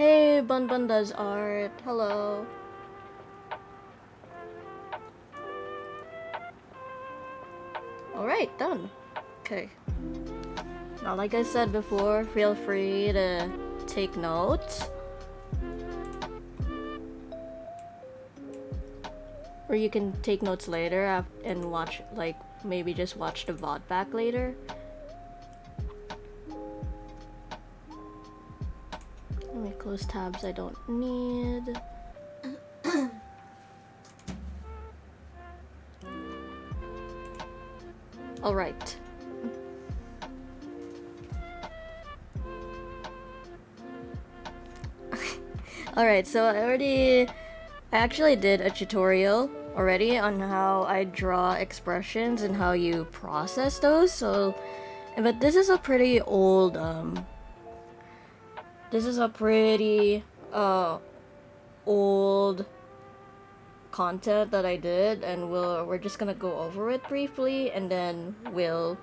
Hey, Bun Bun does art. Hello. Alright, done. Okay. Now, like I said before, feel free to take notes. Or you can take notes later and watch, like, maybe just watch the VOD back later. Let me close tabs I don't need. Alright. Alright, so I actually did a tutorial already on how I draw expressions and how you process those, so, but this is a pretty old, old content that I did, and we're just gonna go over it briefly, and then we'll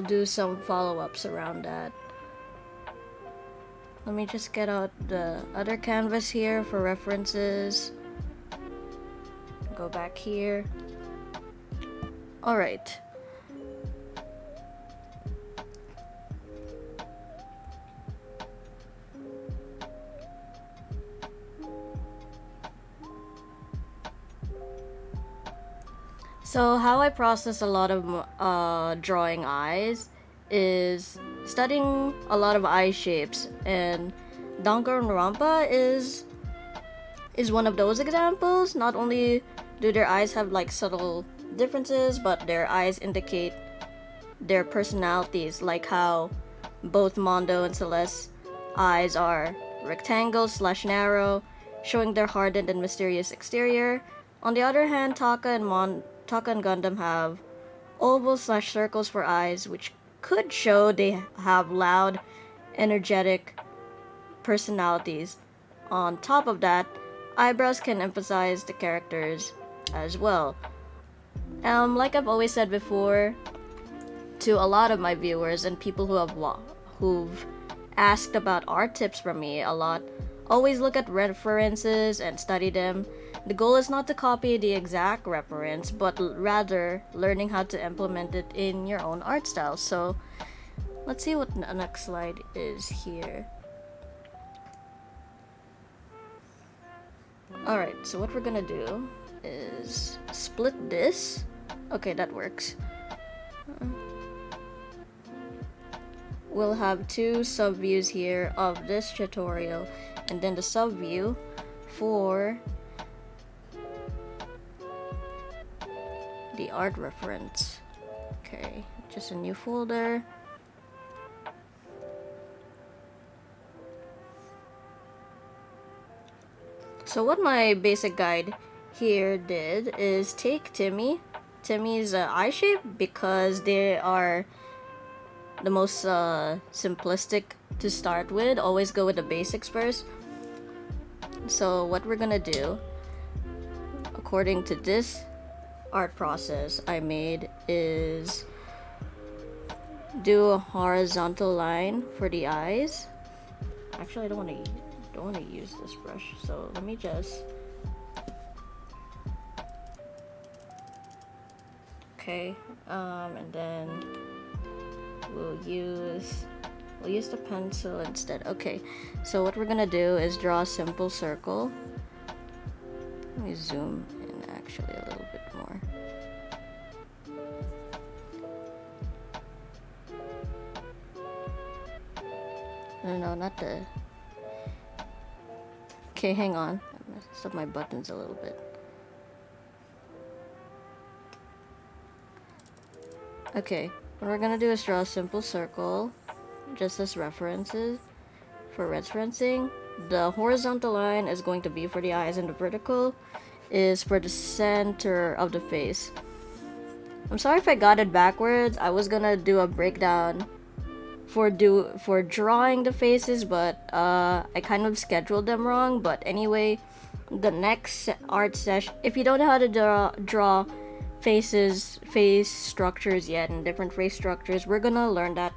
do some follow-ups around that. Let me just get out the other canvas here for references. Go back here. Alright. So how I process a lot of drawing eyes is studying a lot of eye shapes, and Danganronpa is one of those examples. Not only do their eyes have like subtle differences, but their eyes indicate their personalities, like how both Mondo and Celeste's eyes are rectangle/narrow, showing their hardened and mysterious exterior. On the other hand, Taka and Gundam have oval/circles for eyes, which could show they have loud, energetic personalities. On top of that, eyebrows can emphasize the characters as well. Like I've always said before to a lot of my viewers and people who've asked about art tips from me a lot, always look at references and study them. The goal is not to copy the exact reference, but rather learning how to implement it in your own art style. So let's see what the next slide is here. Alright, so what we're gonna do is split this. Okay, that works. We'll have two sub views here of this tutorial, and then the sub view for the art reference. Okay, just a new folder. So what my basic guide here did is take Timmy's eye shape, because they are the most simplistic to start with. Always go with the basics first. So what we're gonna do, according to this art process I made, is do a horizontal line for the eyes. Actually, I don't want to use this brush, so let me just, okay, and then we'll use the pencil instead. Okay, so what we're gonna do is draw a simple circle. Let me zoom in actually a little bit more. No, not the... Okay, hang on. I messed up my buttons a little bit. Okay, what we're gonna do is draw a simple circle, just as references. For referencing, the horizontal line is going to be for the eyes, and the vertical is for the center of the face. I'm sorry if I got it backwards. I was gonna do a breakdown for drawing the faces, but I kind of scheduled them wrong. But anyway, the next art session, if you don't know how to draw face structures yet, and different face structures, we're gonna learn that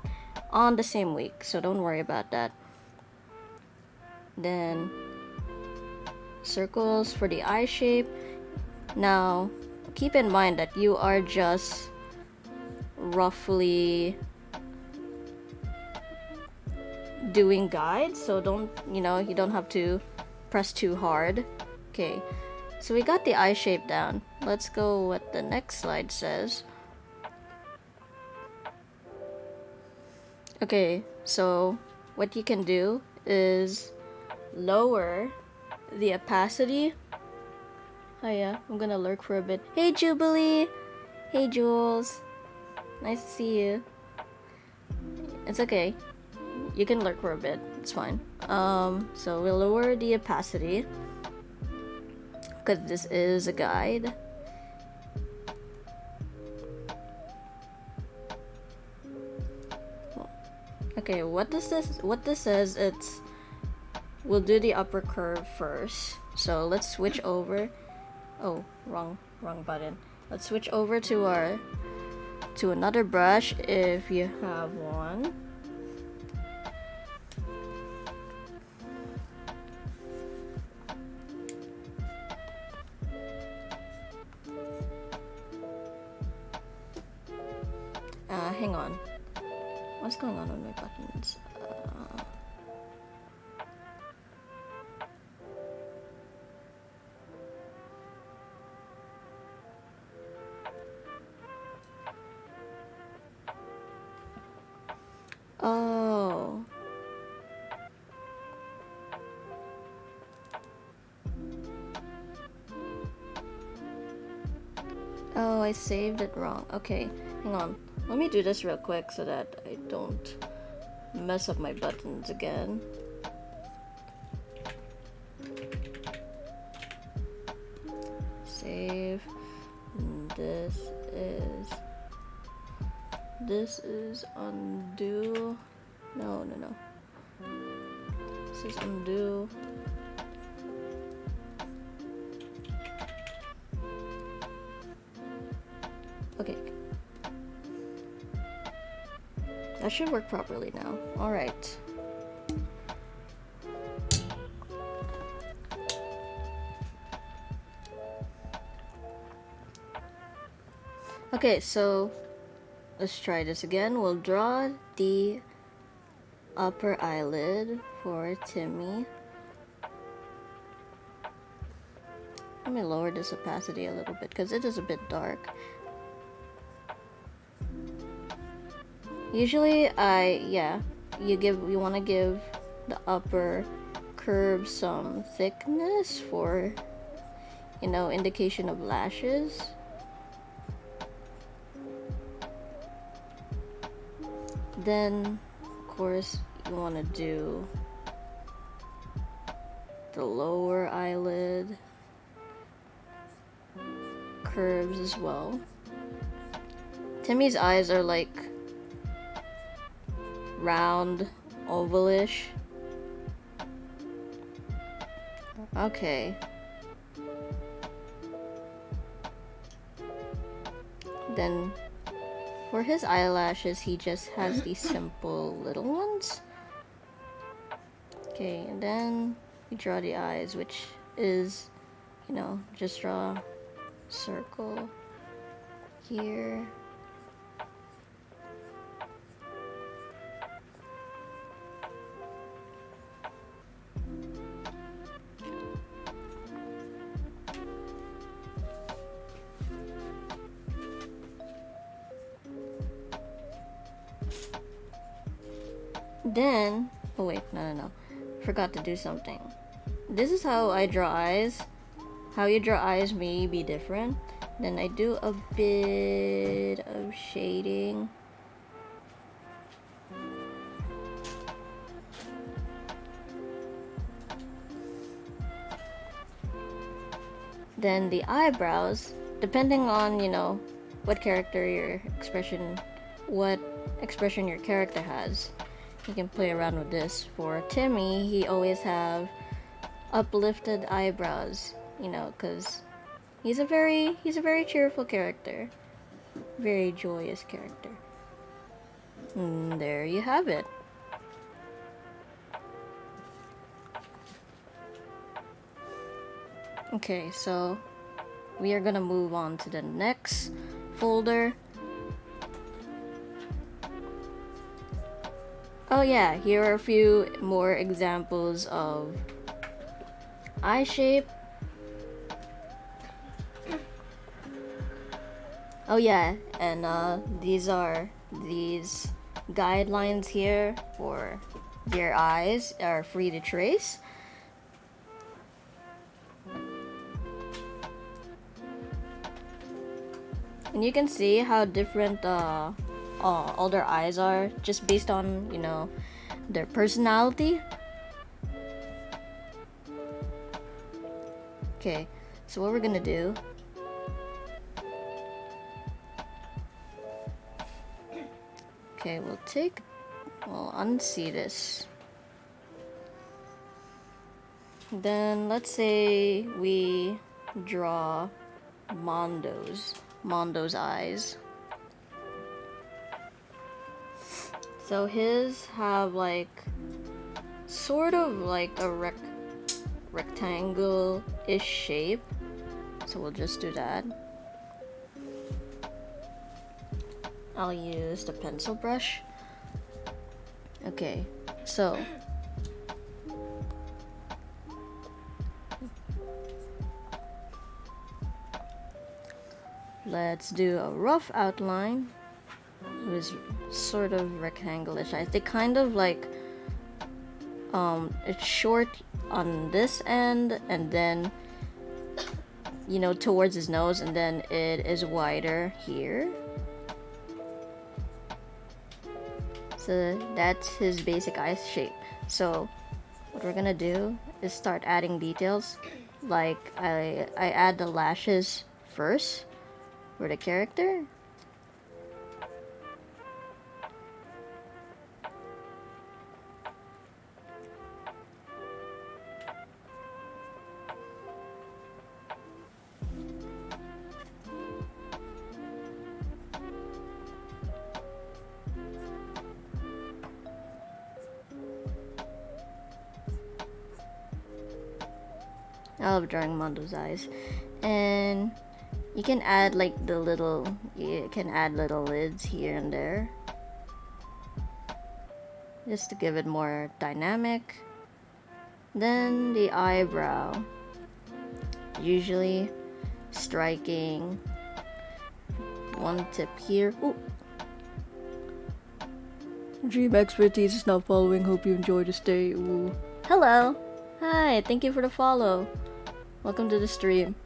on the same week, so don't worry about that. then circles for the eye shape. Now keep in mind that you are just roughly doing guides, so don't, you don't have to press too hard. Okay, so we got the eye shape down. Let's go what the next slide says. Okay, so what you can do is lower the opacity. Oh yeah, I'm gonna lurk for a bit. Hey Jubilee! Hey Jules! Nice to see you. It's okay. You can lurk for a bit. It's fine. So we'll lower the opacity because this is a guide. Okay, what this says, it's we'll do the upper curve first. So let's switch over. Oh, wrong button. Let's switch over to another brush if you have one. Hang on. What's going on with my buttons? Oh. Oh, I saved it wrong. Okay, hang on. Let me do this real quick so that I don't mess up my buttons again. Save. This is undo. No. This is undo. Okay. That should work properly now. Alright. Okay, so let's try this again. We'll draw the upper eyelid for Timmy. Let me lower this opacity a little bit because it is a bit dark. Usually you want to give the upper curve some thickness for, indication of lashes. Then, of course, you want to do the lower eyelid curves as well. Timmy's eyes are like round, ovalish. Okay. Then for his eyelashes, he just has these simple little ones. Okay, and then you draw the eyes, which is, just draw a circle here. Then, oh wait, no. Forgot to do something. This is how I draw eyes. How you draw eyes may be different. Then I do a bit of shading. Then the eyebrows, depending on, what expression your character has. You can play around with this. For Timmy, he always have uplifted eyebrows, because he's a very cheerful character, very joyous character. And there you have it. Okay, so we are gonna move on to the next folder. Oh yeah, here are a few more examples of eye shape. Oh yeah, and these guidelines here for your eyes are free to trace. And you can see how different all their eyes are just based on, you know, their personality. Okay, so what we're gonna do, okay, we'll unsee this. Then let's say we draw Mondo's eyes. So his have like sort of like a rectangle-ish shape. So we'll just do that. I'll use the pencil brush. Okay, so let's do a rough outline. It was sort of rectangle-ish. I think kind of like it's short on this end, and then, you know, towards his nose, and then it is wider here. So that's his basic eye shape. So what we're gonna do is start adding details. Like I add the lashes first for the character. I love drawing Mondo's eyes. And you can add like you can add little lids here and there, just to give it more dynamic. Then the eyebrow, usually striking one tip here. Ooh. Dream expertise is not following. Hope you enjoy the stay. Ooh. Hello. Hi, thank you for the follow. Welcome to the stream.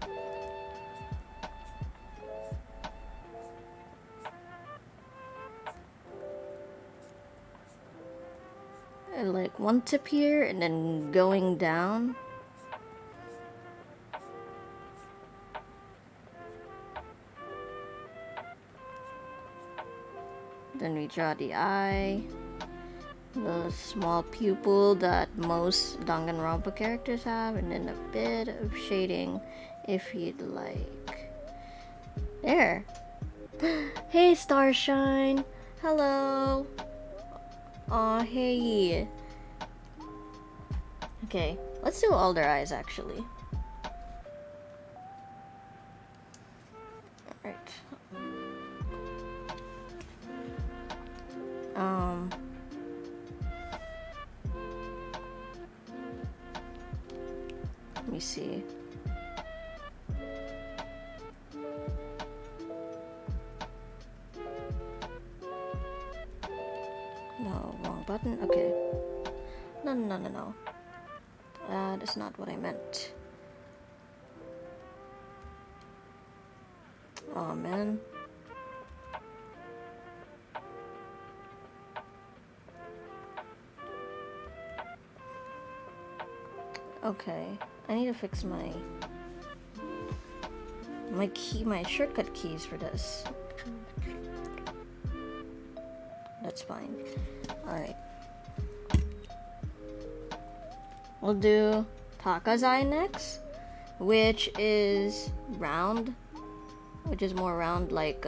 And like one tip here and then going down. Then we draw the eye, the small pupil that most Danganronpa characters have, and then a bit of shading if you'd like. There. Hey Starshine. Hello. Aw, hey. Okay, let's do all their eyes actually. Alright. Let me see. No, wrong button. Okay. No. That is not what I meant. Oh man. Okay, I need to fix my shortcut keys for this. That's fine. Alright. We'll do Taka's eye next, which is round, which is more round like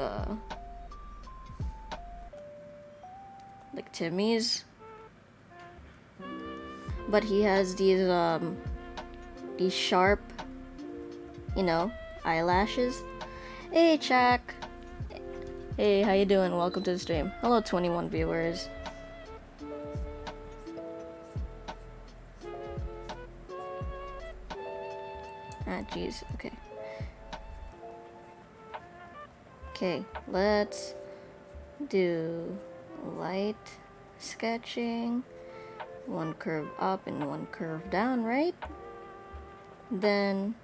Timmy's. But he has these sharp you know, eyelashes. Hey, Chuck. Hey, how you doing? Welcome to the stream. Hello, 21 viewers. Ah, jeez. Okay. Okay, let's do light sketching. One curve up and one curve down, right? Then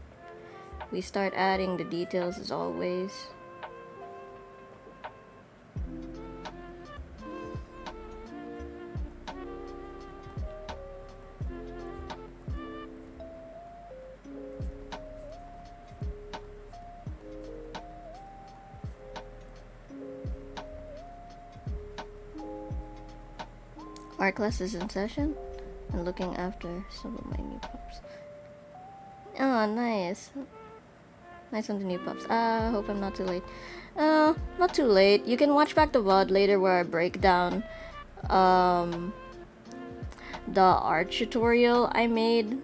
we start adding the details as always. Art class is in session and looking after some of my new pups. Oh, nice. Nice on the new pups. Hope I'm not too late. Not too late. You can watch back the VOD later where I break down the art tutorial I made.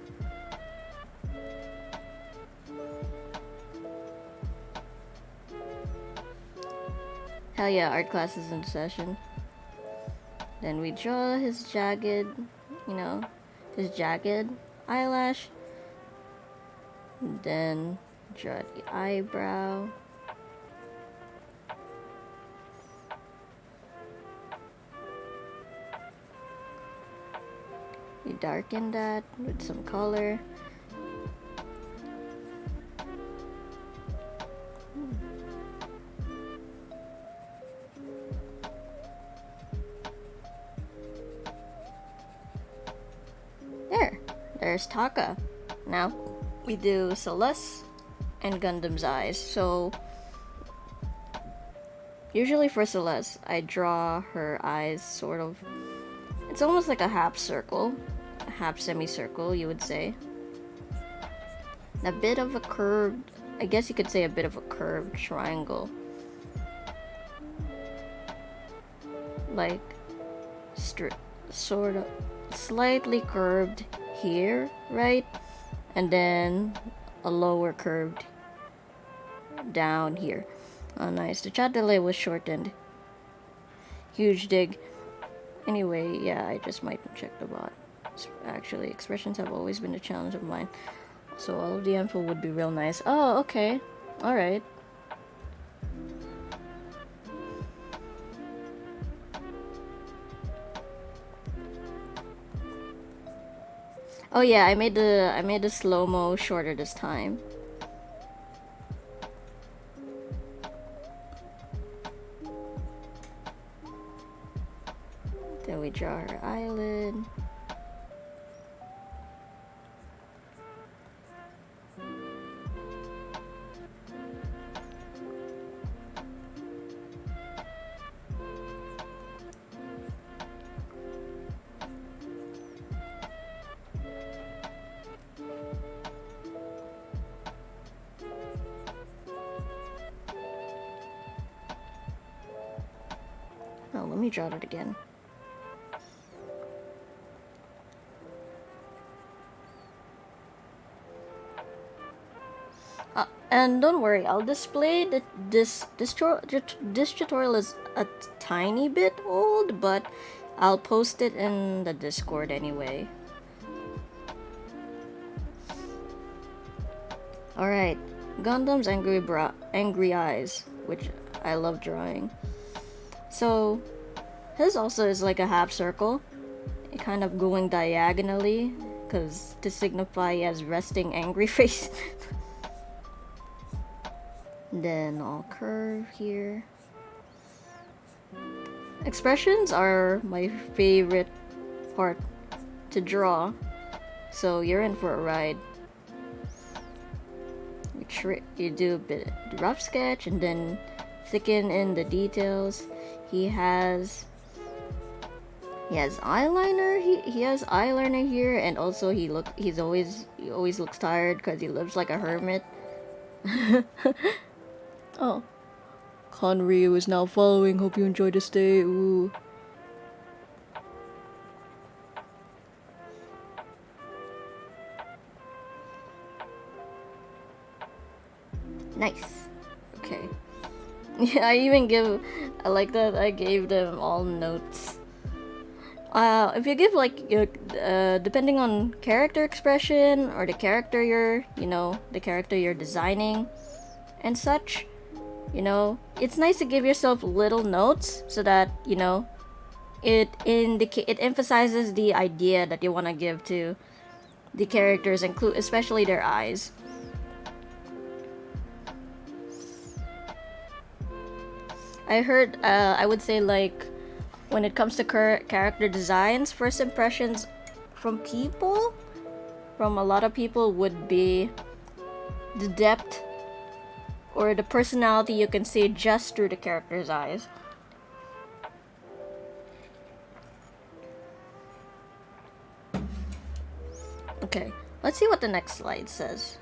Hell yeah, art class is in session. Then we draw his jagged, you know, his jagged eyelash. Then draw the eyebrow. You darken that with some color. There's Taka. Now we do Celeste and Gundam's eyes. So usually for Celeste, I draw her eyes sort of, it's almost like a half circle, a half semicircle, you would say. A bit of a curved, I guess you could say a bit of a curved triangle. Like sort of slightly curved here, right? And then a lower curved down here. Oh, nice. The chat delay was shortened. Huge dig. Anyway, yeah, I just might check the bot. Actually, expressions have always been a challenge of mine. So all of the info would be real nice. Oh, okay. Alright. Oh yeah, I made the slow-mo shorter this time. Then we draw her eyelid. Oh, let me draw it again. And don't worry, I'll display that this tutorial is a tiny bit old, but I'll post it in the Discord anyway. Alright, Gundam's angry eyes, which I love drawing. So, his also is like a half circle, kind of going diagonally, because to signify he has resting angry face. Then I'll curve here. Expressions are my favorite part to draw, so you're in for a ride. You do a bit of rough sketch and then thicken in the details. He has eyeliner. He has eyeliner here, and also he always looks tired because he lives like a hermit. Oh, Conryu is now following. Hope you enjoy the stay. Ooh. Nice. Okay. Yeah, I like that I gave them all notes. If you give like depending on character expression or the character the character you're designing and such, it's nice to give yourself little notes so that, it emphasizes the idea that you want to give to the characters, include especially their eyes. I would say, like, when it comes to character designs, first impressions from a lot of people, would be the depth or the personality you can see just through the character's eyes. Okay, let's see what the next slide says.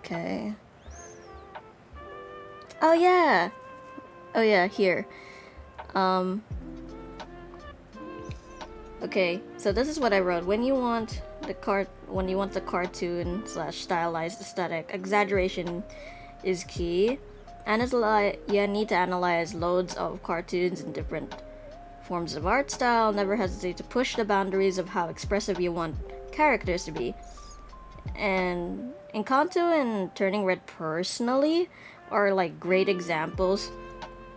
Okay. Oh yeah, here. Okay, so this is what I wrote. When you want the cartoon / stylized aesthetic, exaggeration is key. You need to analyze loads of cartoons in different forms of art style. Never hesitate to push the boundaries of how expressive you want characters to be. And Encanto and Turning Red personally are like great examples,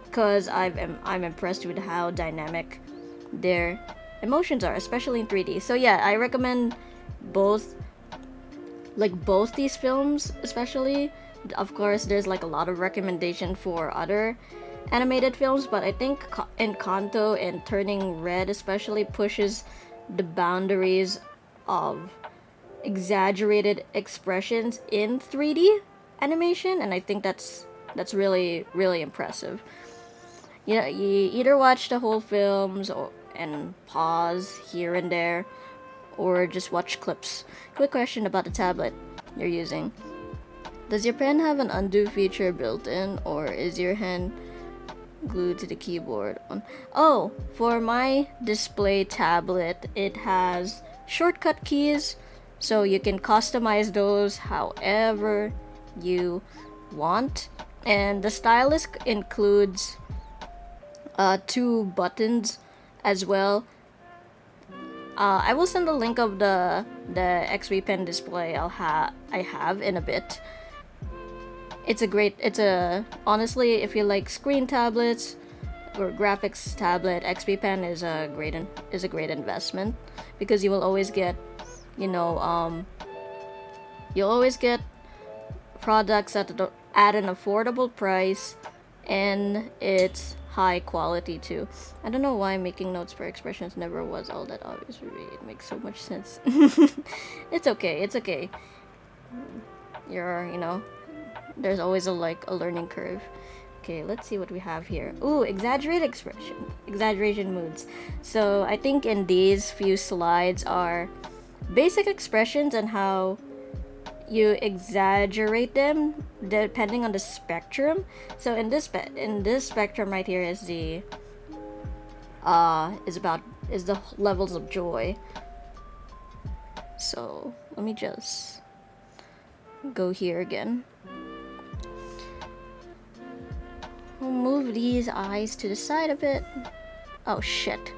because I'm impressed with how dynamic their emotions are, especially in 3D. So yeah, I recommend both these films, especially. Of course, there's like a lot of recommendation for other animated films, but I think Encanto and Turning Red especially pushes the boundaries of exaggerated expressions in 3D animation, and I think that's really, really impressive. You either watch the whole films and pause here and there, or just watch clips. Quick question about the tablet you're using. Does your pen have an undo feature built in, or is your hand glued to the keyboard? Oh, for my display tablet, it has shortcut keys, so you can customize those however you want. And the stylus includes 2 buttons as well. I will send the link of the XP pen display I have in a bit. Honestly, if you like screen tablets or graphics tablet, XP pen is a great investment, because you will always get, you'll always get products at an affordable price, and it's high quality too. I don't know why making notes for expressions never was all that obvious for me. It makes so much sense. It's okay. There's always a learning curve. Okay, let's see what we have here. Ooh, exaggeration moods. So I think in these few slides are basic expressions and how you exaggerate them depending on the spectrum. So in this spectrum right here is the levels of joy. So let me just go here again. We'll move these eyes to the side a bit. Oh shit.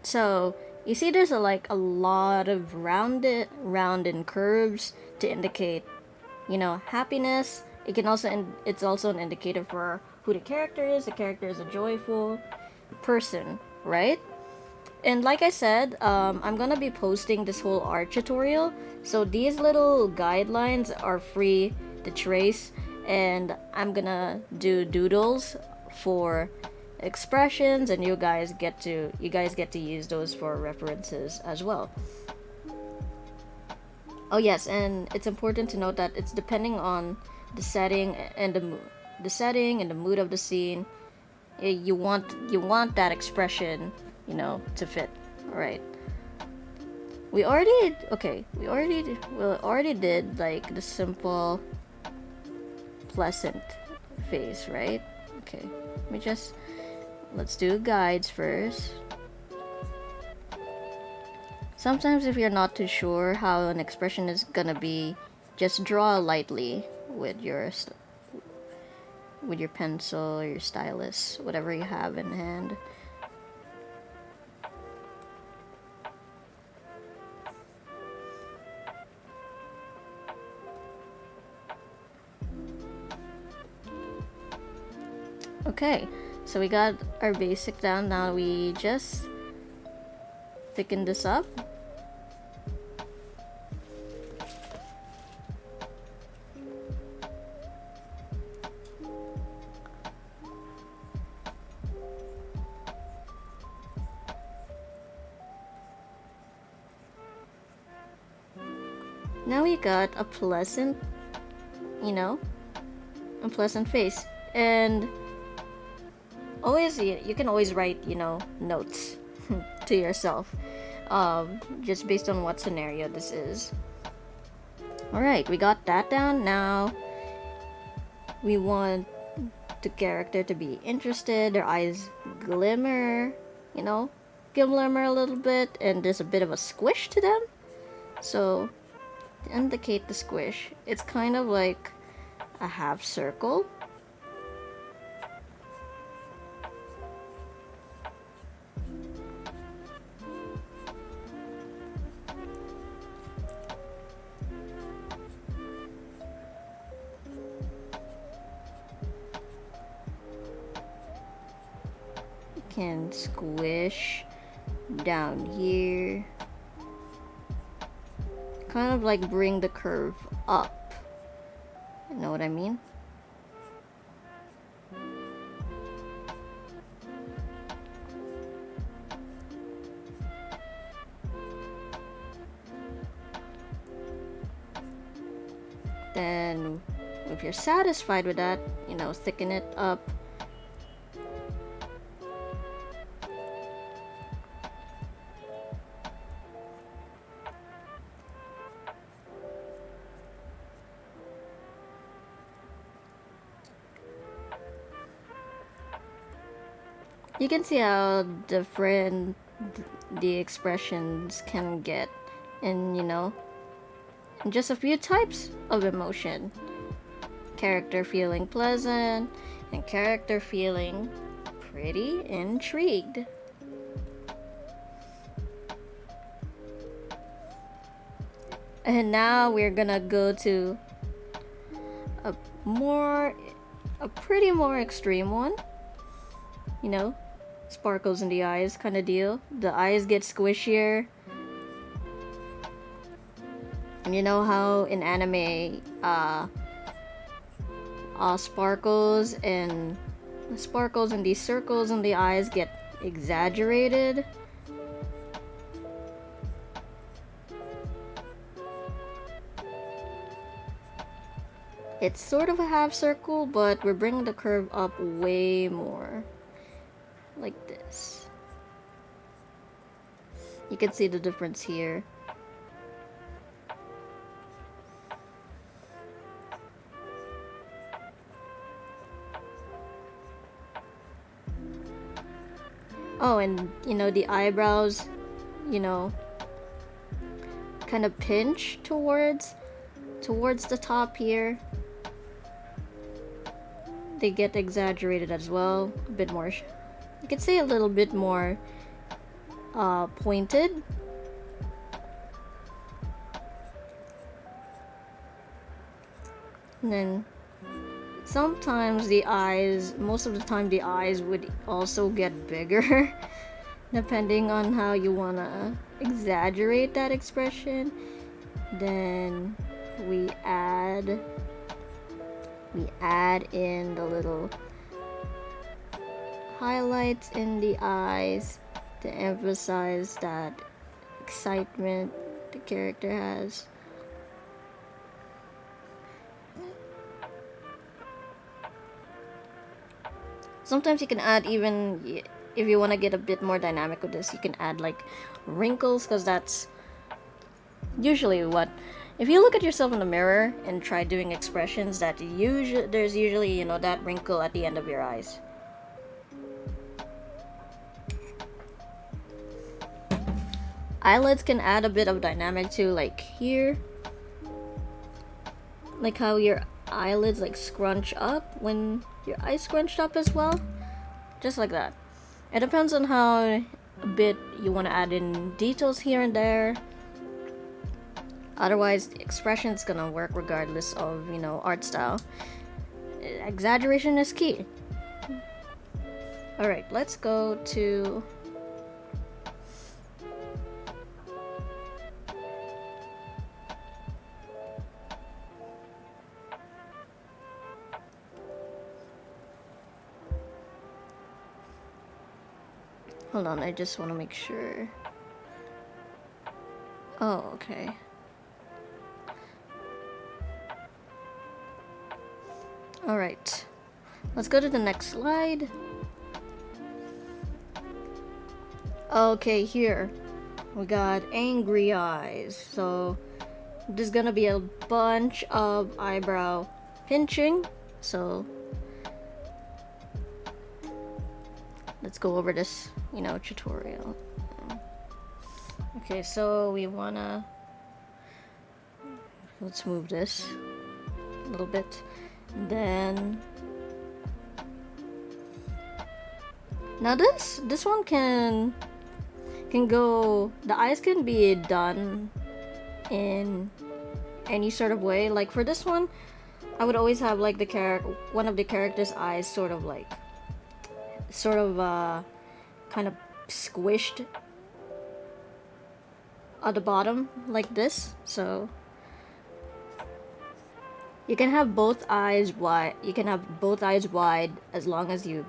So you see there's a lot of rounded curves to indicate, happiness. It's also an indicator for who the character is. The character is a joyful person, right? And like I said, I'm gonna be posting this whole art tutorial, so these little guidelines are free to trace, and I'm gonna do doodles for expressions, and you guys get to use those for references as well. Oh yes, and it's important to note that it's depending on the setting and the mood of the scene. You want that expression, to fit. All right. We already did like the simple pleasant face, right? Okay, let's do guides first. Sometimes if you're not too sure how an expression is gonna be, just draw lightly with your pencil or your stylus, whatever you have in hand. Okay, so we got our basic down. Now we just thicken this up. Now we got a pleasant, a pleasant face. And always, you can always write, notes to yourself, just based on what scenario this is. Alright, we got that down. Now we want the character to be interested, their eyes glimmer, glimmer a little bit, and there's a bit of a squish to them. So to indicate the squish, it's kind of like a half circle. You can squish down here. Kind of like bring the curve up. You know what I mean? Then, if you're satisfied with that, thicken it up. You can see how different the expressions can get in, in just a few types of emotion. Character feeling pleasant and character feeling pretty intrigued. And now we're gonna go to a pretty more extreme one. Sparkles in the eyes kind of deal. The eyes get squishier. And you know how in anime, sparkles and these circles in the eyes get exaggerated? It's sort of a half circle, but we're bringing the curve up way more. Like this. You can see the difference here. Oh, and the eyebrows, kind of pinch towards the top here. They get exaggerated as well, a bit more. You could say a little bit more pointed. And then sometimes most of the time the eyes would also get bigger depending on how you wanna exaggerate that expression. Then we add in the little highlights in the eyes to emphasize that excitement the character has. Sometimes you can add, even if you want to get a bit more dynamic with this, you can add like wrinkles, because that's usually what if you look at yourself in the mirror and try doing expressions, that there's usually, you know, that wrinkle at the end of your eyes. Eyelids can add a bit of dynamic too, like here, like how your eyelids like scrunch up when your eyes scrunched up as well, just like that. It depends on how a bit you want to add in details here and there. Otherwise, the expression's gonna work regardless of, you know, art style. Exaggeration is key. Alright, let's go to... Hold on, I just want to make sure. Oh, okay. Alright, let's go to the next slide. Okay, here we got angry eyes. So there's gonna be a bunch of eyebrow pinching. So let's go over this, you know, tutorial. Okay, so we wanna, let's move this a little bit. Then now this one can go, the eyes can be done in any sort of way. Like for this one, I would always have like one of the character's eyes sort of kind of squished at the bottom like this. So you can have both eyes wide. You can have both eyes wide as long as you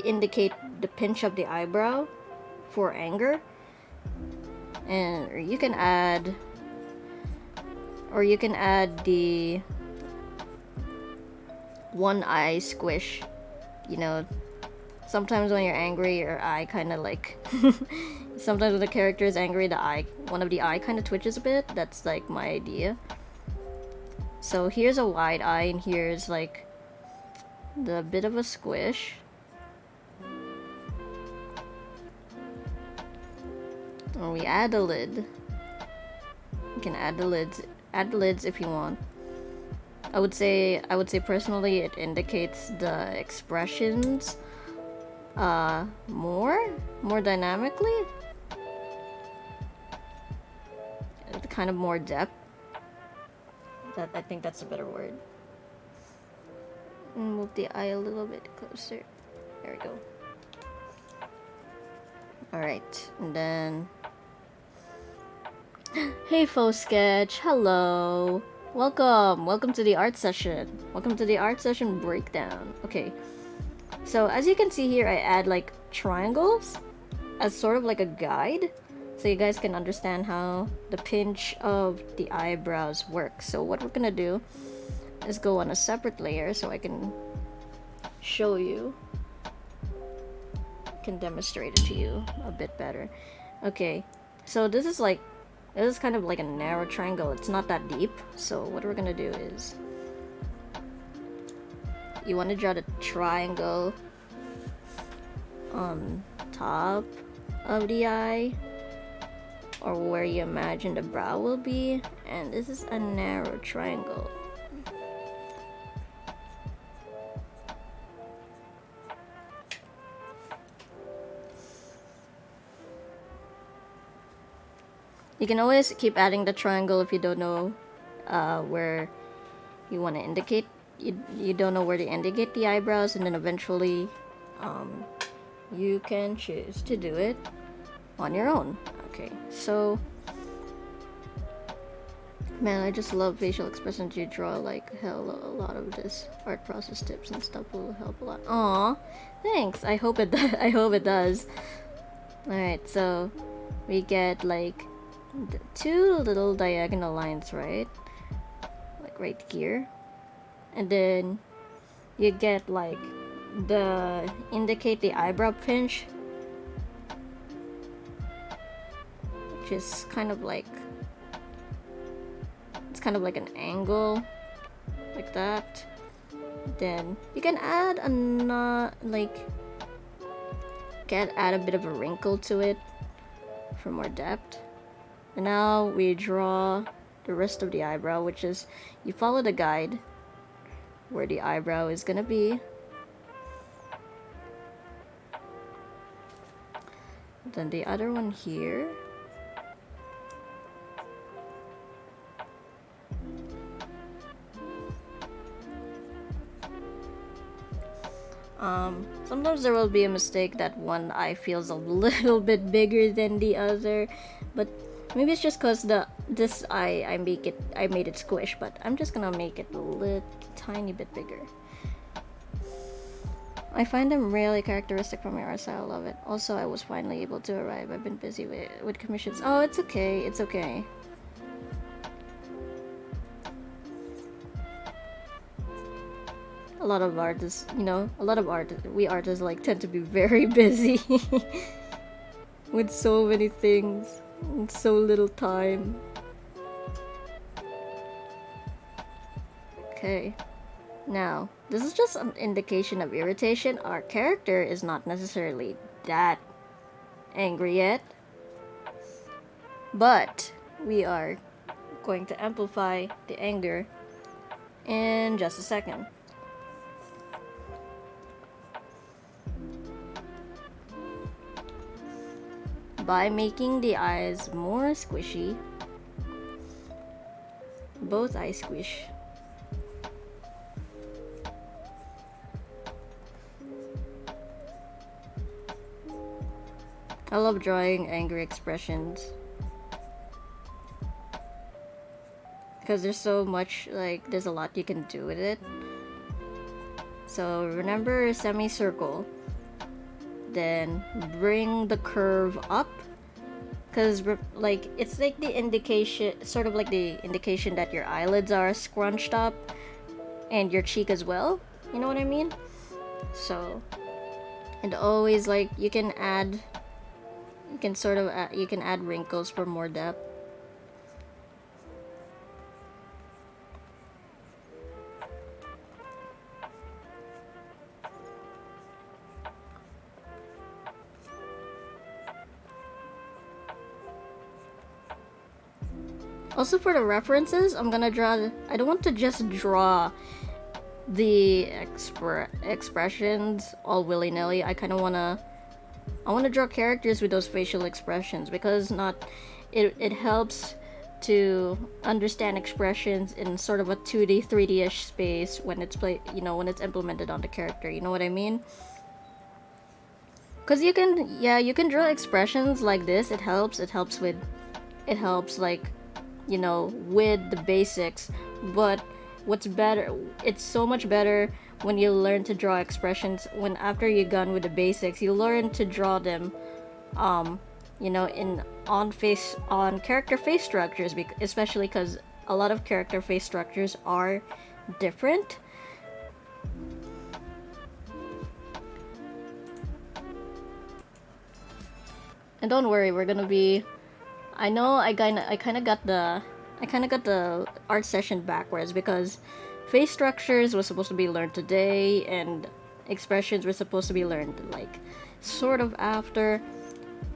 indicate the pinch of the eyebrow for anger. And you can add the one eye squish. You know, sometimes when you're angry, your eye kind of like sometimes when the character is angry, one of the eye kind of twitches a bit. That's like my idea. So here's a wide eye, and here's like the bit of a squish. And we add a lid. You can add the lids if you want. I would say personally it indicates the expressions more dynamically. Kind of more depth. I think that's a better word. And move the eye a little bit closer. There we go. Alright, and then... Hey Faux Sketch, hello! Welcome to the art session. Welcome to the art session breakdown. Okay, so as you can see here, I add like triangles as sort of like a guide, so you guys can understand how the pinch of the eyebrows work. So what we're gonna do is go on a separate layer so I can show you, can demonstrate it to you a bit better. Okay, so this is kind of like a narrow triangle. It's not that deep. So what we're gonna do is, you want to draw the triangle on top of the eye, or where you imagine the brow will be, and this is a narrow triangle. You can always keep adding the triangle if you don't know where you want to indicate. You don't know where to indicate the eyebrows, and then eventually you can choose to do it on your own. Okay, so man, I just love facial expressions. You draw like hell. A lot of this art process tips and stuff will help a lot. Aw, thanks. I hope it does. I hope it does. All right, so we get like two little diagonal lines, right? Like right here, and then you get like indicate the eyebrow pinch, which is kind of like kind of like an angle, like that. Then you can add add a bit of a wrinkle to it for more depth. And now we draw the rest of the eyebrow, which is you follow the guide where the eyebrow is gonna be. Then the other one here. Sometimes there will be a mistake that one eye feels a little bit bigger than the other, but maybe it's just cause this eye I made it squish, but I'm just gonna make it a little tiny bit bigger. I find them really characteristic from your art style. I love it. Also, I was finally able to arrive. I've been busy with commissions. Oh, it's okay. It's okay. A lot of artists, we artists like tend to be very busy with so many things and so little time. Okay. Now, this is just an indication of irritation. Our character is not necessarily that angry yet, but we are going to amplify the anger in just a second. By making the eyes more squishy, both eyes squish. I love drawing angry expressions because there's so much, there's a lot you can do with it. So remember semicircle, then bring the curve up, because it's like the indication, sort of like the indication that your eyelids are scrunched up and your cheek as well, you know what I mean? So, and always you can add wrinkles for more depth. Also, for the references, I'm gonna draw. I don't want to just draw the expressions all willy-nilly. I kind of wanna draw characters with those facial expressions, because it helps to understand expressions in sort of a 2D, 3D-ish space when it's when it's implemented on the character. You know what I mean? Because you can draw expressions like this. It helps with the basics, but what's better, it's so much better when you learn to draw expressions. When after you're done with the basics, you learn to draw them on character face structures, especially because a lot of character face structures are different. And don't worry, we're gonna be, I know I kind of got the art session backwards, because face structures was supposed to be learned today and expressions were supposed to be learned sort of after.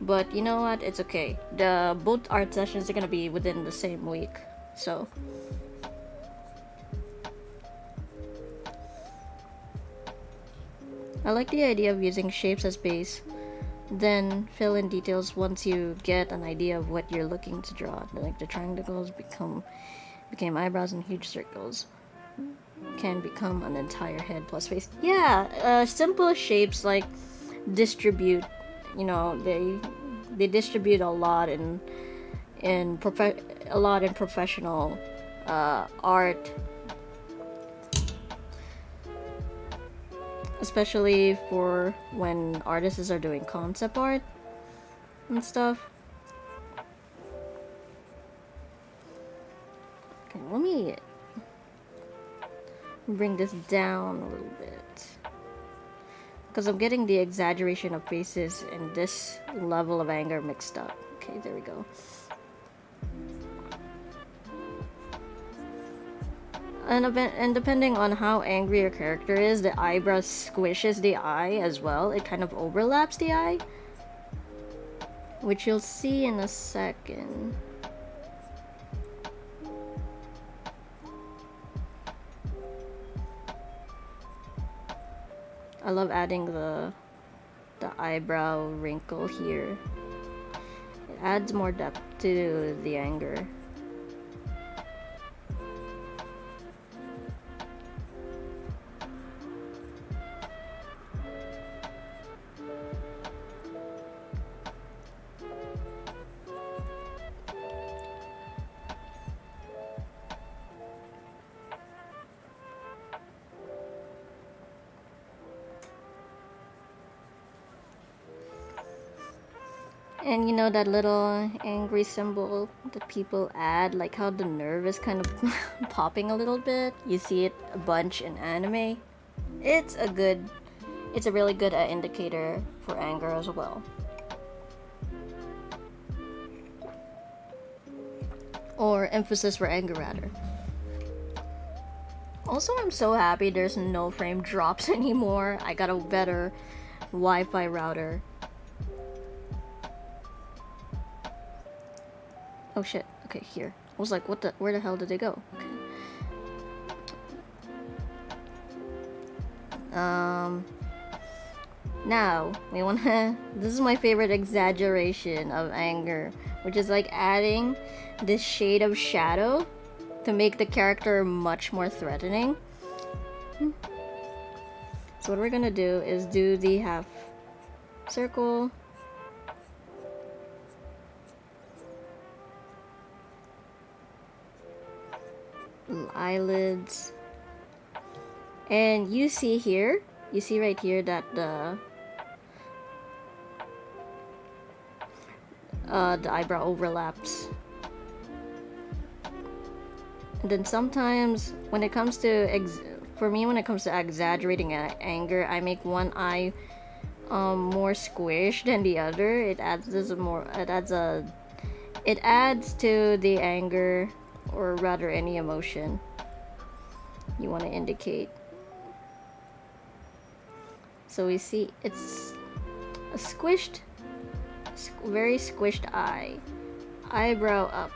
But you know what? It's okay. Both art sessions are gonna be within the same week, so. I like the idea of using shapes as base, then fill in details once you get an idea of what you're looking to draw. Like the triangles became eyebrows, and huge circles can become an entire head plus face. Yeah, simple shapes distribute. They distribute a lot in professional art, especially for when artists are doing concept art and stuff. Okay, let me bring this down a little bit, because I'm getting the exaggeration of faces and this level of anger mixed up. Okay, there we go. And depending on how angry your character is, the eyebrow squishes the eye as well. It kind of overlaps the eye, which you'll see in a second. I love adding the eyebrow wrinkle here. It adds more depth to the anger. And you know that little angry symbol that people add, like how the nerve is kind of popping a little bit? You see it a bunch in anime. It's a really good indicator for anger as well. Or emphasis for anger, rather. Also, I'm so happy there's no frame drops anymore. I got a better Wi-Fi router. Oh shit, okay, here. I was like, where the hell did they go? Okay. Now, we wanna... This is my favorite exaggeration of anger, which is like adding this shade of shadow to make the character much more threatening. So what we're gonna do is do the half circle. Eyelids. And you see right here that the eyebrow overlaps. And then sometimes when it comes to when it comes to exaggerating anger, I make one eye more squished than the other. It adds to the anger, or rather any emotion you want to indicate. So we see it's a squished, very squished eye. Eyebrow up.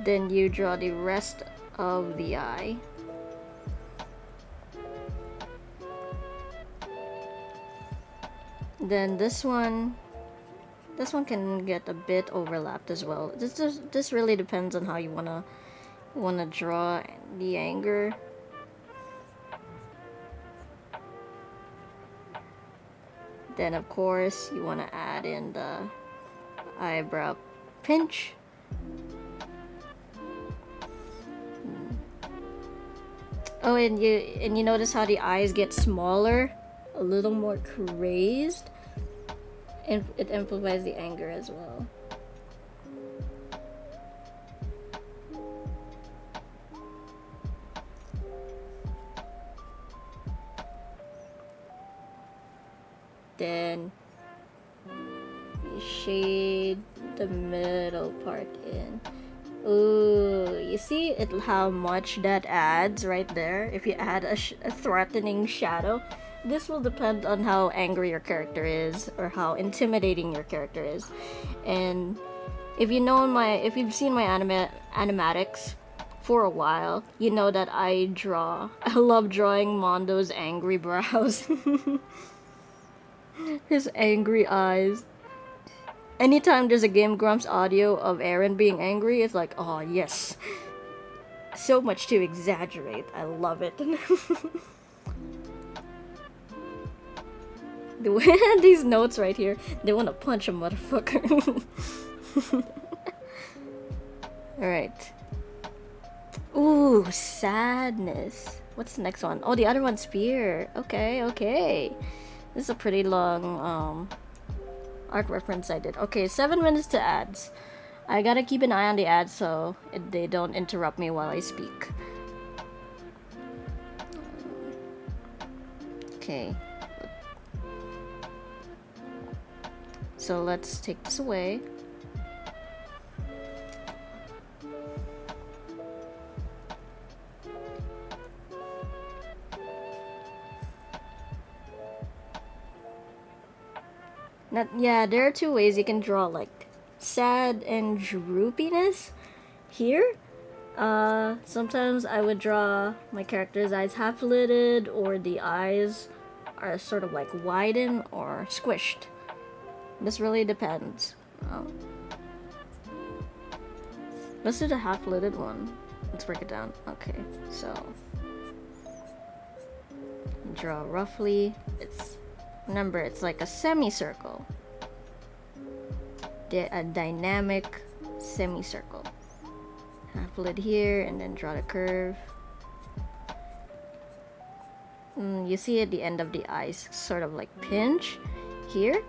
Then you draw the rest of the eye. Then this one can get a bit overlapped as well. This really depends on how you wanna draw the anger. Then of course you wanna add in the eyebrow pinch. Oh, and you notice how the eyes get smaller, a little more crazed, and it amplifies the anger as well. Then you shade the middle part in. Ooh, you see how much that adds right there? If you add a threatening shadow, this will depend on how angry your character is or how intimidating your character is. And if you've seen my animatics for a while, you know that I love drawing Mondo's angry brows. His angry eyes. Anytime there's a Game Grumps audio of Aaron being angry, it's like, oh yes. So much to exaggerate. I love it. These notes right here, they want to punch a motherfucker. Alright. Ooh, sadness. What's the next one? Oh, the other one's fear. Okay. This is a pretty long art reference I did. Okay, 7 minutes to ads. I gotta keep an eye on the ads so they don't interrupt me while I speak. Okay. So let's take this away. Yeah, there are two ways you can draw like sad and droopiness here. Sometimes I would draw my character's eyes half lidded, or the eyes are sort of like widened or squished. This really depends. Let's do the half lidded one. Let's break it down. Okay, so draw roughly. Remember, it's like a semicircle. A dynamic semicircle. Half lid here, and then draw the curve. You see at the end of the eyes, sort of like pinch here.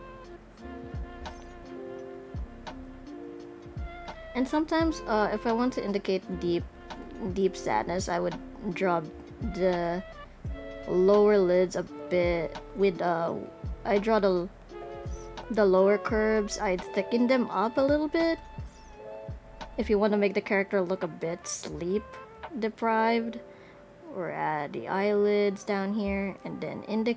And sometimes, if I want to indicate deep sadness, I would draw the lower lids a bit with I draw the lower curves. I'd thicken them up a little bit if you want to make the character look a bit sleep deprived, or add the eyelids down here, and then you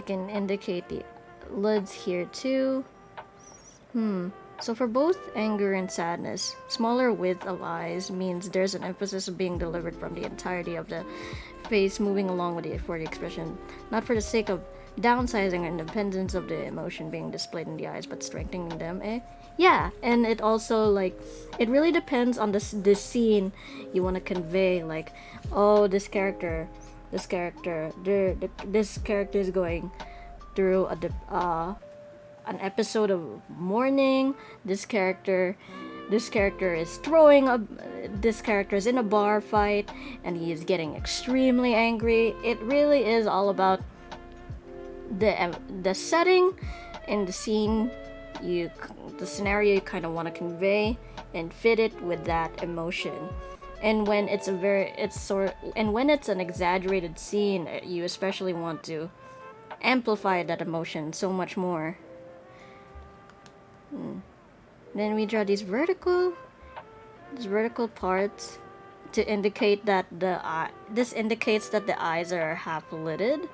can indicate the lids here too. So for both anger and sadness, smaller width of eyes means there's an emphasis being delivered from the entirety of the face moving along with it for the expression, not for the sake of downsizing or independence of the emotion being displayed in the eyes, but strengthening them. Yeah, and it also like it really depends on this scene you want to convey. Like, oh, this character is going through an episode of mourning. This character is in a bar fight and he is getting extremely angry. It really is all about the setting and the scene, the scenario you kind of want to convey, and fit it with that emotion. And when it's an exaggerated scene, you especially want to amplify that emotion so much more. Then we draw these vertical parts to indicate that this indicates that the eyes are half lidded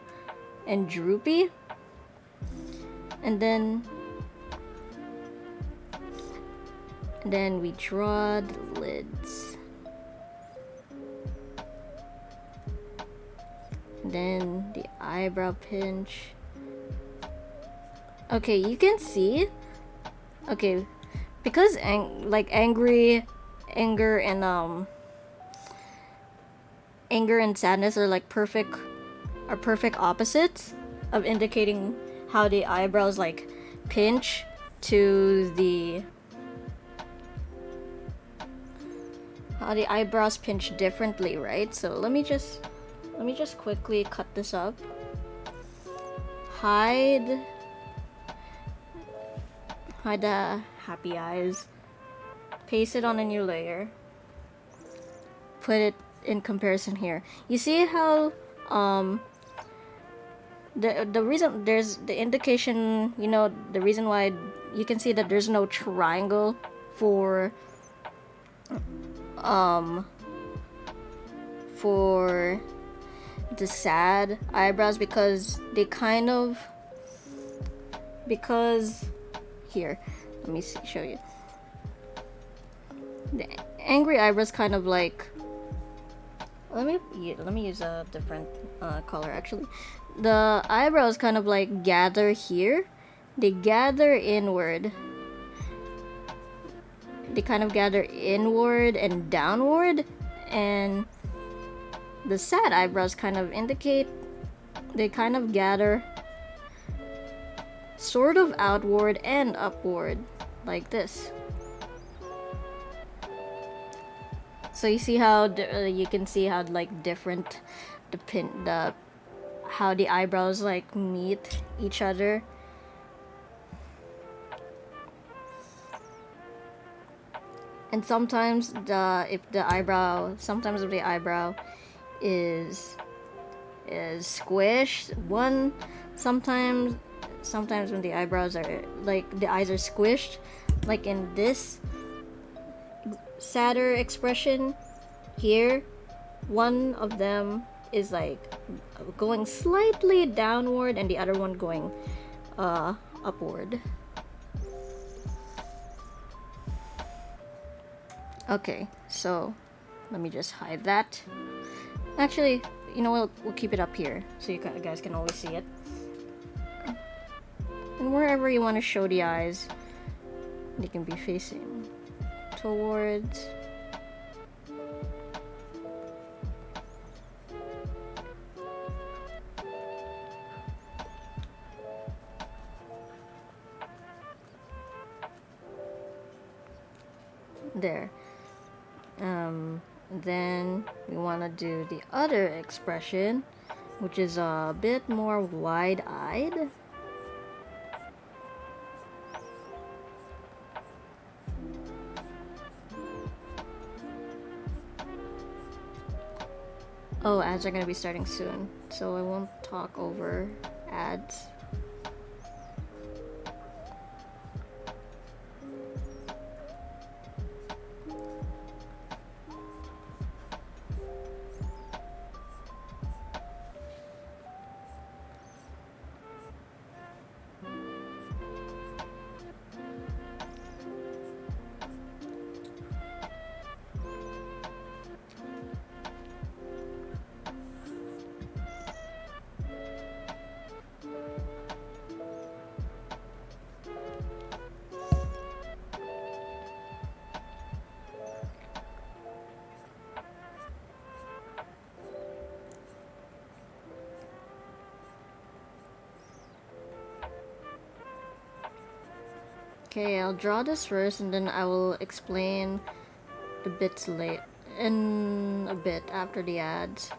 and droopy. And then we draw the lids. Then the eyebrow pinch. Okay, you can see. Okay, because anger and sadness are like perfect opposites of indicating how the eyebrows like pinch to how the eyebrows pinch differently, right? So let me just quickly cut this up. Hide the happy eyes. Paste it on a new layer. Put it in comparison here. You see how the reason there's the indication, the reason why you can see that there's no triangle for the sad eyebrows, because here, let me show you. The angry eyebrows kind of like, let me use a different color actually. The eyebrows kind of like gather here. They gather inward. They kind of gather inward and downward, and the sad eyebrows kind of indicate they kind of gather sort of outward and upward, like this. So you see how you can see how like different how the eyebrows like meet each other. And sometimes if the eyebrow is squished, sometimes when the eyebrows are like the eyes are squished, like in this sadder expression here, one of them is like going slightly downward and the other one going upward. Okay, so let me just hide that. Actually, you know what? We'll keep it up here so you guys can always see it. And wherever you want to show the eyes, they can be facing towards. There. Then we want to do the other expression, which is a bit more wide-eyed. Oh, ads are gonna be starting soon, so I won't talk over ads. Okay, I'll draw this first and then I will explain the bits in a bit after the ads.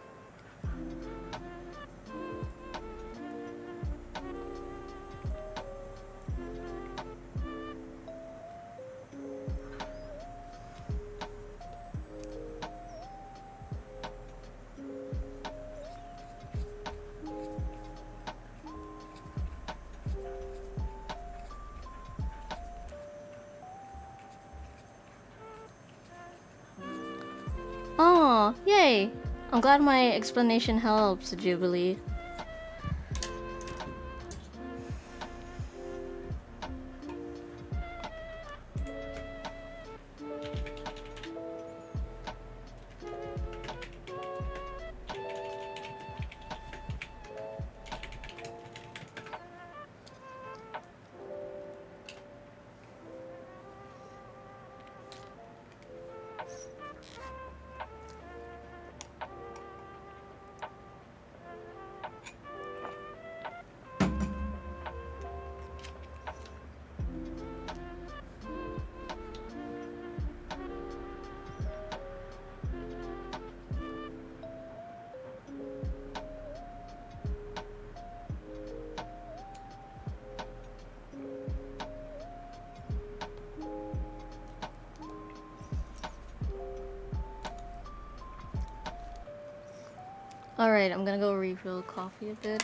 Oh, yay! I'm glad my explanation helps, Jubilee. Alright, I'm gonna go refill coffee a bit.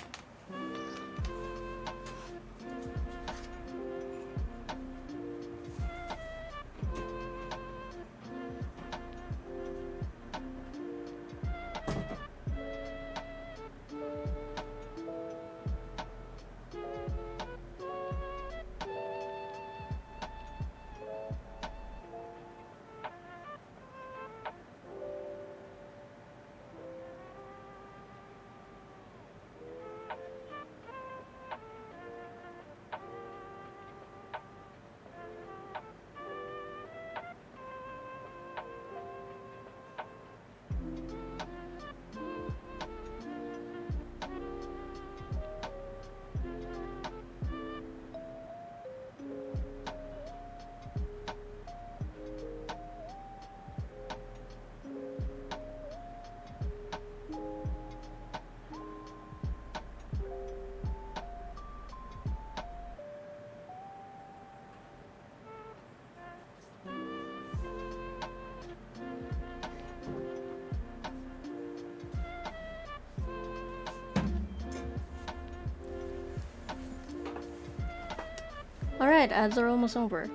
Alright, ads are almost over.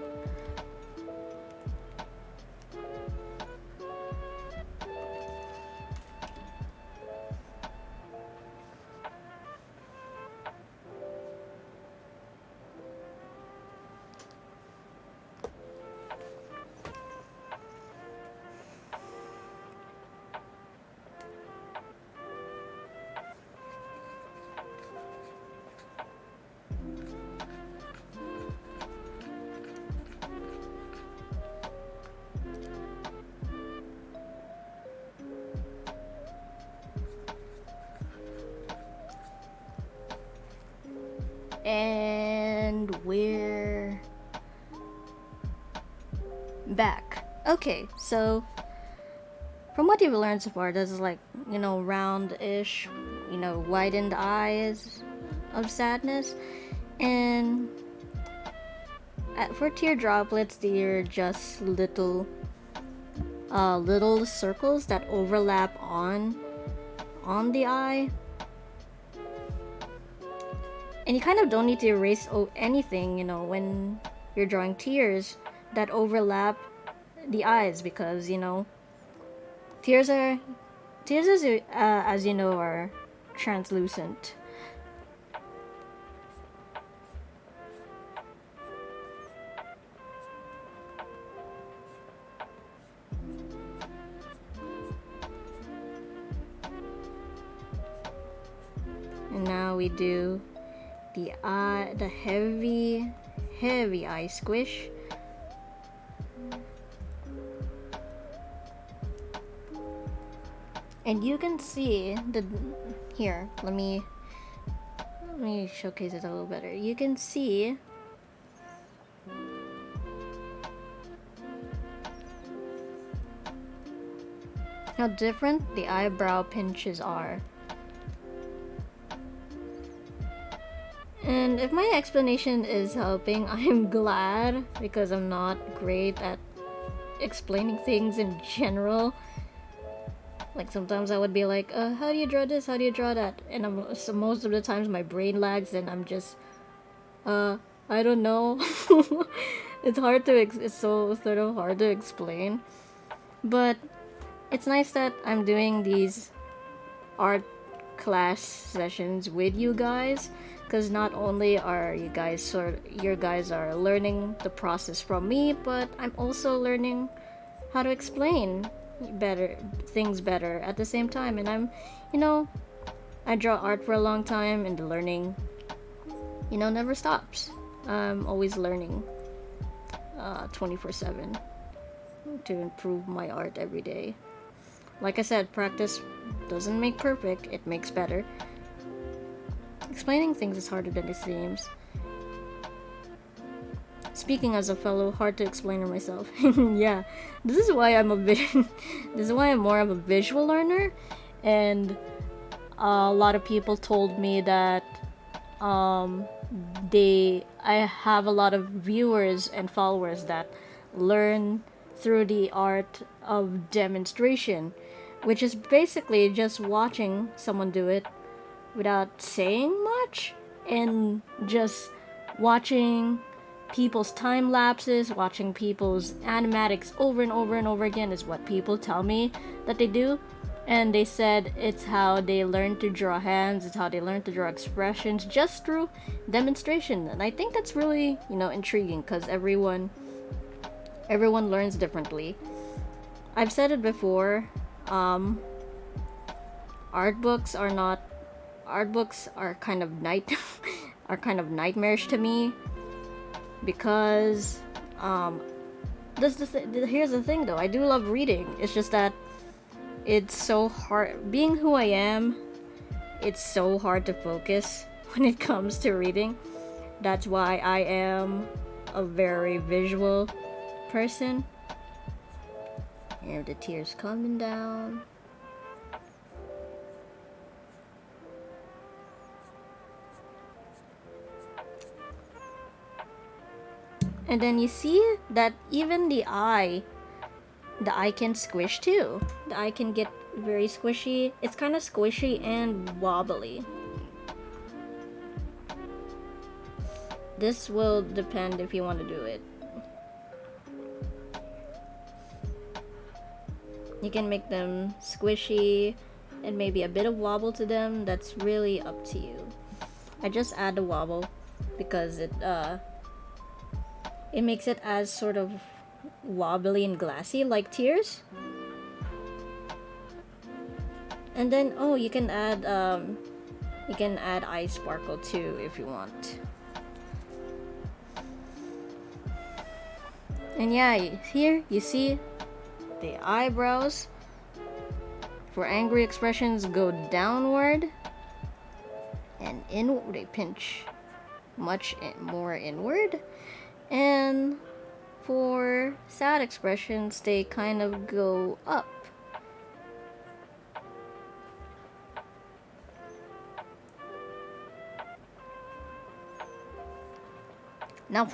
And we're back. Okay, so from what you've learned so far, this is like, round-ish, widened eyes of sadness. And for tear droplets, they're just little circles that overlap on the eye. And you kind of don't need to erase anything, when you're drawing tears that overlap the eyes, because, tears as you know, are translucent. And now we do the heavy eye squish. And you can see here, let me showcase it a little better. You can see how different the eyebrow pinches are. And if my explanation is helping, I'm glad, because I'm not great at explaining things in general. Like, sometimes I would be like, how do you draw this? How do you draw that? And so most of the times my brain lags and I'm just, I don't know. It's so sort of hard to explain. But it's nice that I'm doing these art class sessions with you guys, because not only are you guys are learning the process from me, but I'm also learning how to explain things better at the same time. And I'm, I draw art for a long time, and the learning, never stops. I'm always learning 24/7 to improve my art every day. Like I said, practice doesn't make perfect, it makes better. Explaining things is harder than it seems. Speaking as a fellow hard to explainer myself. Yeah, this is why I'm more of a visual learner. And a lot of people told me that I have a lot of viewers and followers that learn through the art of demonstration, which is basically just watching someone do it without saying much, and just watching people's time lapses, watching people's animatics over and over and over again is what people tell me that they do. And they said it's how they learn to draw hands, it's how they learn to draw expressions, just through demonstration. And I think that's really, intriguing, because everyone learns differently. I've said it before, art books are kind of nightmarish to me, because here's the thing though, I do love reading. It's just that it's so hard, being who I am, it's so hard to focus when it comes to reading. That's why I am a very visual person. Here the tears coming down. And then you see that even the eye can squish too. The eye can get very squishy. It's kind of squishy and wobbly. This will depend if you want to do it. You can make them squishy and maybe a bit of wobble to them. That's really up to you. I just add the wobble because it makes it as sort of wobbly and glassy like tears. And then you can add eye sparkle too if you want. And yeah, here you see the eyebrows for angry expressions go downward and inward they pinch. much more inward, and for sad expressions, they kind of go up. Now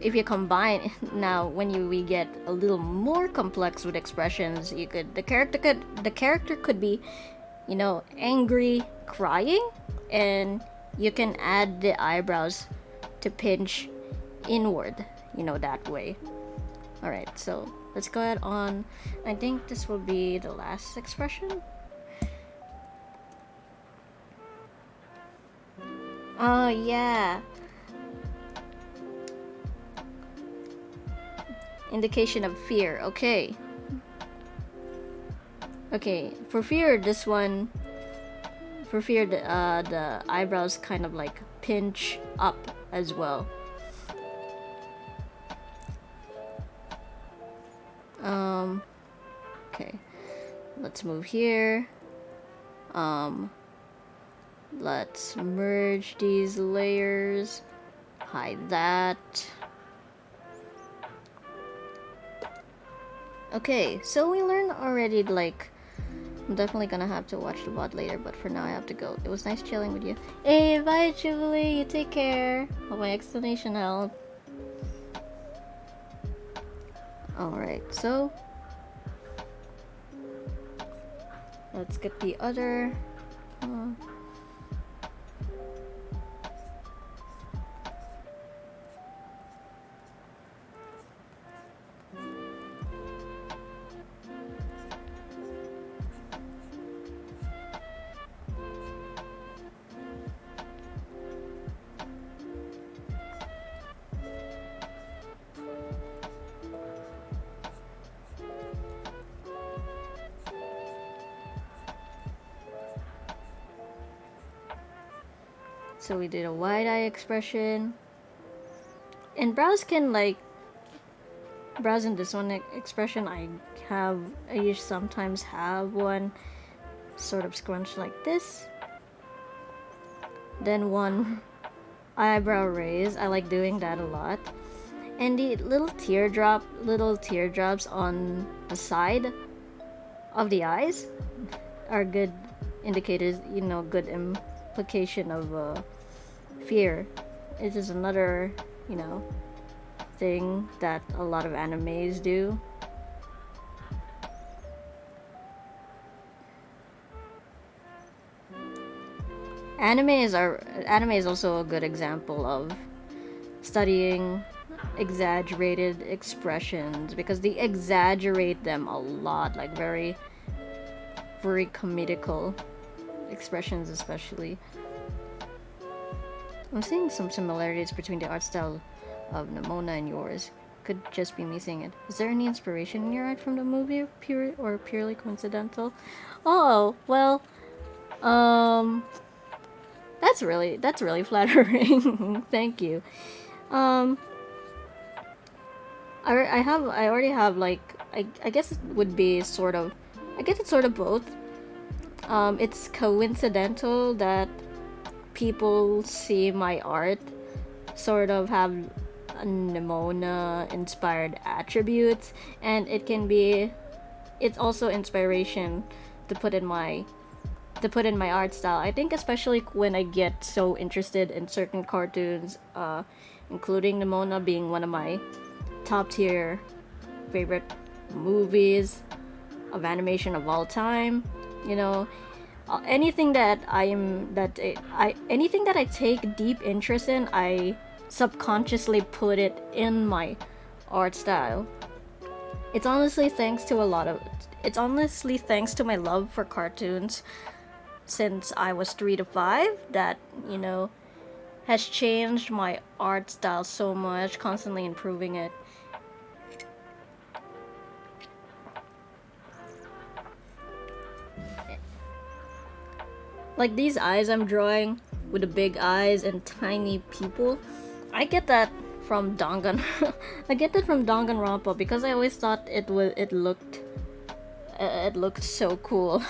if you combine now when we get a little more complex with expressions, the character could be, angry, crying, and you can add the eyebrows to pinch inward, that way. Alright, so let's go ahead on. I think this will be the last expression. Oh, yeah. Indication of fear. Okay. Okay, for fear, the eyebrows kind of like pinch up as well. Okay. Let's move here. Let's merge these layers. Hide that. Okay, so we learned already, like, I'm definitely gonna have to watch the VOD later, but for now I have to go. It was nice chilling with you. Hey, bye Jubilee, you take care. Hope my explanation helped. Alright, so let's get the other so we did a wide eye expression. And brows in this one expression, I sometimes have one sort of scrunched like this. Then one eyebrow raise. I like doing that a lot. And the little teardrops on the side of the eyes are good indicators, good implication of fear. It is another, thing that a lot of animes do. Anime is also a good example of studying exaggerated expressions because they exaggerate them a lot, like very, very comedical expressions especially. I'm seeing some similarities between the art style of Nimona and yours. Could just be me seeing it. Is there any inspiration in your art from the movie, purely coincidental? Oh, well, that's really flattering. Thank you. I already have like I guess it would be sort of, I guess it's sort of both. It's coincidental that people see my art sort of have Nimona inspired attributes, and it's also inspiration to put in my art style. I think especially when I get so interested in certain cartoons, including Nimona being one of my top tier favorite movies of animation of all time. Anything that anything that I take deep interest in, I subconsciously put it in my art style. It's honestly thanks to my love for cartoons since I was 3 to 5 that, has changed my art style so much, constantly improving it. Like these eyes I'm drawing with the big eyes and tiny pupil, I get that from Danganronpa because I always thought it looked so cool.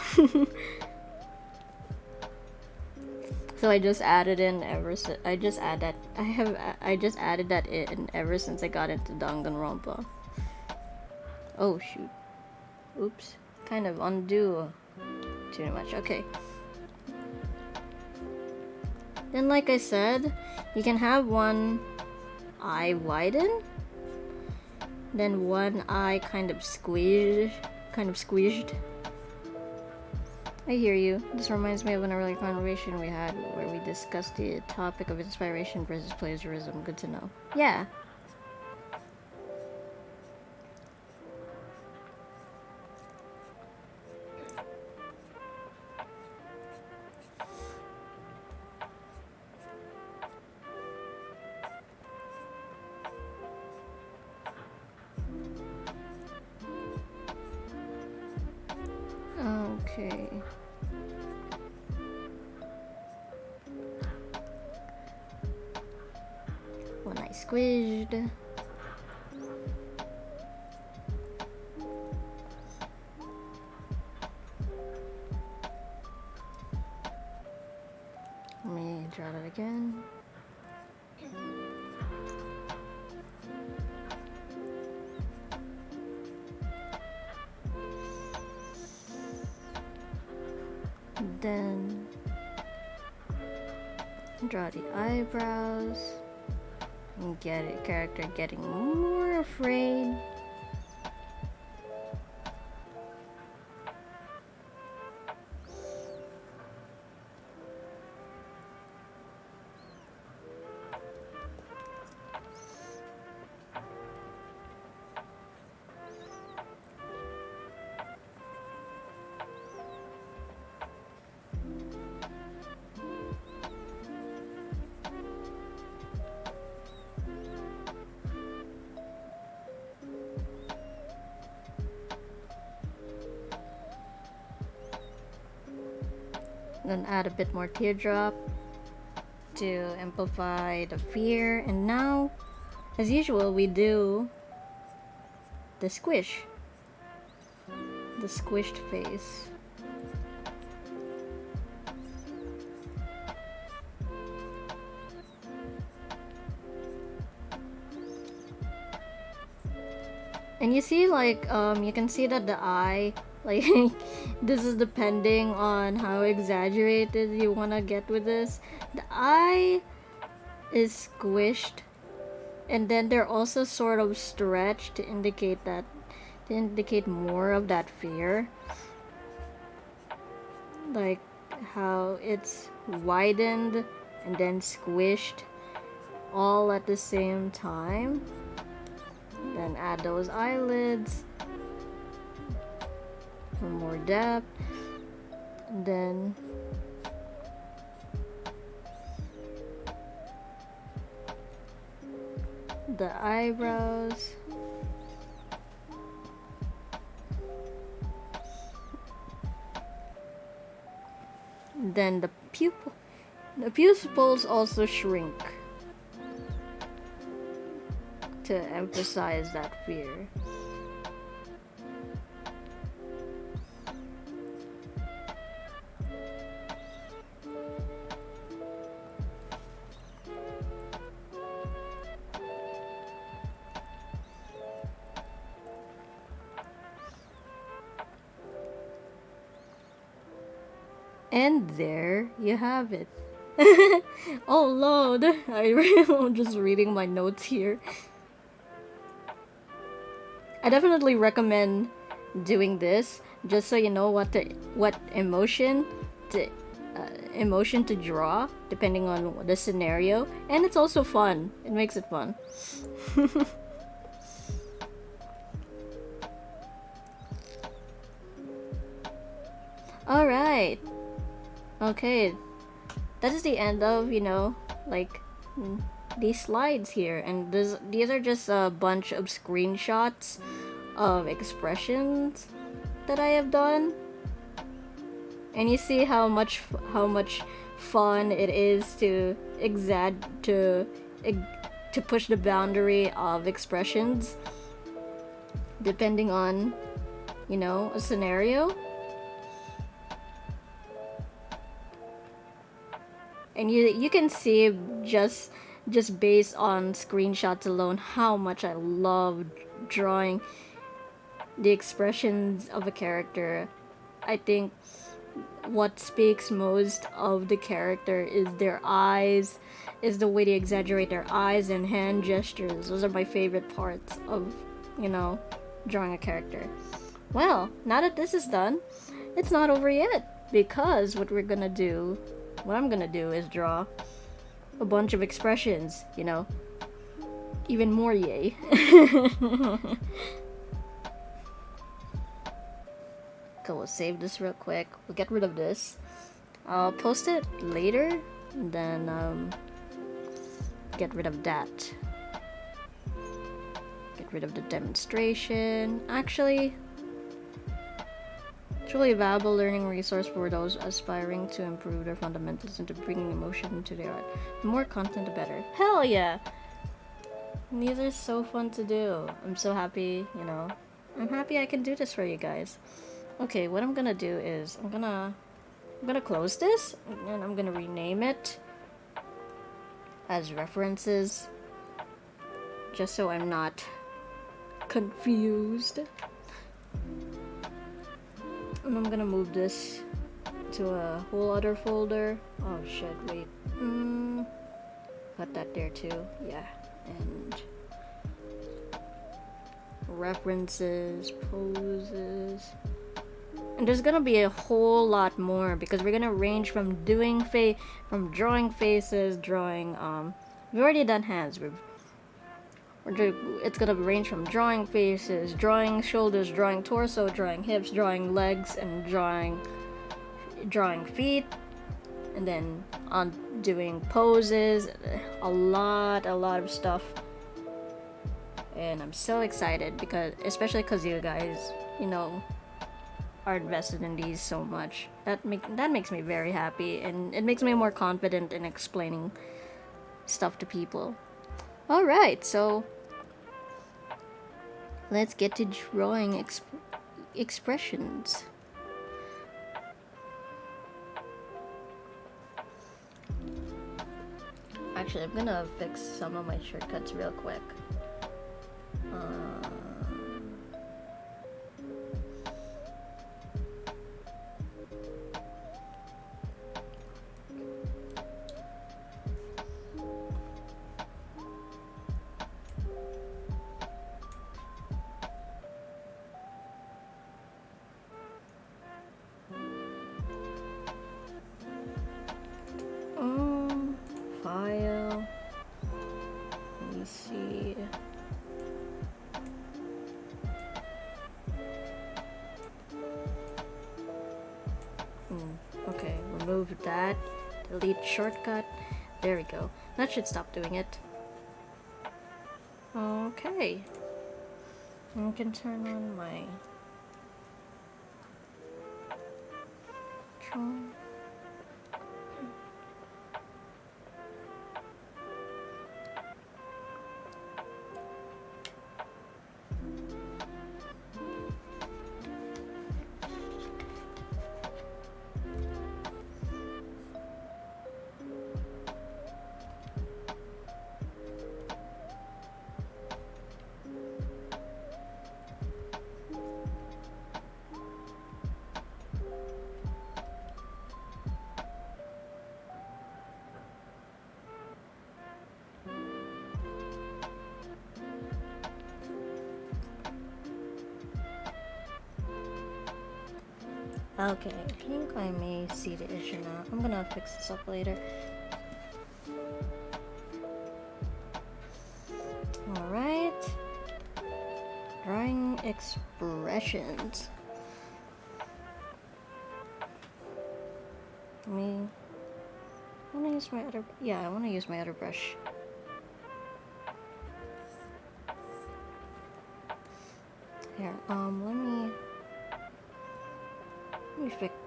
So I just added in ever since I just added that in ever since I got into Danganronpa. Oh shoot. Oops. Kind of undo too much. Okay. Then like I said, you can have one eye widen, then one eye kind of squeezed. I hear you. This reminds me of an earlier conversation we had where we discussed the topic of inspiration versus plagiarism. Good to know. Yeah. Okay. One eye squished. Let me draw that again. Then draw the eyebrows and get a character getting more afraid. Then add a bit more teardrop to amplify the fear. And now, as usual, we do the squish. The squished face. And you see, like, you can see that the eye, like, this is depending on how exaggerated you want to get with this. The eye is squished, and then they're also sort of stretched to indicate more of that fear. Like, how it's widened and then squished all at the same time. Then add those eyelids for more depth. And then the eyebrows. Then the pupil. The pupils also shrink to emphasize that fear. And there you have it. Oh Lord, I'm just reading my notes here. I definitely recommend doing this just so you know what emotion to draw depending on the scenario, and it's also fun. It makes it fun. All right. Okay. That is the end of, like these slides here, and these are just a bunch of screenshots of expressions that I have done, and you see how much fun it is to push the boundary of expressions depending on a scenario. And you can see just based on screenshots alone how much I love drawing the expressions of a character. I think what speaks most of the character is their eyes, is the way they exaggerate their eyes and hand gestures. Those are my favorite parts of, you know, drawing a character. Well, now that this is done, it's not over yet, because what I'm gonna do is draw a bunch of expressions, you know, even more yay. Okay, we'll save this real quick. We'll get rid of this. I'll post it later, and then get rid of that. Get rid of the demonstration. Actually, truly a valuable learning resource for those aspiring to improve their fundamentals and to bringing emotion into their art. The more content, the better. Hell yeah! These are so fun to do. I'm so happy, you know. I'm happy I can do this for you guys. Okay, what I'm gonna do is I'm gonna close this and I'm gonna rename it as references, just so I'm not confused. And I'm gonna move this to a whole other folder. Oh shit, wait. Put that there too. Yeah. And references, poses. And there's gonna be a whole lot more, because we're gonna range from drawing faces, drawing we've already done hands. It's gonna range from drawing faces, drawing shoulders, drawing torso, drawing hips, drawing legs, and drawing feet, and then on doing poses, a lot of stuff. And I'm so excited, especially because you guys, you know, are invested in these so much. That makes me very happy, and it makes me more confident in explaining stuff to people. Alright, so let's get to drawing expressions. Actually, I'm gonna fix some of my shortcuts real quick. File. Let me see. Okay, remove that. Delete shortcut. There we go. That should stop doing it. Okay. I can turn on my drawing. Okay, I think I may see the issue now. I'm gonna fix this up later. Alright. Drawing expressions. I wanna use my other... Yeah, I wanna use my other brush. Here,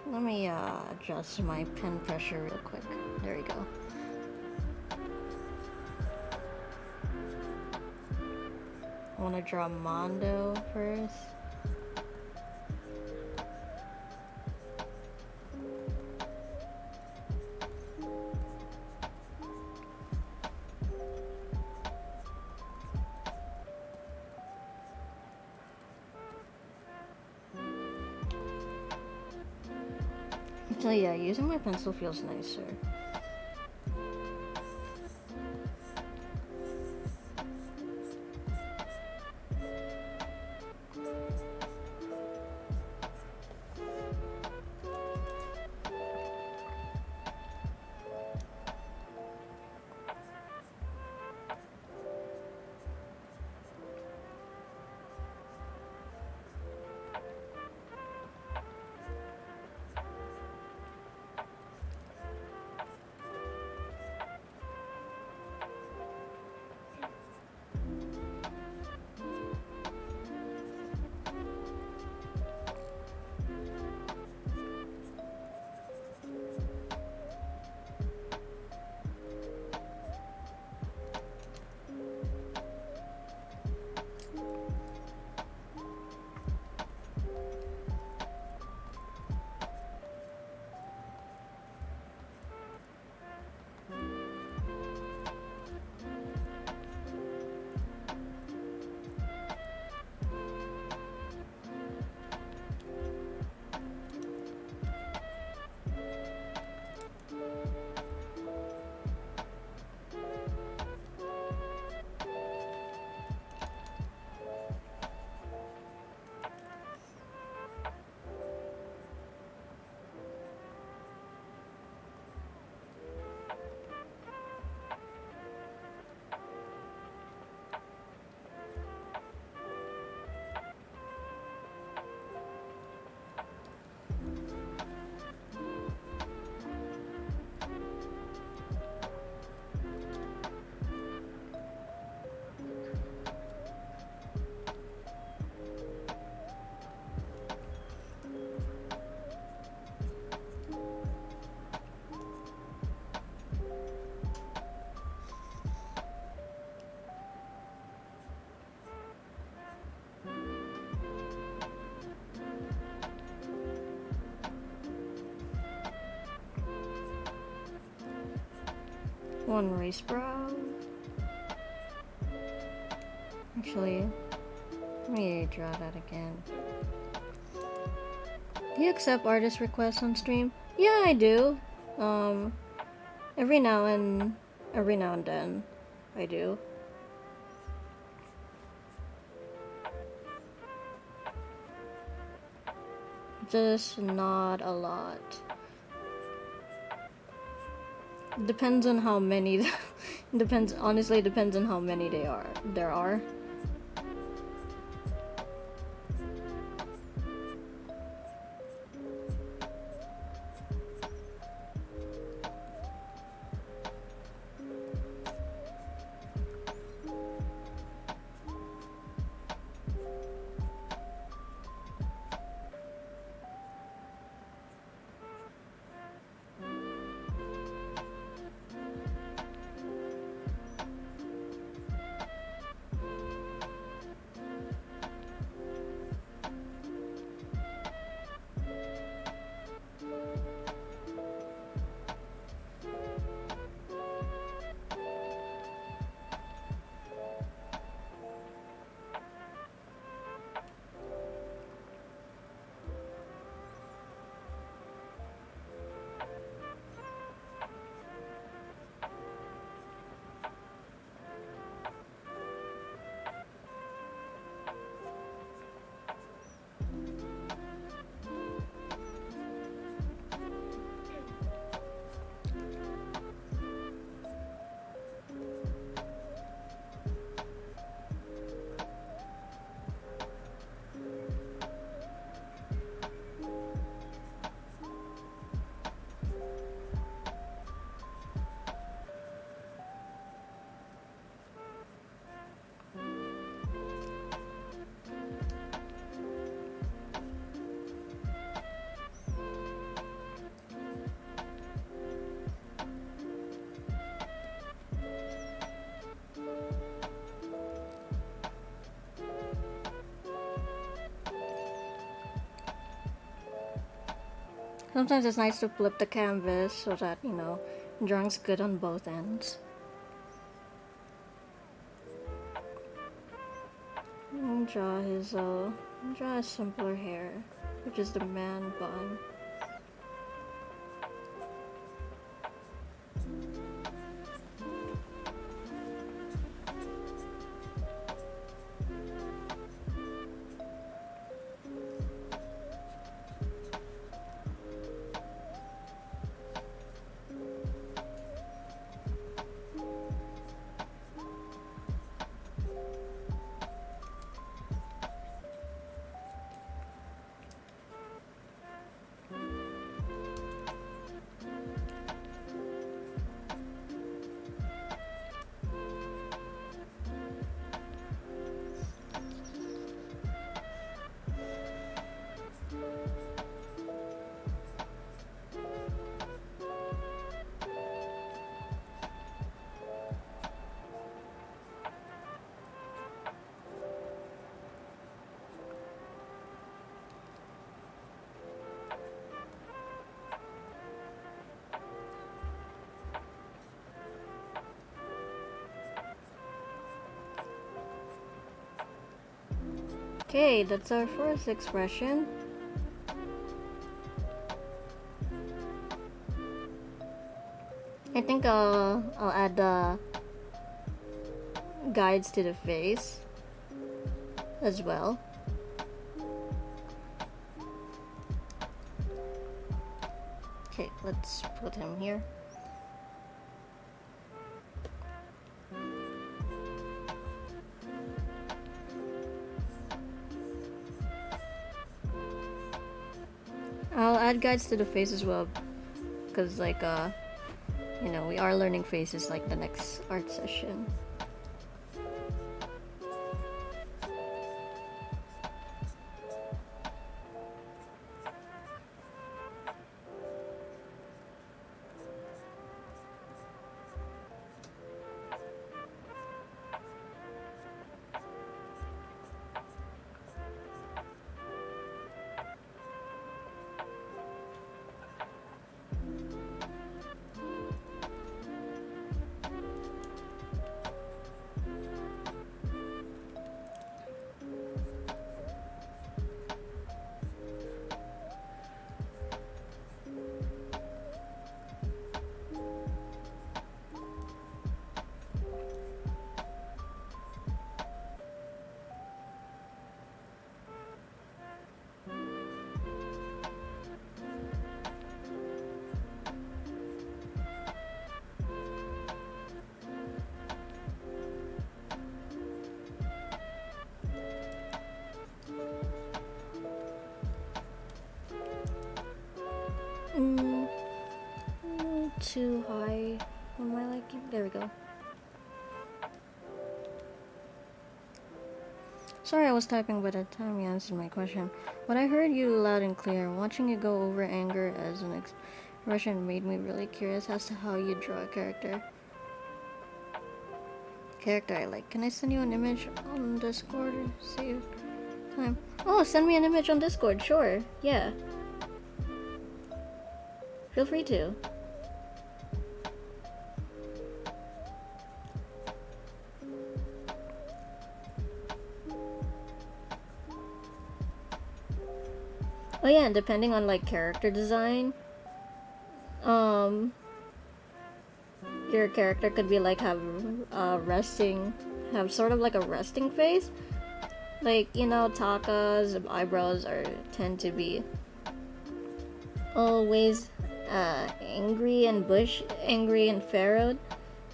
let me adjust my pen pressure real quick. There we go. I want to draw Mondo first. Actually, yeah, using my pencil feels nicer. One race brow. Actually, let me draw that again. Do you accept artist requests on stream? Yeah, I do. Every now and then, I do. Just not a lot. Depends on how many. Honestly, depends on how many there are. Sometimes it's nice to flip the canvas so that, you know, drawing's good on both ends. Draw his simpler hair, which is the man bun. Okay, that's our first expression. I think I'll add the guides to the face as well. Okay, let's put him here. I'll add guides to the face as well, because like you know, we are learning faces like the next art session. Too high on my liking. There we go. Sorry, I was typing by the time you answered my question. But I heard you loud and clear. Watching you go over anger as an expression made me really curious as to how you draw a character. Character I like. Can I send you an image on Discord or save time? Oh, send me an image on Discord. Sure. Yeah. Feel free to. Oh yeah, and depending on like character design, your character could be like have sort of like a resting face. Like, you know, Taka's eyebrows tend to be always angry and furrowed,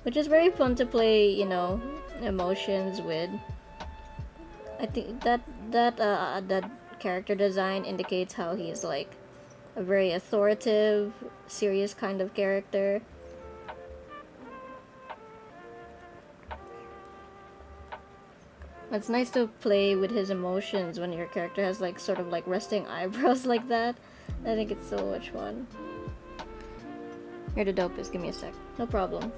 which is very fun to play, you know, emotions with. I think that character design indicates how he's like a very authoritative, serious kind of character. It's nice to play with his emotions when your character has like sort of like resting eyebrows like that. I think it's so much fun. You're the dopest, give me a sec. No problem.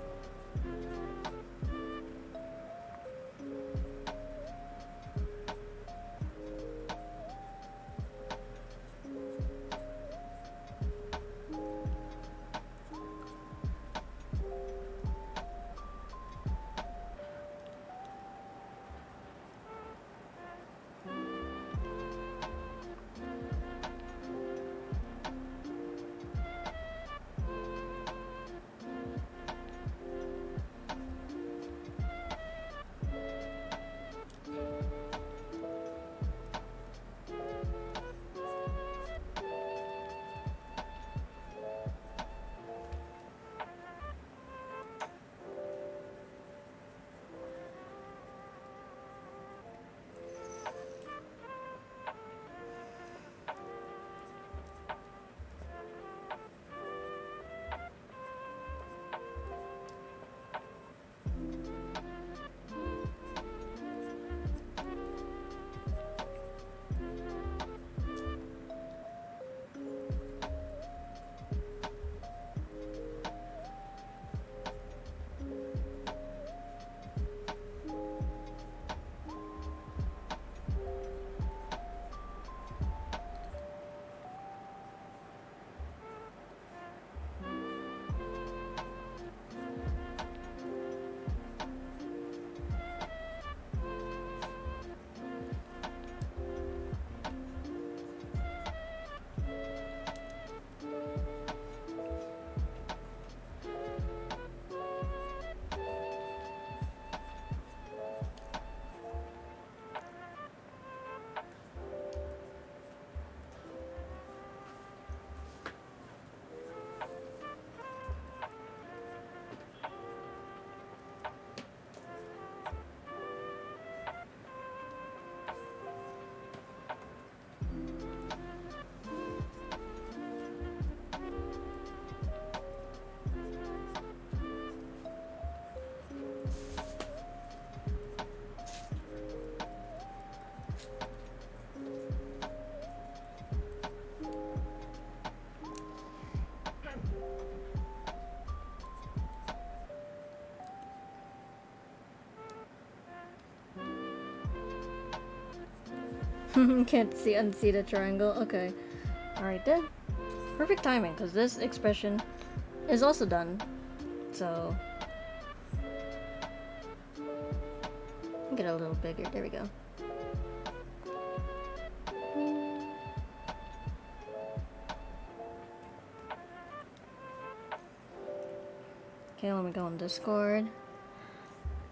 Can't unsee the triangle. Okay. Alright then. Perfect timing, because this expression is also done. So get a little bigger. There we go. Okay, let me go on Discord.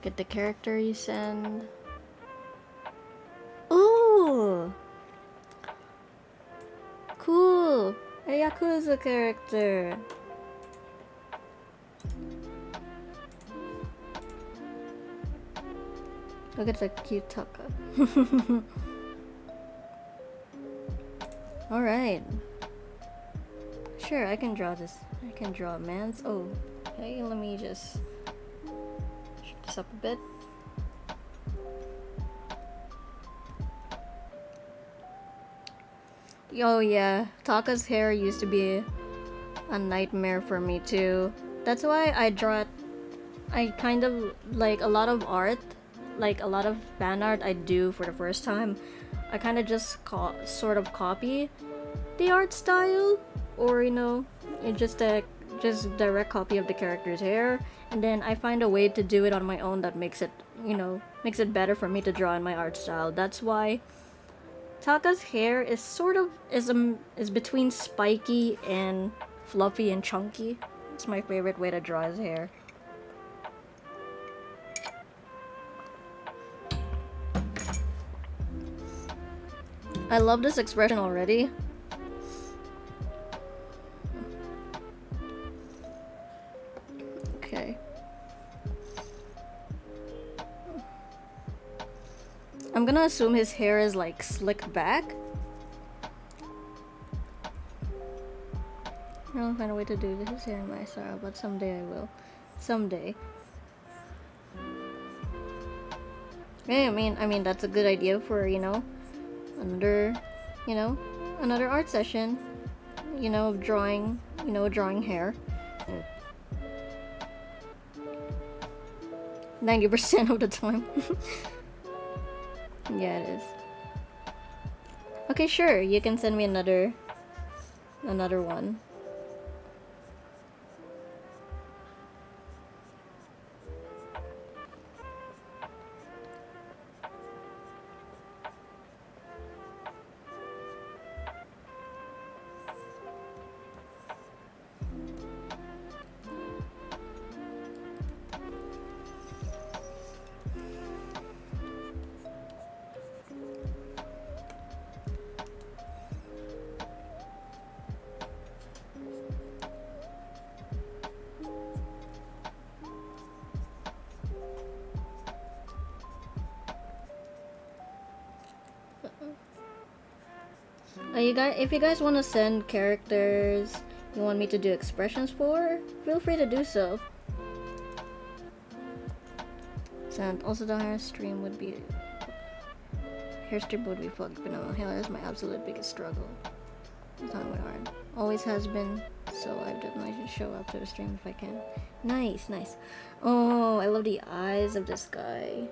Get the character you send. Ooh! Cool! A Yakuza character! Look at the cute Taka. Alright. Sure, I can draw this. I can draw a man's. Oh, okay, let me just shake this up a bit. Oh yeah, Taka's hair used to be a nightmare for me too. That's why I kind of like a lot of art, like a lot of fan art I do for the first time. I kind of just sort of copy the art style, or you know, just direct copy of the character's hair, and then I find a way to do it on my own that makes it, you know, makes it better for me to draw in my art style. That's why Taka's hair is sort of is between spiky and fluffy and chunky. It's my favorite way to draw his hair. I love this expression already. Okay. I'm gonna assume his hair is like slicked back. I don't find a way to do his hair in my style, but someday I will. Someday. Yeah, I mean that's a good idea for, you know, another art session. You know, drawing hair. 90% of the time. Yeah, it is. Okay, sure. You can send me another one. If you guys want to send characters you want me to do expressions for, feel free to do so. Send. Also, the hair stream would be fucked, but no, hair is my absolute biggest struggle. It's not hard. Always has been, so I definitely should show up to the stream if I can. Nice, nice. Oh, I love the eyes of this guy.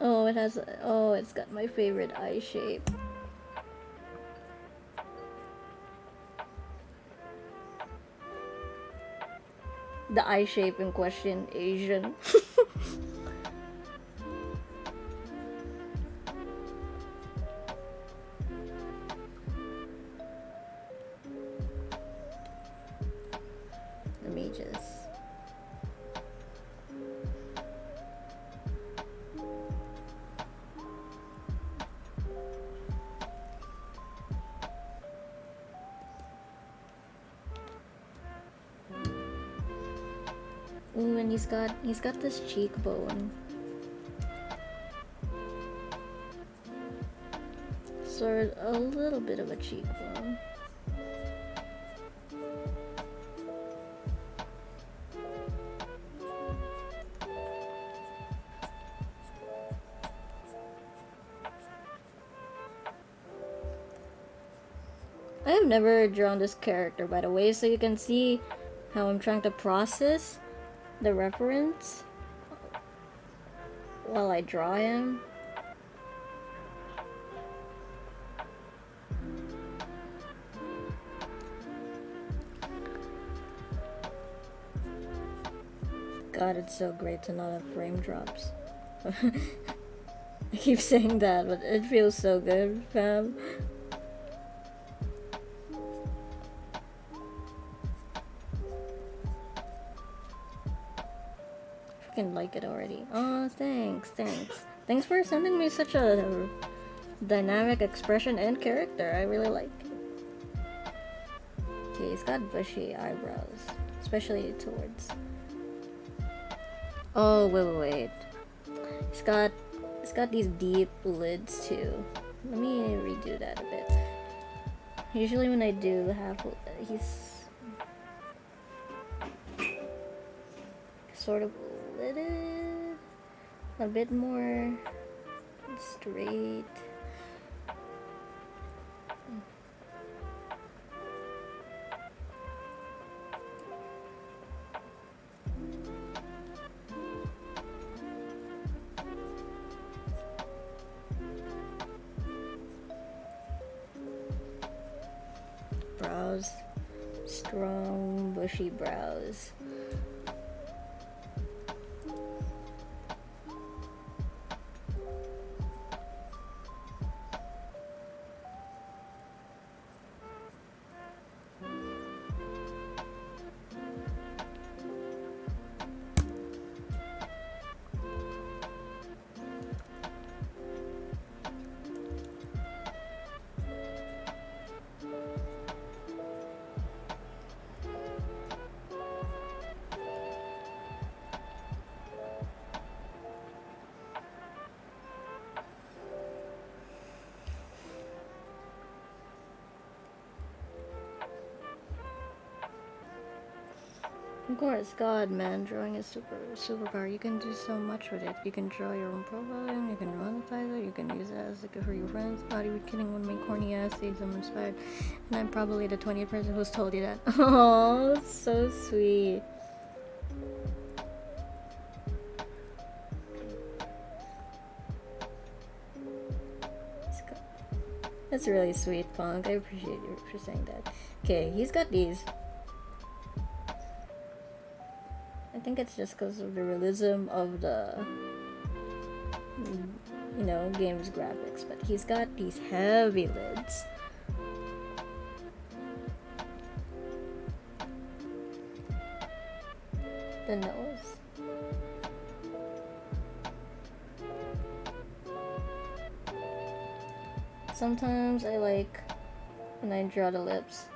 Oh, it's got my favorite eye shape. The eye shape in question, Asian. Let me just... Ooh, and he's got this cheekbone. Sort of a little bit of a cheekbone. I have never drawn this character, by the way, so you can see how I'm trying to process the reference while I draw him. God, it's so great to not have frame drops. I keep saying that, but it feels so good, fam. Freaking like it already. Oh, thanks. Thanks for sending me such a dynamic expression and character. I really like it. Okay, he's got bushy eyebrows, especially towards. Oh, wait. He's got these deep lids too. Let me redo that a bit. Usually when I do have, he's sort of lidded, a bit more straight. Brows, strong bushy brows. Of course, God, man, drawing is superpower. You can do so much with it. You can draw your own profile, you can monetize it, you can use it as like for your friends. Are you kidding when my corny ass says I'm inspired? And I'm probably the 20th person who's told you that. Oh, so sweet. That's really sweet, Punk. I appreciate you for saying that. Okay, he's got these. I think it's just because of the realism of the, game's graphics. But he's got these heavy lids. The nose. Sometimes I like when I draw the lips.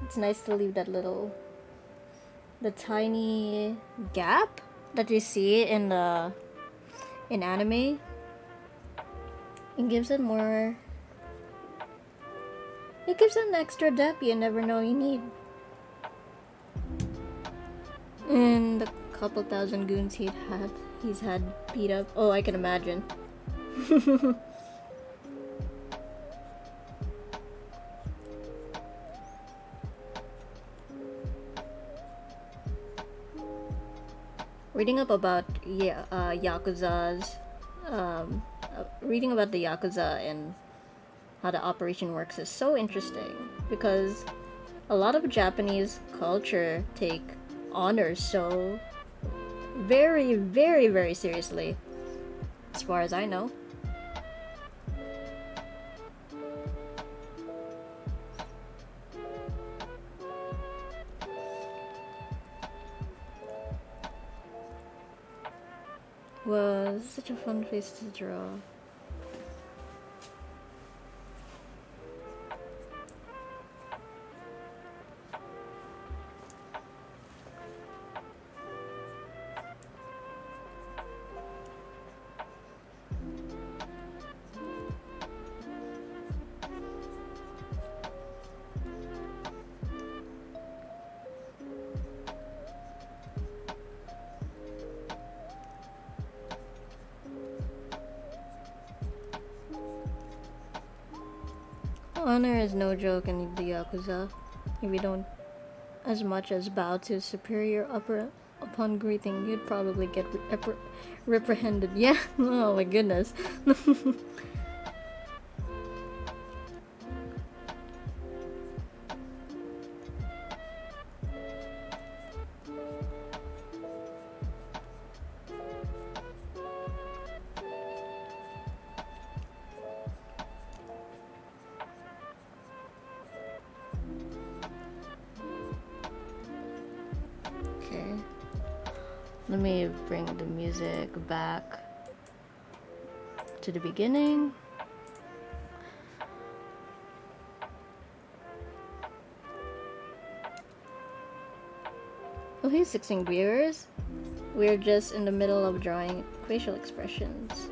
It's nice to leave that the tiny gap that you see in anime. It gives it more. It gives it an extra depth you never know you need. And the couple thousand goons he's had beat up. Oh, I can imagine. Reading up about Yakuza's, reading about the Yakuza and how the operation works is so interesting because a lot of Japanese culture take honor so very, very, very seriously, as far as I know. Wow, this is such a fun face to draw. Honor is no joke in the Yakuza. If you don't as much as bow to superior upon greeting, you'd probably get reprehended. Yeah, oh my goodness. Let me bring the music back to the beginning. Oh, hey 16 viewers. We're just in the middle of drawing facial expressions.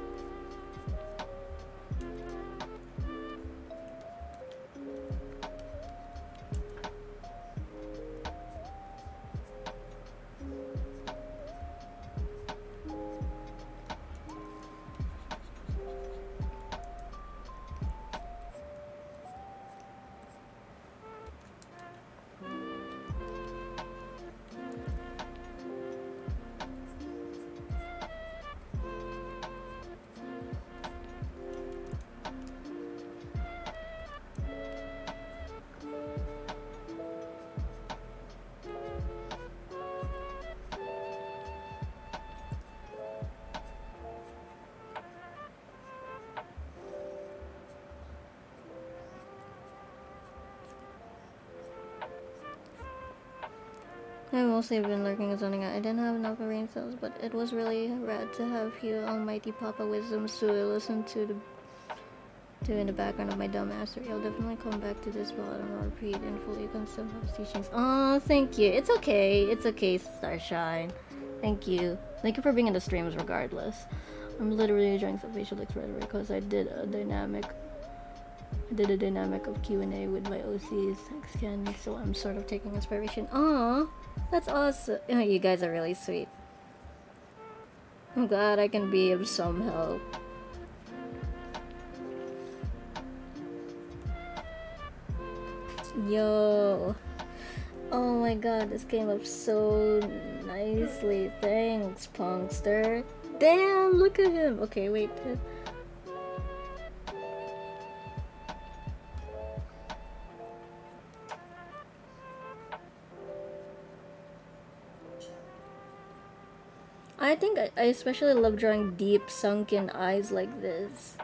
I've mostly been lurking and zoning out. I didn't have enough brain cells, but it was really rad to have you almighty Papa Wisdoms to listen to in the background of my dumb ass. I'll definitely come back to this while I don't repeat and fully consume his teachings. Oh, thank you. It's okay. It's okay, Starshine. Thank you. Thank you for being in the streams regardless. I'm literally enjoying some facial expression because I did a dynamic of Q&A with my OCs, Xcan, so I'm sort of taking inspiration. Aww, that's awesome. Oh, you guys are really sweet. I'm glad I can be of some help. Yo. Oh my god, this came up so nicely. Thanks, Punkster. Damn, look at him. Okay, wait. I think I especially love drawing deep, sunken eyes like this.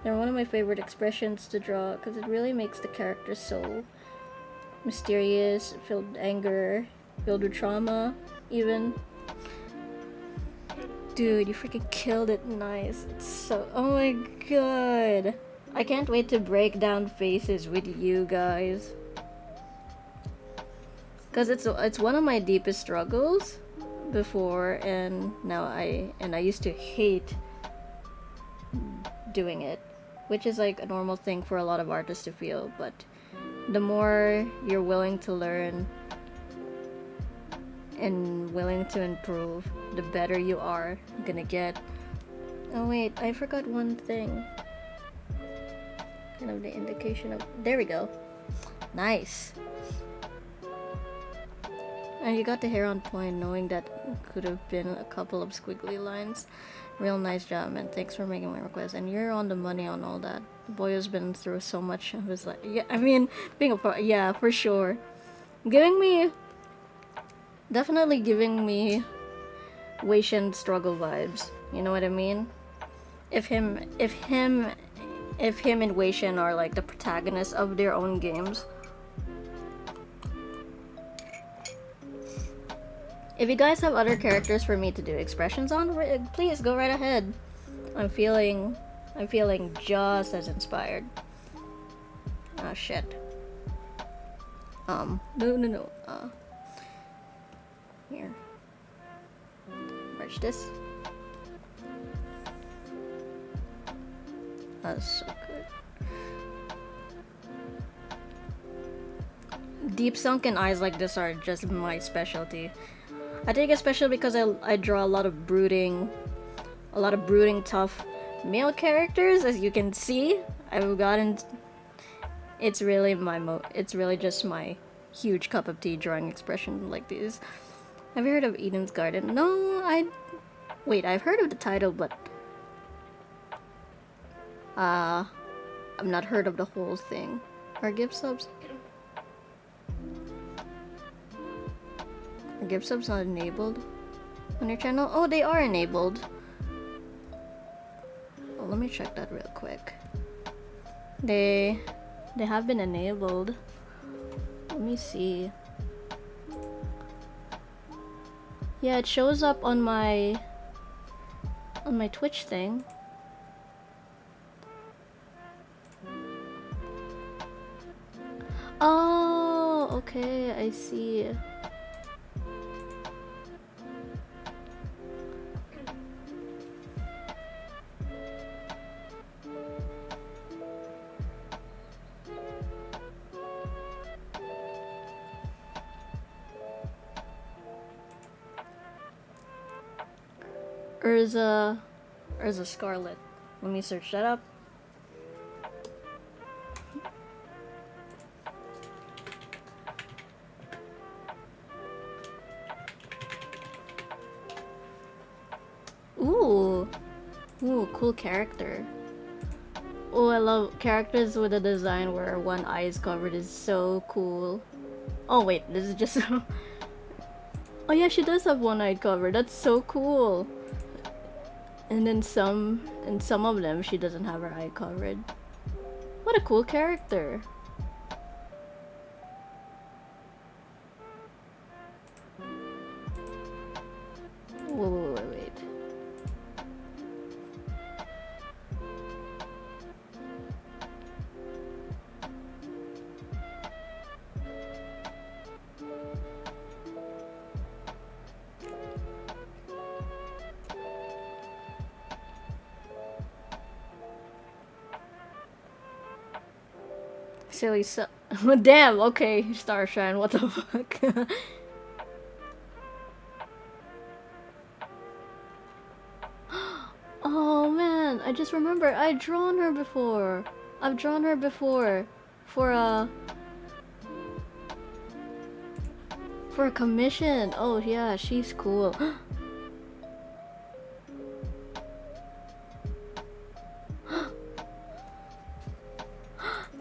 They're one of my favorite expressions to draw because it really makes the character so mysterious, filled with anger, filled with trauma, even. Dude, you freaking killed it. Nice. It's so... Oh my god. I can't wait to break down faces with you guys. Because it's one of my deepest struggles before, and now I used to hate doing it, which is like a normal thing for a lot of artists to feel, but the more you're willing to learn and willing to improve, the better you are gonna get. Oh wait, I forgot one thing. Kind of the indication of... There we go. Nice. And you got the hair on point, knowing that could have been a couple of squiggly lines. Real nice job, man. Thanks for making my request. And you're on the money on all that. The boy has been through so much. I was like, yeah, I mean, being a part, yeah, for sure. Definitely giving me Wei-Shin struggle vibes. You know what I mean? If him and Wei-Shin are like the protagonists of their own games. If you guys have other characters for me to do expressions on, please go right ahead. I'm feeling just as inspired. Oh shit. No. Here. Merge this. That's so good. Deep sunken eyes like this are just my specialty. I think especially because I draw a lot of brooding, tough male characters, as you can see. I've gotten... It's really just my huge cup of tea drawing expressions like these. Have you heard of Eden's Garden? No, Wait, I've heard of the title, but... I've not heard of the whole thing. Are gift subs... Are gift subs not enabled on your channel? Oh, they are enabled. Oh, let me check that real quick. They have been enabled. Let me see. Yeah, it shows up on my Twitch thing. Oh, okay, I see. Urza Scarlet. Let me search that up. Ooh. Ooh, cool character. Oh, I love characters with a design where one eye is covered is so cool. Oh wait, this is just oh yeah, she does have one eye covered. That's so cool. And then in some of them she doesn't have her eye covered. What a cool character. Wait. Silly so damn, okay, Starshine, what the fuck? Oh man, I just remember I've drawn her before. I've drawn her before for a commission. Oh yeah, she's cool.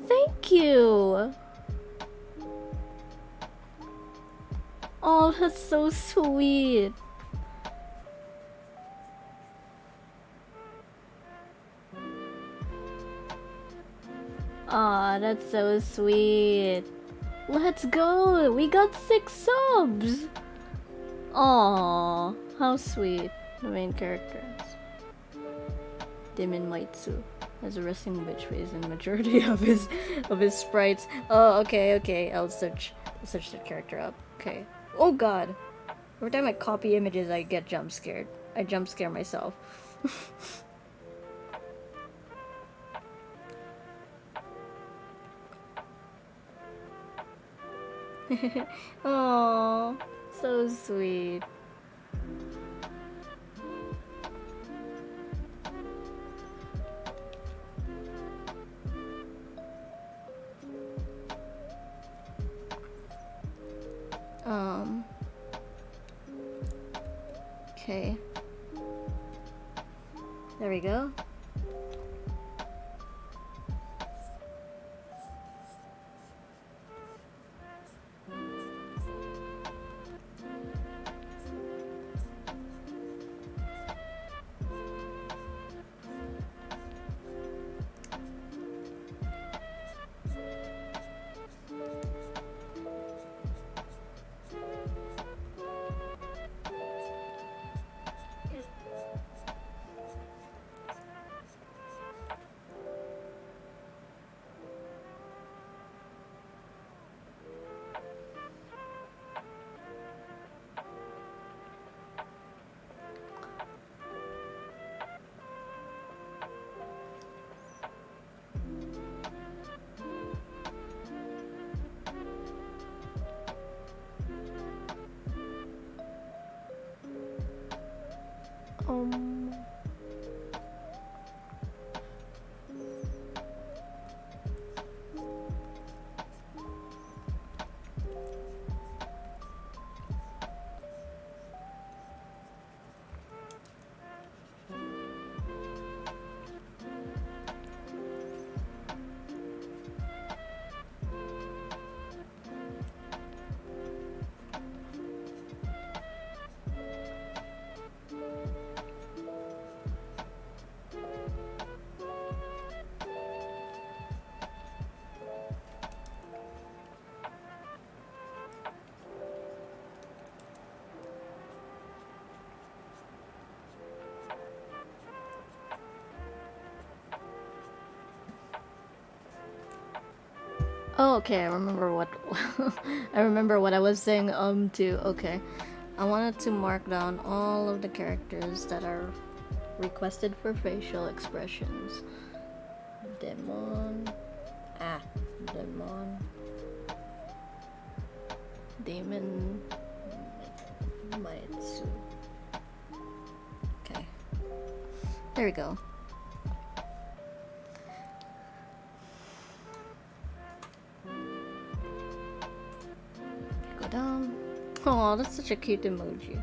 Thank you. Oh, that's so sweet. Aw, that's so sweet. Let's go! We got 6 subs! Aw, how sweet. The main characters. Dimin Maitsu has a resting bitch face in majority of his sprites. Oh, okay. I'll search the character up. Okay. Oh god. Every time I copy images, I get jump scared. I jump scare myself. Oh, so sweet. Okay. There we go. Oh, okay. I remember what I remember what I was saying to. Okay, I wanted to mark down all of the characters that are requested for facial expressions. Demon, demon, demon, Maitsu. Okay, there we go. Go down. Oh, that's such a cute emoji.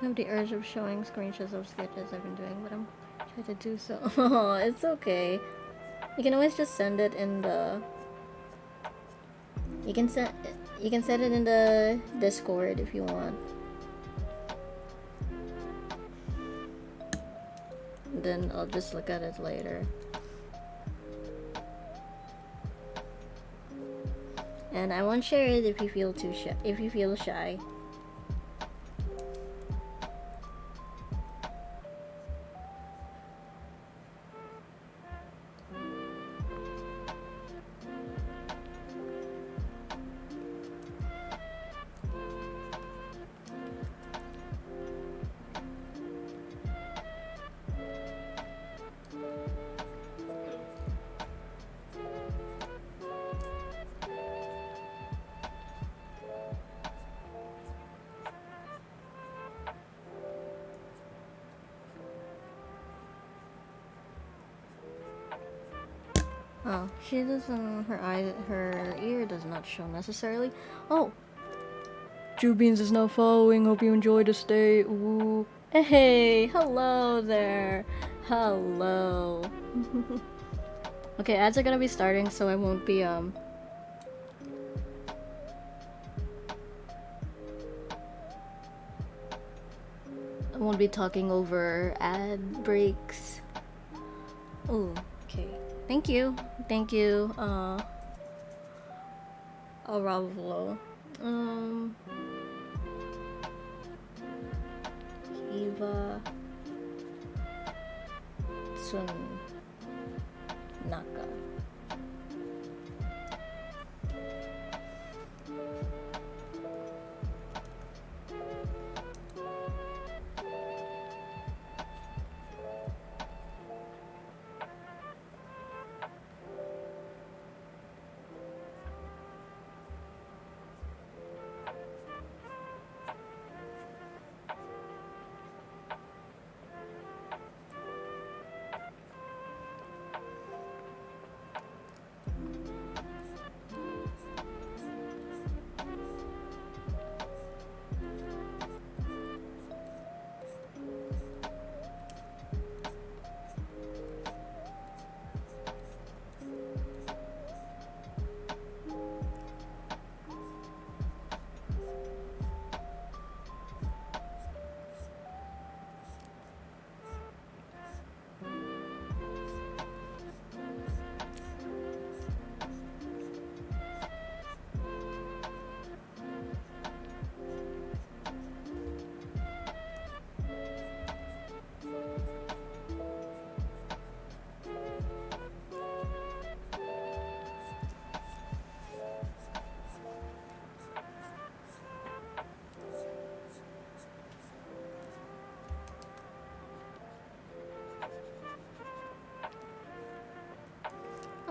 I have the urge of showing screenshots of sketches I've been doing, but I'm trying to do so. Oh, it's okay. You can always just send it in the. You can send it in the Discord if you want. Then I'll just look at it later. And I won't share it if you feel too shy. If you feel shy. Oh, she doesn't. Her ear does not show necessarily. Oh, Jubeans is now following. Hope you enjoy the stay. Ooh, hey, hello there. Hello. Okay, ads are gonna be starting, so I won't be I won't be talking over ad breaks. Oh, okay. Thank you. Thank you, Aravlo. Eva Tsunaka.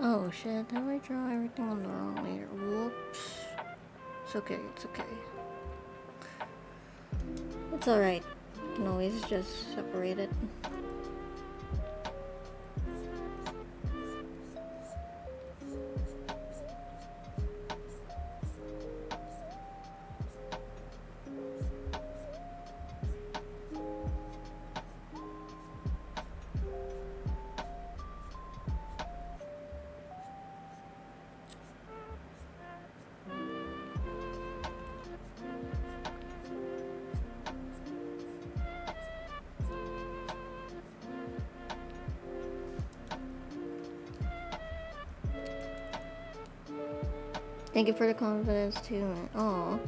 Oh shit, how do I draw everything on the wrong layer? Whoops. It's okay, it's okay. It's alright. You can always just separate it. Thank you for the confidence too. Oh,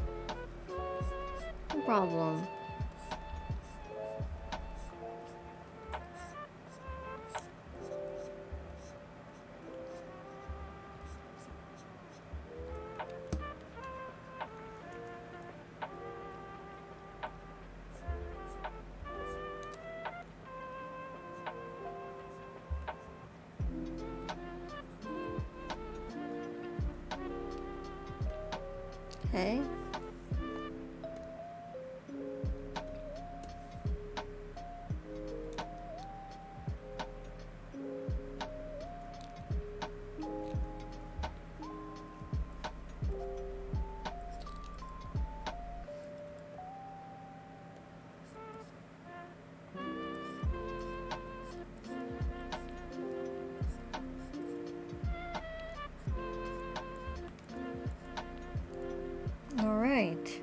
no problem. Okay. Alright.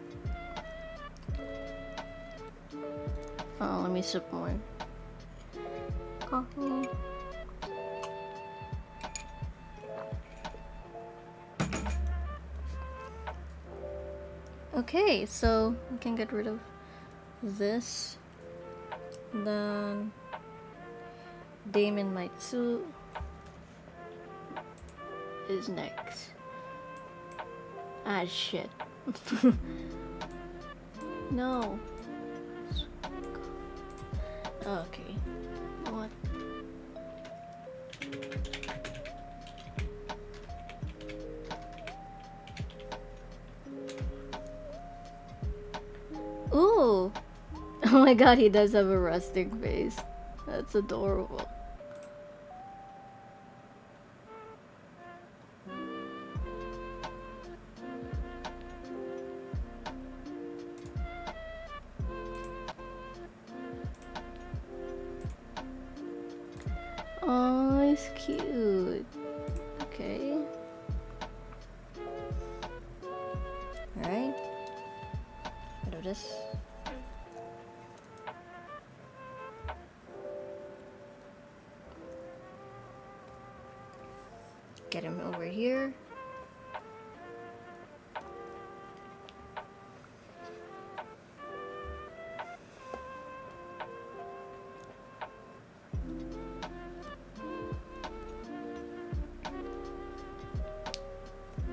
Oh, let me sip more coffee. Okay, so we can get rid of this. Then Damon Maitsu is next. Ah, shit. No. Okay. What? Ooh! Oh my god, he does have a rustic face. That's adorable. Oh, he's cute. Okay. Alright. Rid of this. Get him over here.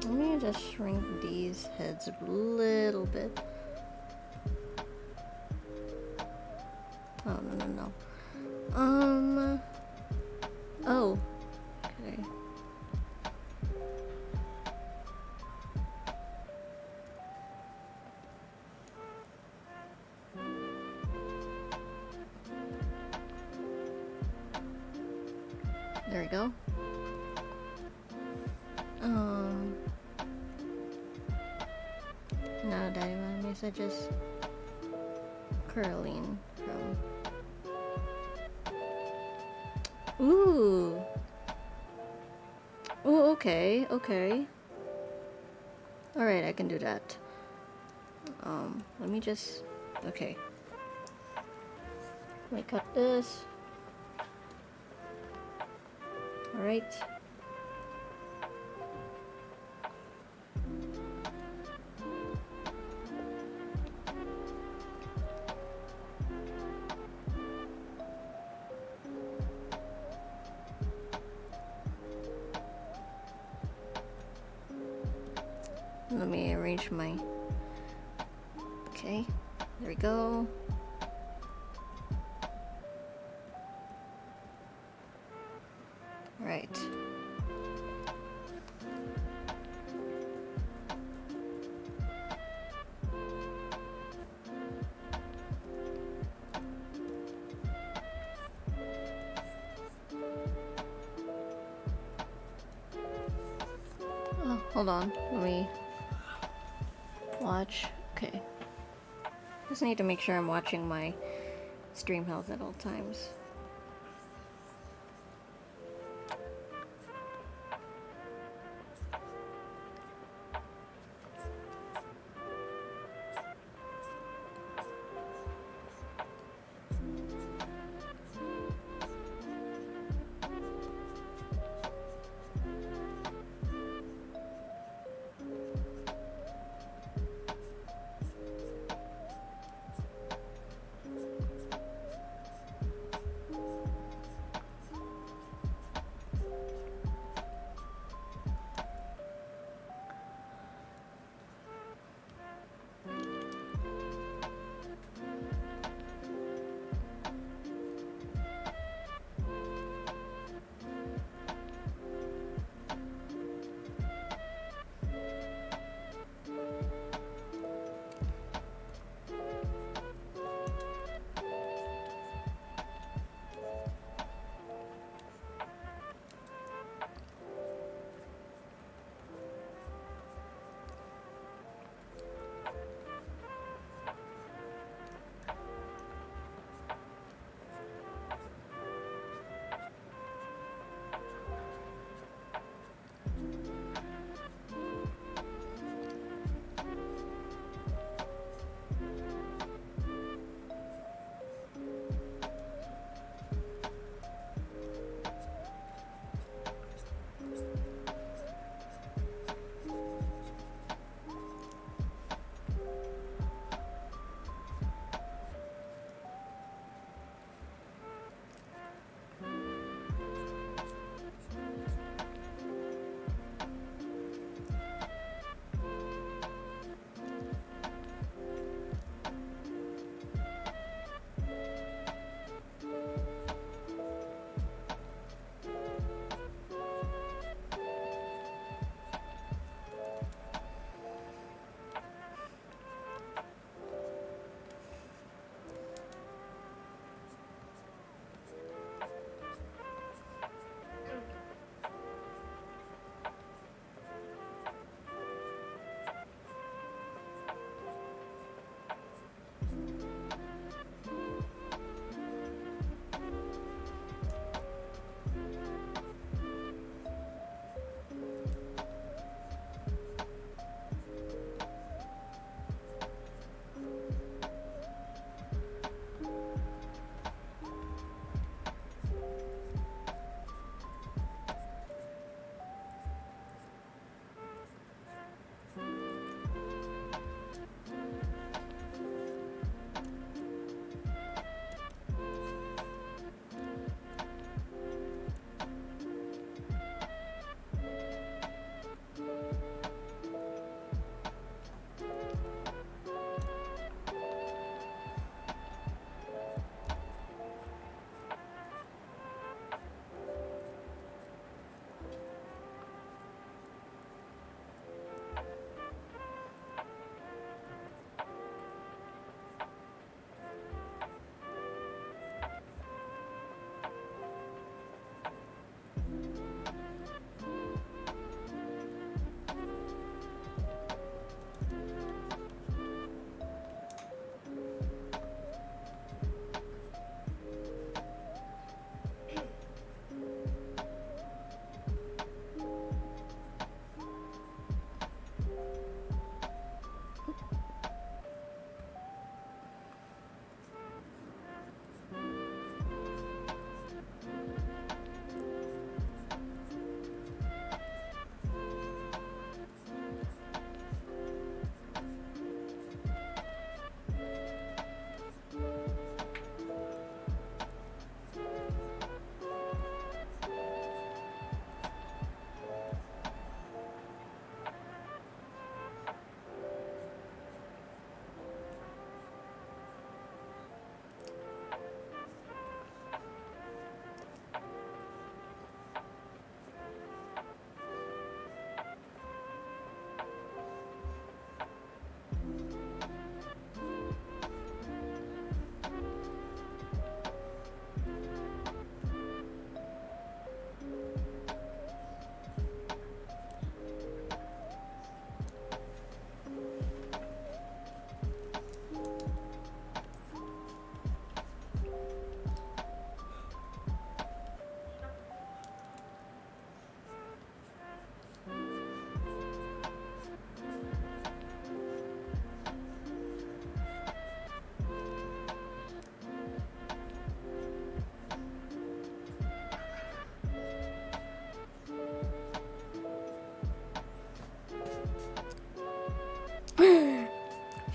Let me just shrink these heads a little bit. Oh, no. Oh. Okay. There we go. No, Diamond messages curling from. Ooh. Ooh, okay. Alright, I can do that. Let me just. Okay. Let me cut this. Alright. Let me arrange my. Okay, there we go. Right. Oh, hold on. Let me watch. Okay. Just need to make sure I'm watching my stream health at all times.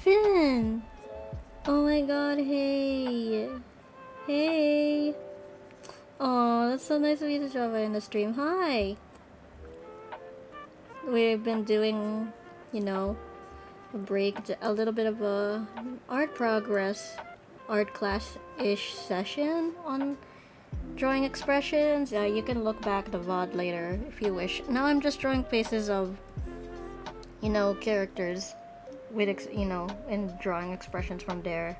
Finn! Oh my god, hey! Hey! Oh, that's so nice of you to drop by in the stream. Hi! We've been doing, you know, a break, a little bit of a art progress, art class-ish session on drawing expressions. You can look back at the VOD later if you wish. Now I'm just drawing faces of, you know, characters with, you know, and drawing expressions from there.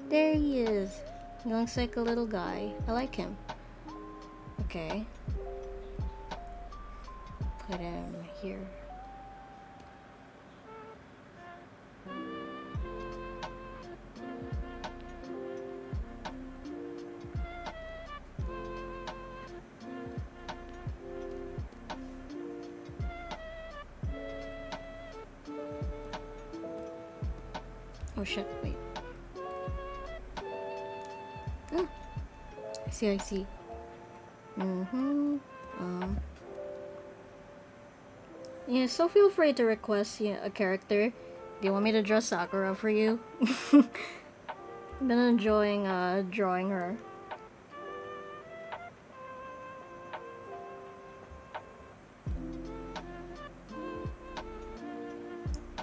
There he is. He looks like a little guy. I like him. Okay. Put him here. Oh shit, wait. Oh, I see. Yeah, so feel free to request a character. Do you want me to draw Sakura for you? I've been enjoying drawing her.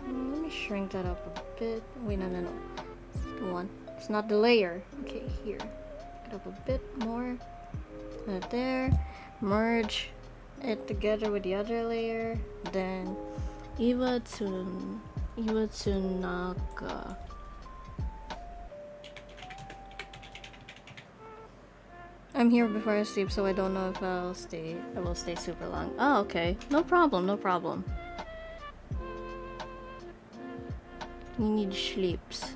Let me shrink that up a bit. Wait, no. It's the one. It's not the layer. Okay, here. Get up a bit more. Right there. Merge it together with the other layer. Then Iwatsunaka. I'm here before I sleep, so I don't know if I will stay super long. Oh, okay. No problem. You need sleeps.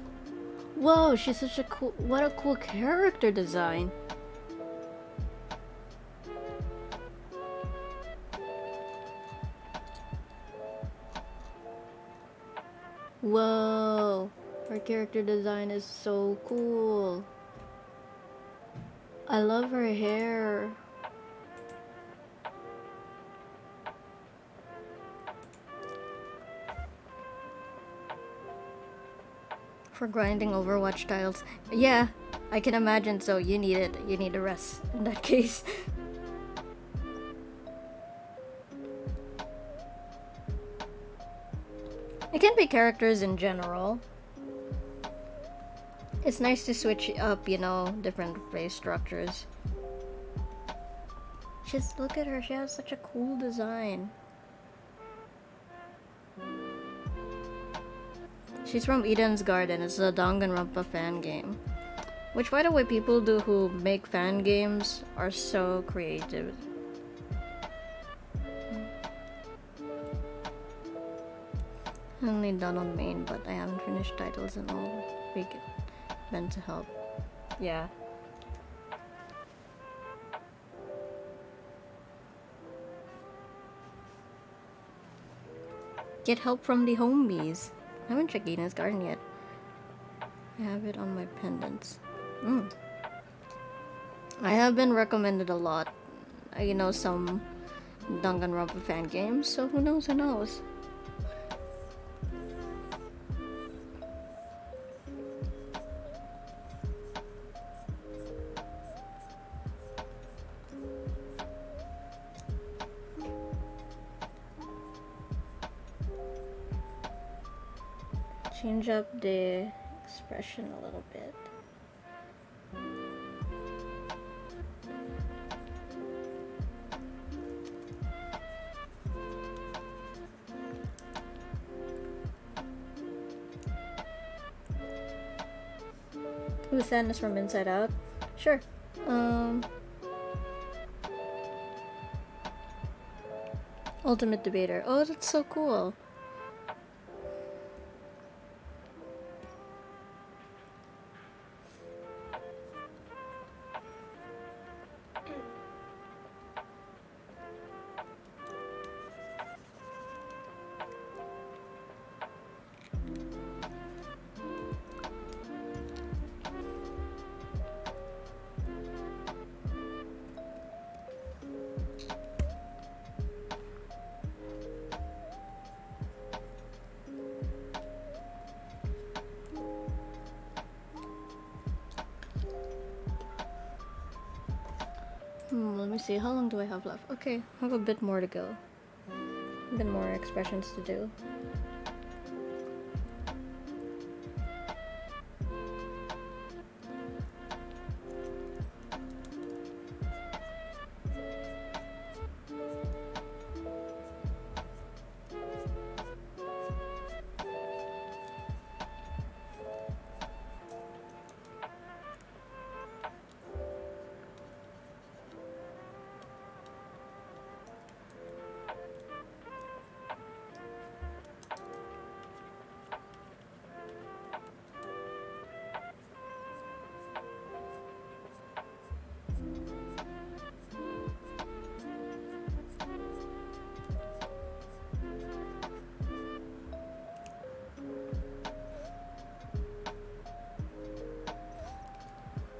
Whoa, she's such a cool... What a cool character design. Whoa, her character design is so cool. I love her hair. For grinding Overwatch tiles. Yeah, I can imagine, so you need it. You need a rest in that case. It can be characters in general. It's nice to switch up, you know, different face structures. Just look at her, she has such a cool design. She's from Eden's Garden. It's a Danganronpa fan game. Which, by the way, people who make fan games are so creative. Only done on main, but I haven't finished titles and all. Big meant to help. Yeah. Get help from the homies. I haven't checked Eden's Garden yet. I have it on my pendants. I have been recommended a lot. You know, some Danganronpa fan games, so who knows? Change up the expression a little bit. Who's Sadness from Inside Out? Sure. Ultimate Debater. Oh, that's so cool. see, how long do I have left? Okay, I have a bit more to go. A bit more expressions to do.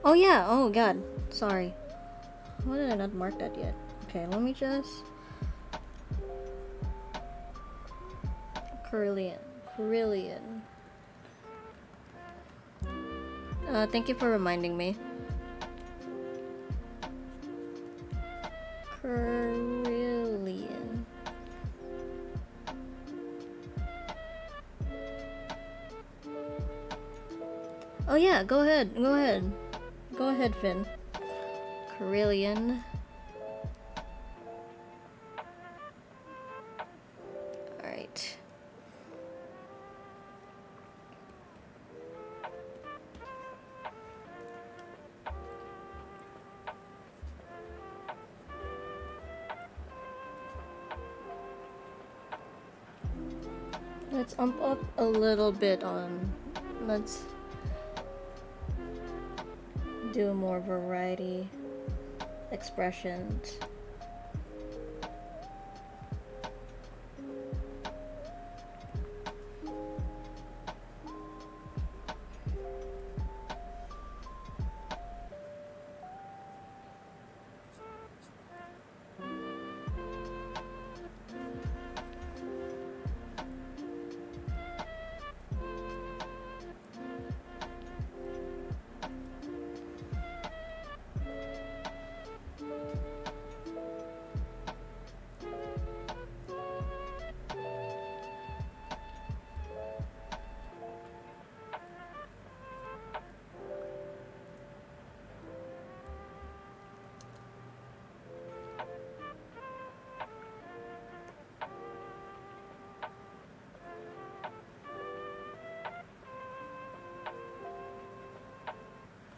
Oh yeah, oh god, sorry. Why did I not mark that yet? Okay, let me just... Carillion. Thank you for reminding me. Carillion. Oh yeah, go ahead. Go ahead, Finn. Carillion. Alright. Let's ump up a little bit on... Let's do more variety expressions.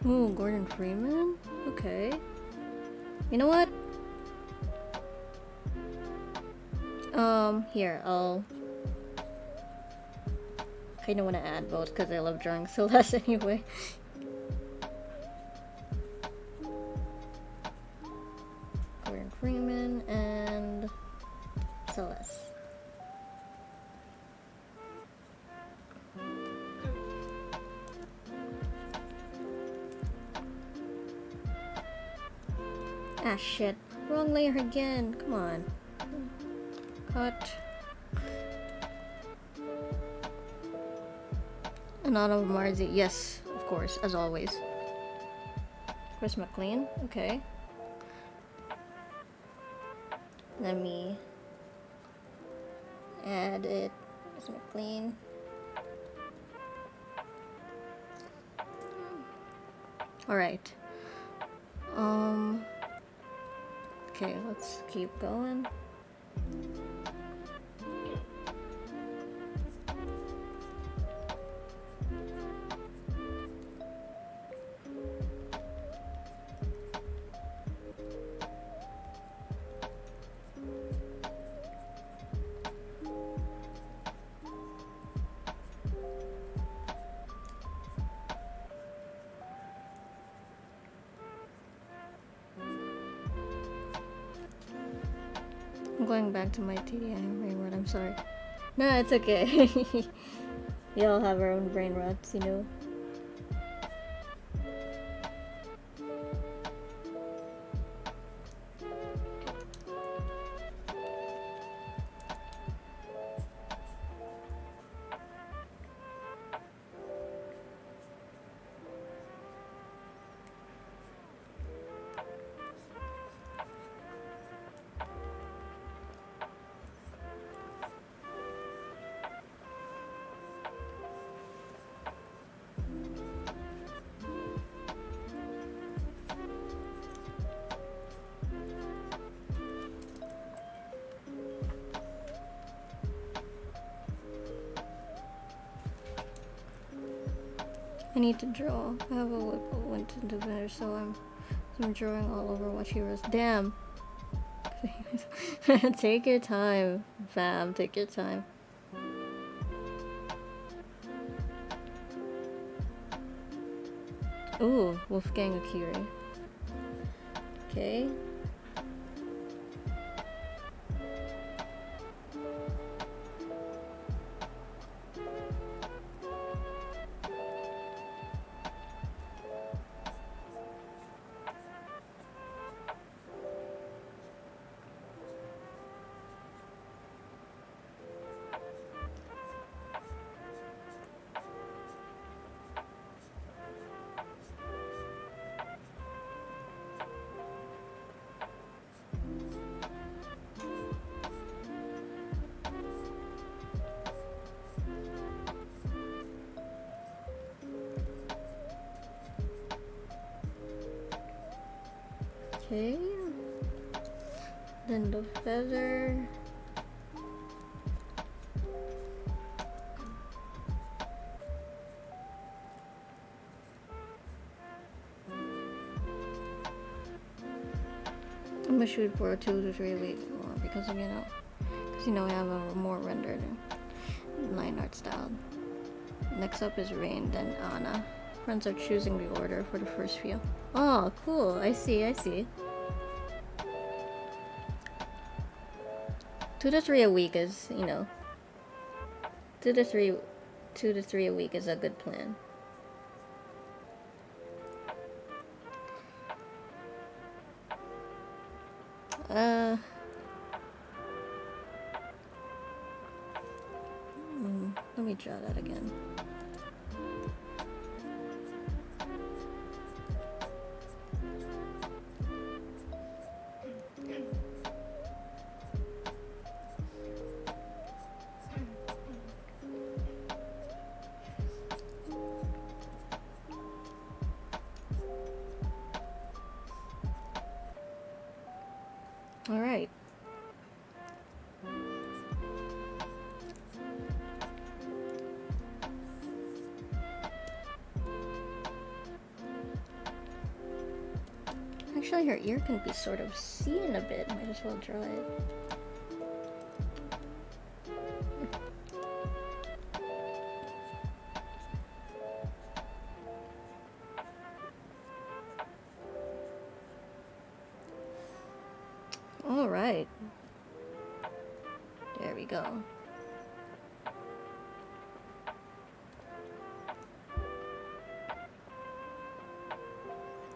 Ooh, Gordon Freeman? Okay. You know what? Here, I'll... kinda wanna add both because I love drawing Celeste anyway. Gordon Freeman and Celeste. Ah shit, wrong layer again, come on. Cut. Another Marzi, yes, of course, as always. Chris McLean, okay. Let me add it. Chris McLean. Alright. Okay, let's keep going. I'm going back to my TDI brain rot, I'm sorry. No, it's okay. We all have our own brain rots, you know. I need to draw. I have a whip that went into finish, so I'm drawing all over what she was. Damn. Take your time, fam. Take your time. Ooh, Wolfgang Akiri. Okay. Okay. Then the feather. I'm gonna shoot for a 2 to 3 week more because of, I have a more rendered line art style. Next up is Rain, then Anna. Friends are choosing the order for the first few. Oh, cool. I see. 2 to 3 a week is, 2 to 3 a week is a good plan. Let me draw that again. All right. Actually, her ear can be sort of seen a bit. Might as well draw it. All right. There we go.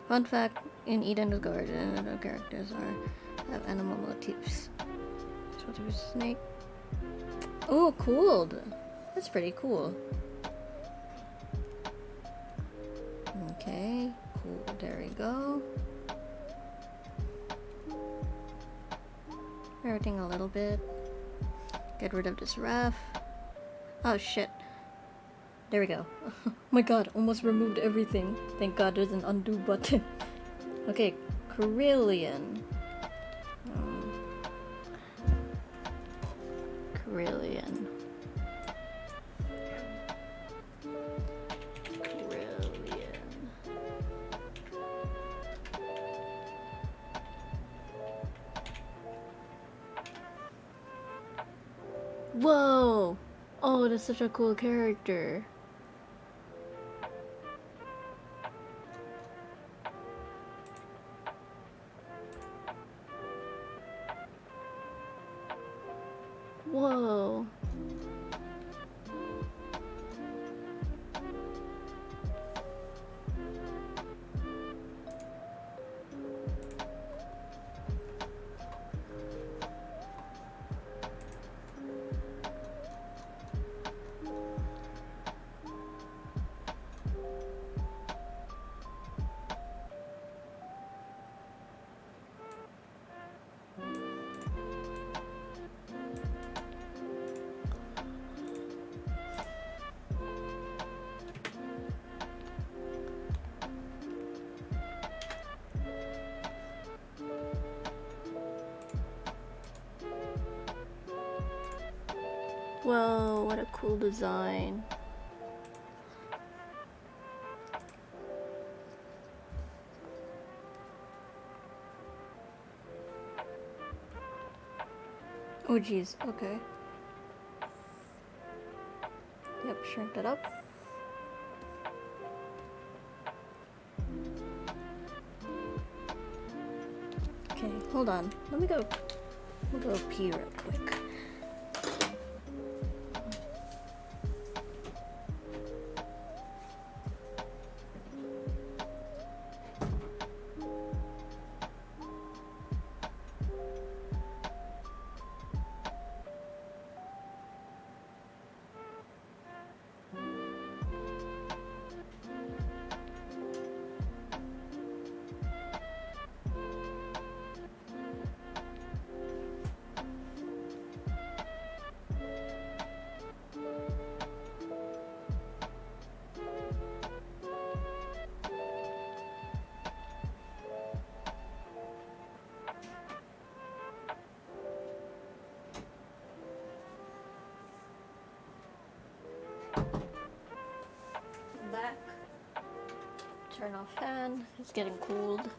Fun fact, in Eden's Garden, the characters have animal motifs. So there's a snake. Oh, cool! That's pretty cool. Okay, cool. There we go. Everything a little bit. Get rid of this ref. Oh shit. There we go. Oh my god, almost removed everything. Thank god there's an undo button. Okay, Carillion. Carillion. Whoa! Oh, that's such a cool character. Whoa. Whoa, what a cool design. Oh geez, okay. Yep, shrink that up. Okay, hold on. Let me go pee real quick. Back. Turn off fan. It's getting cooled.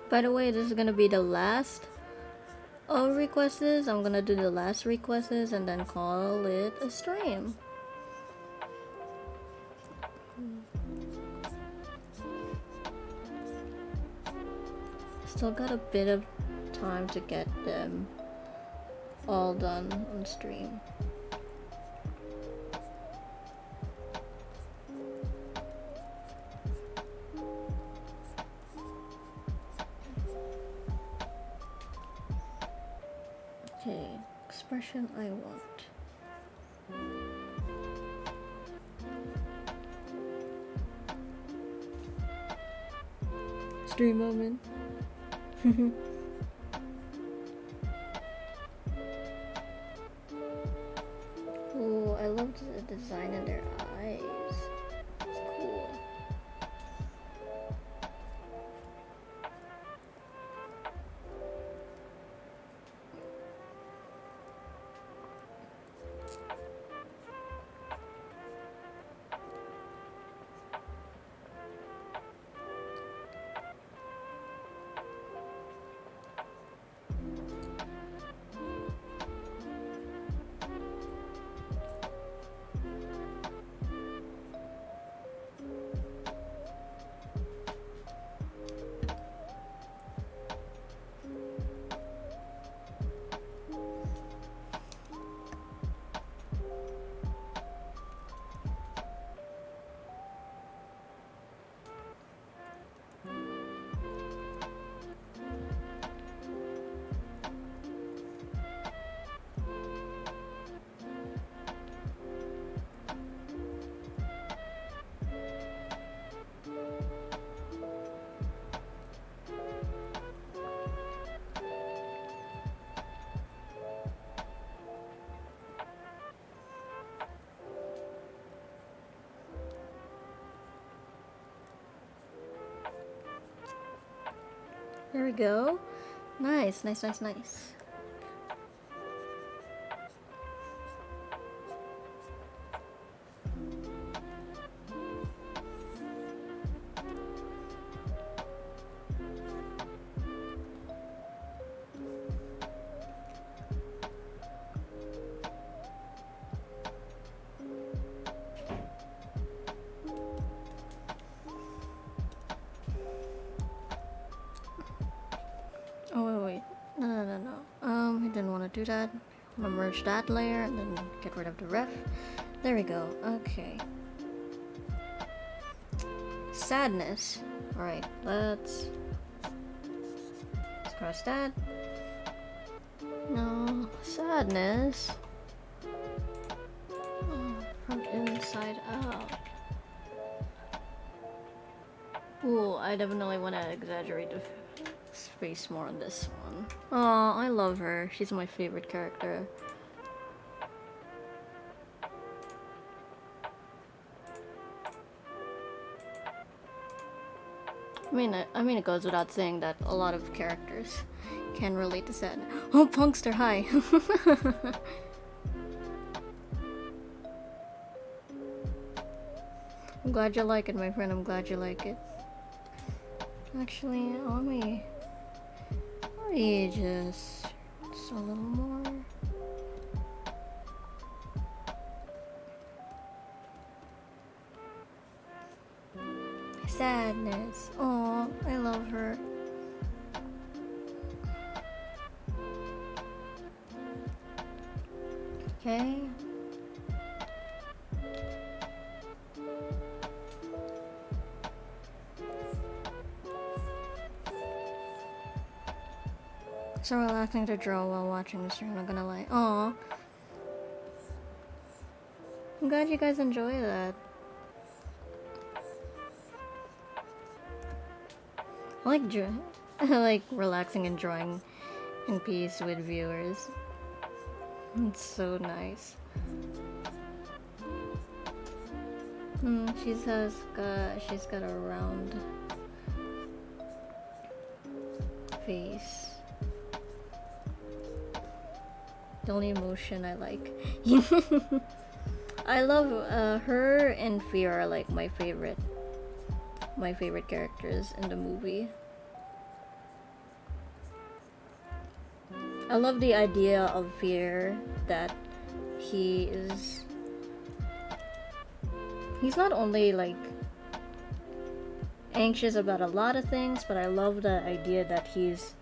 By the way, this is gonna be the last requests. I'm gonna do the last requests and then call it a stream. Still got a bit of time to get them all done on stream. Okay, expression I want. Stream moment. Ooh, I love the design in their eyes. It's cool. There we go. Nice, nice, nice, nice. Oh wait, no. I didn't want to do that. I'm gonna merge that layer and then get rid of the ref. There we go. Okay. Sadness. All right, let's cross that. No, sadness. Oh, from inside out. Ooh, I definitely want to exaggerate the space more on this one. Oh, I love her. She's my favorite character. I mean, it goes without saying that a lot of characters can relate to sadness. Oh, Punkster, hi. I'm glad you like it, my friend. I'm glad you like it. Actually, let me just a little more. Sadness. Oh, I love her. Okay. So relaxing to draw while watching the stream, I'm not gonna lie. Aw. I'm glad you guys enjoy that. I like relaxing and drawing in peace with viewers. It's so nice. She's got a round face. The only emotion I like. I love her and Fear are like my favorite characters in the movie. I love the idea of fear that he's not only like anxious about a lot of things, but I love the idea that he's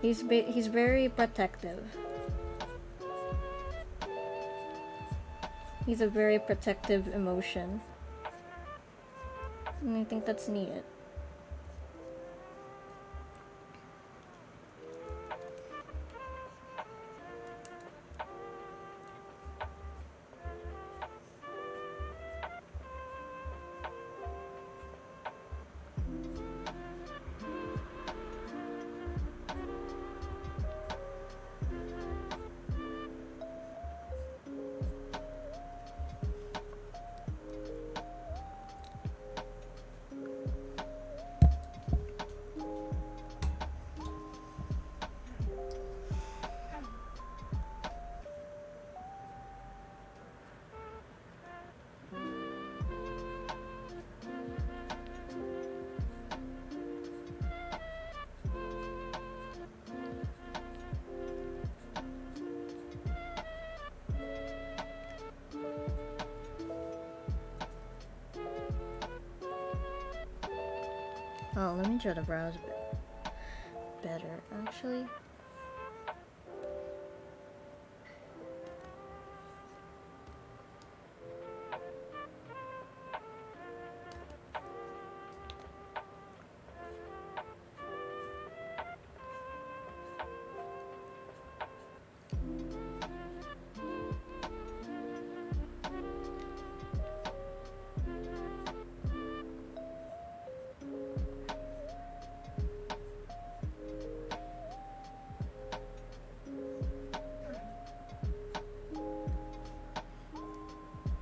very protective. He's a very protective emotion, and I think that's neat. Oh, let me try to browse a bit better, actually.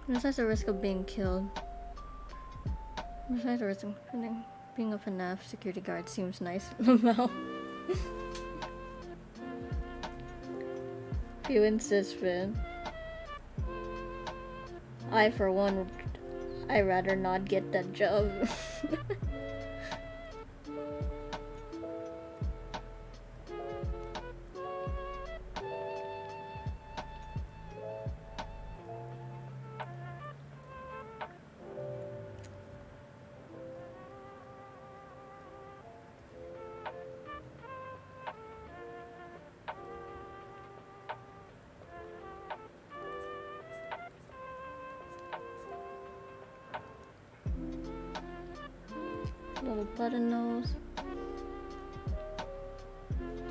Besides the risk of being killed, besides the risk of being a FNAF security guard seems nice. Well, if you insist, Finn. I, for one, I'd rather not get that job. Little button nose.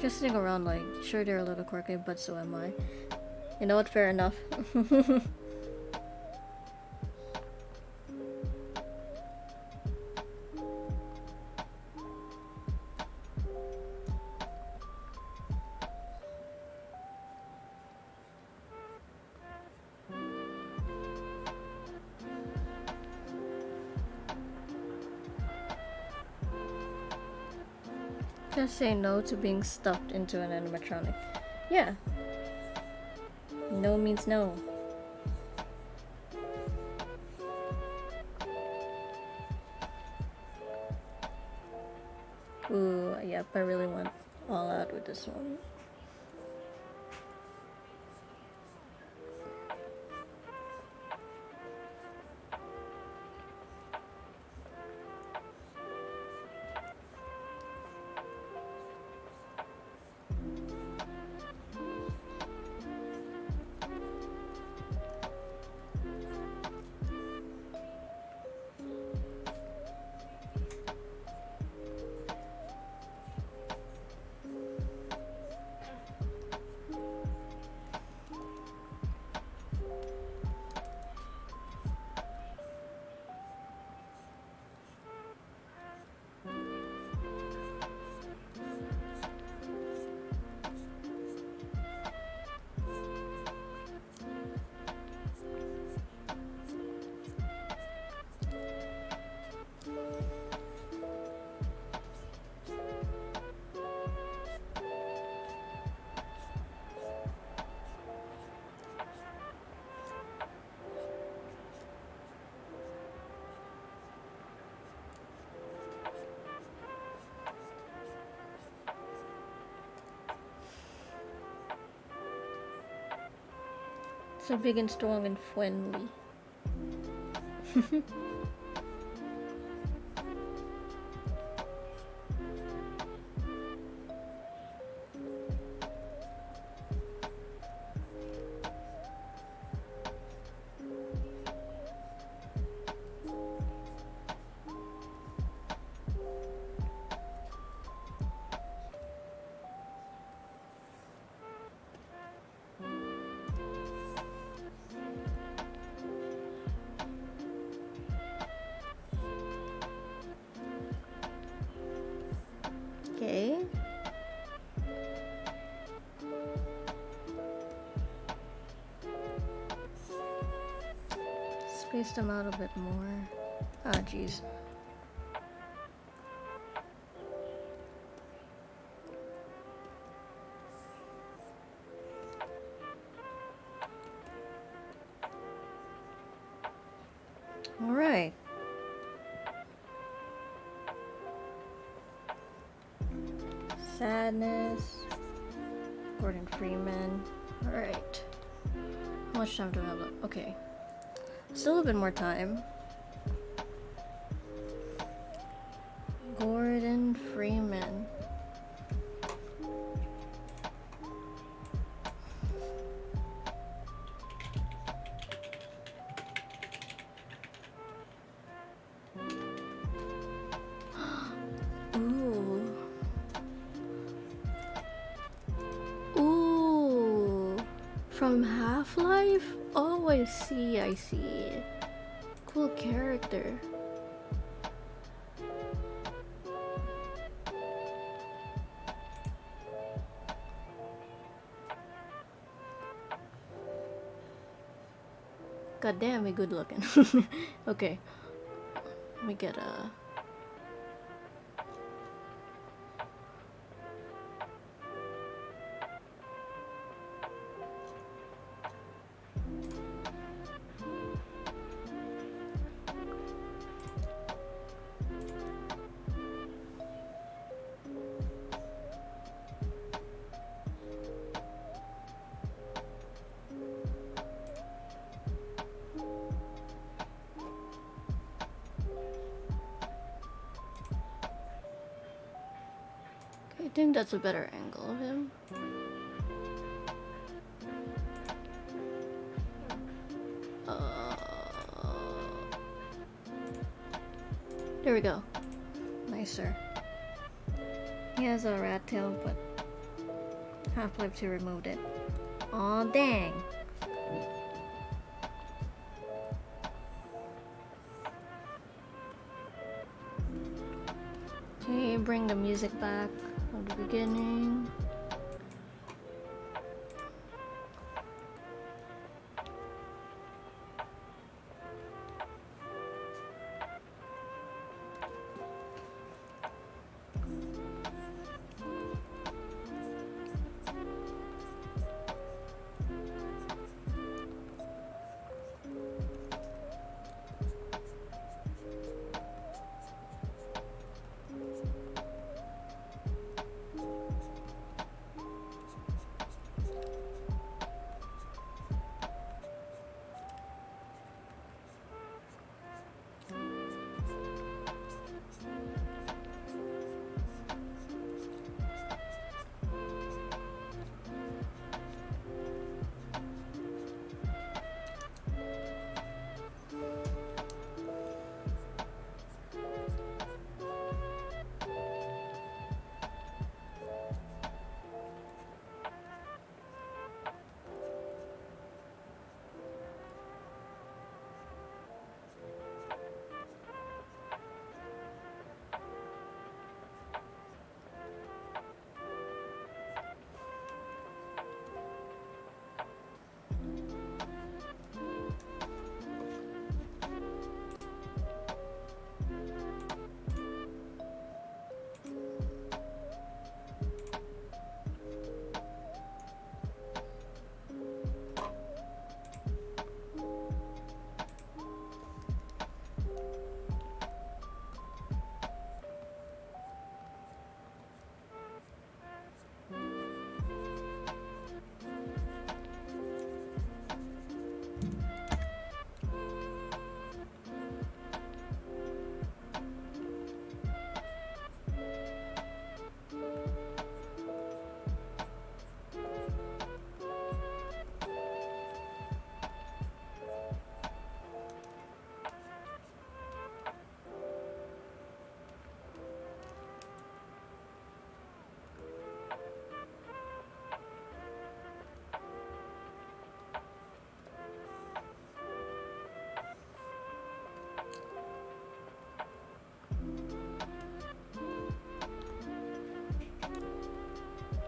Just sitting around like, sure they're a little quirky, but so am I. You know what, fair enough. Just say no to being stuffed into an animatronic. Yeah. No means no. Ooh, yep, I really went all out with this one. So big and strong and friendly. Okay. Space them out a bit more. Ah, jeez. All right. Sadness. Gordon Freeman. All right. How much time do I have left? Okay. Still a bit more time. Gordon Freeman. Ooh. Ooh. From Half-Life? Oh, I see, I see. Cool character. God damn, we good looking. Okay. Let me get a... I think that's a better angle of him. There we go. Nicer. He has a rat tail, but Half-Life 2 removed it. Aw, dang. Okay, bring the music back from the beginning.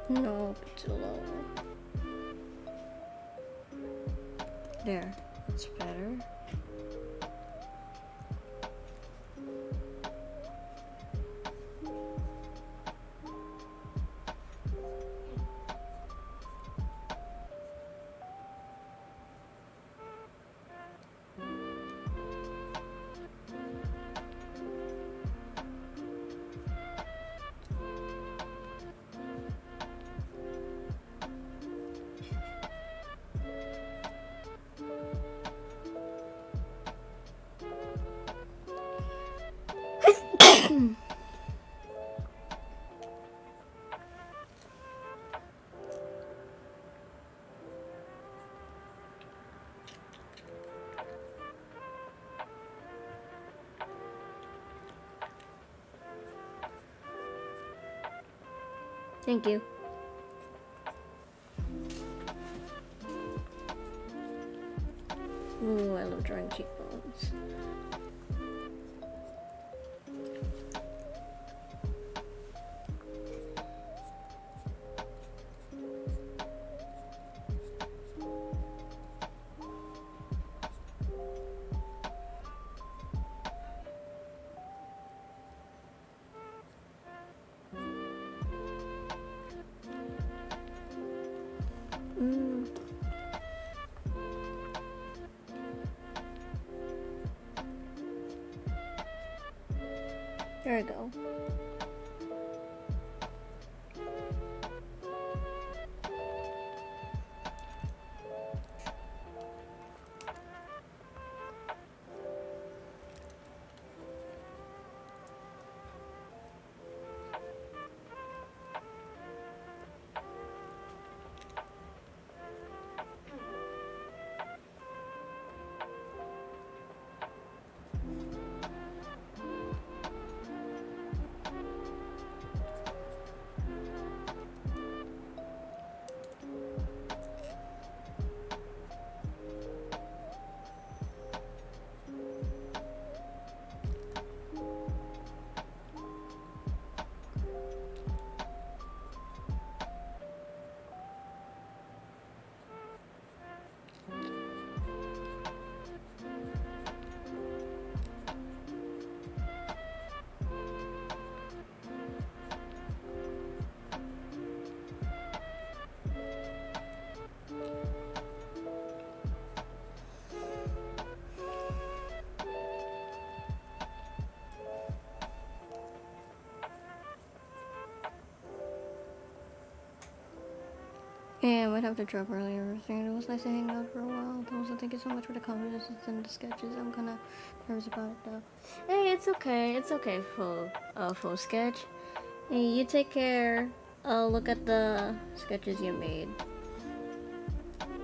No, too low. There, that's better. Thank you. Ooh, I love drawing cheekbones. There we go. Yeah, I might have to drop earlier. It was nice to hang out for a while. Also, thank you so much for the comments and the sketches. I'm kinda nervous about it though. Hey, it's okay. It's okay, full sketch. Hey, you take care. I'll look at the sketches you made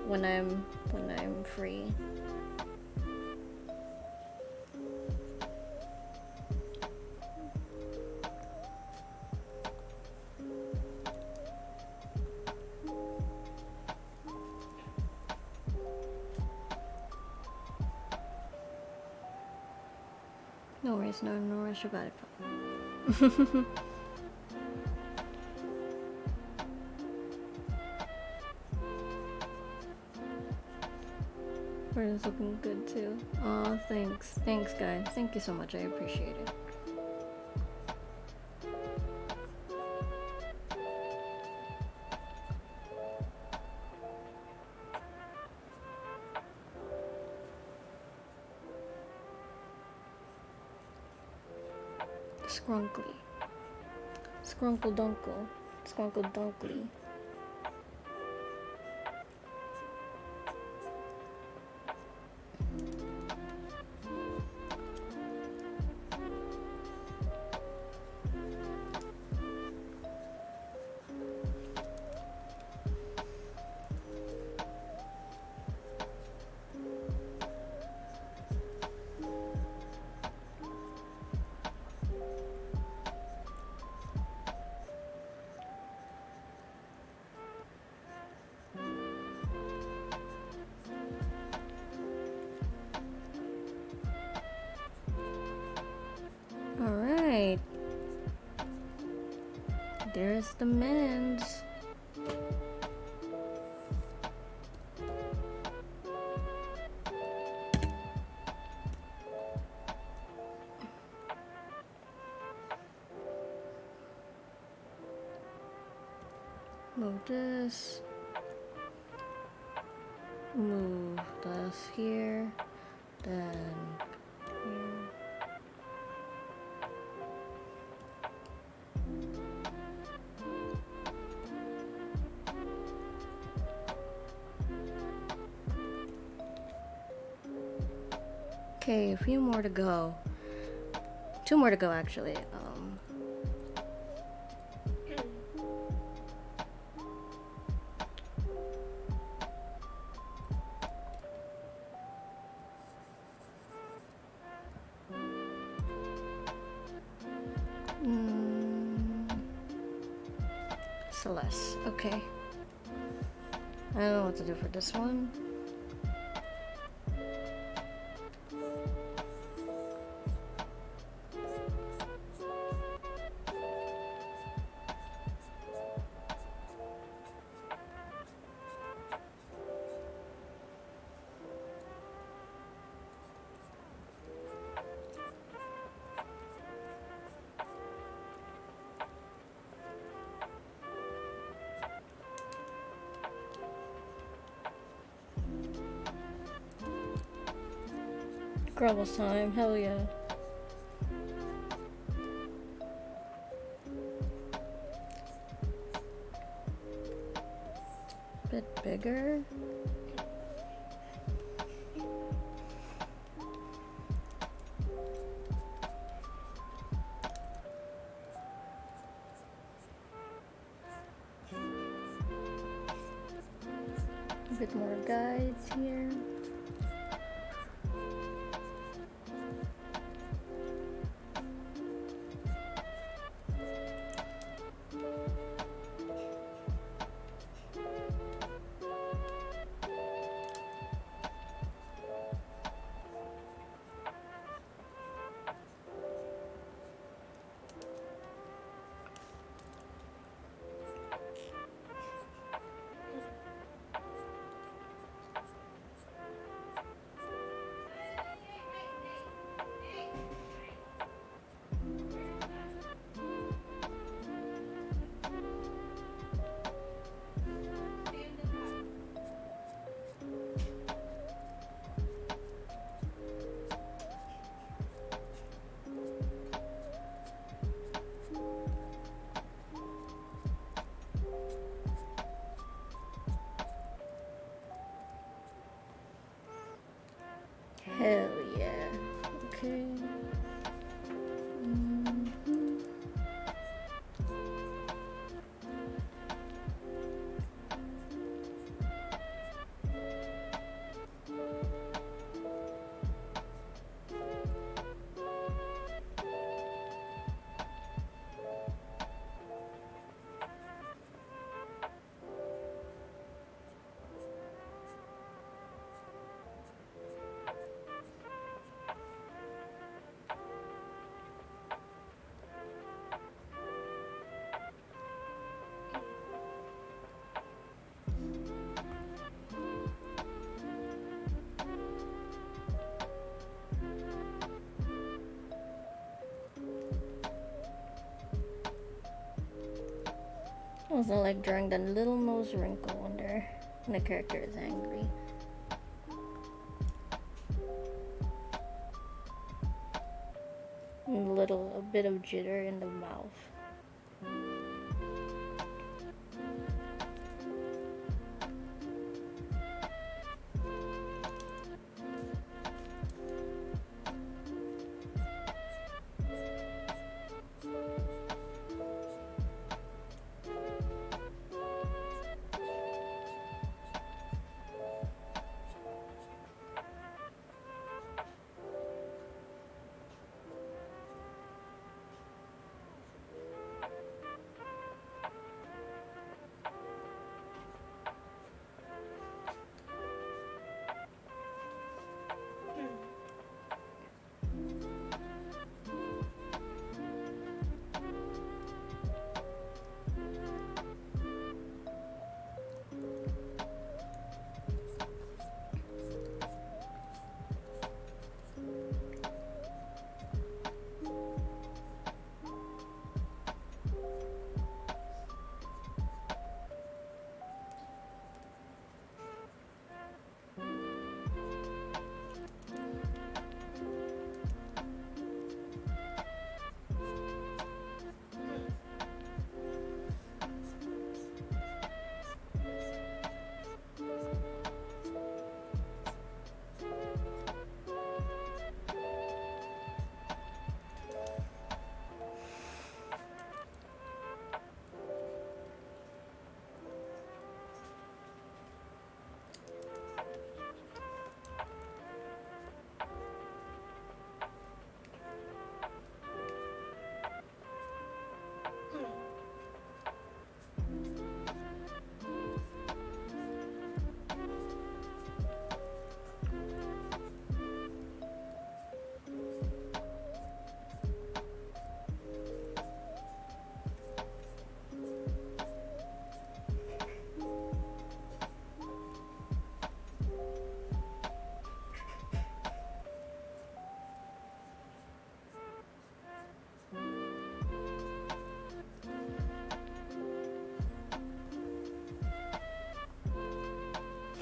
when I'm free. No worries, no rush about it. It's looking good too. Aw, thanks. Thanks, guys. Thank you so much. I appreciate it. Scrunkly. Scrunkle dunkle. Scrunkle dunkly. Alright. There's the mends. Move this. Move this here. Then here. Okay, a few more to go. 2 more to go actually. Celeste. Okay. I don't know what to do for this one. Grubbles time, hell yeah. Bit bigger. A bit more guides here. Hell yeah. Okay. Also like drawing the little nose wrinkle when the character is angry. And a bit of jitter in the mouth.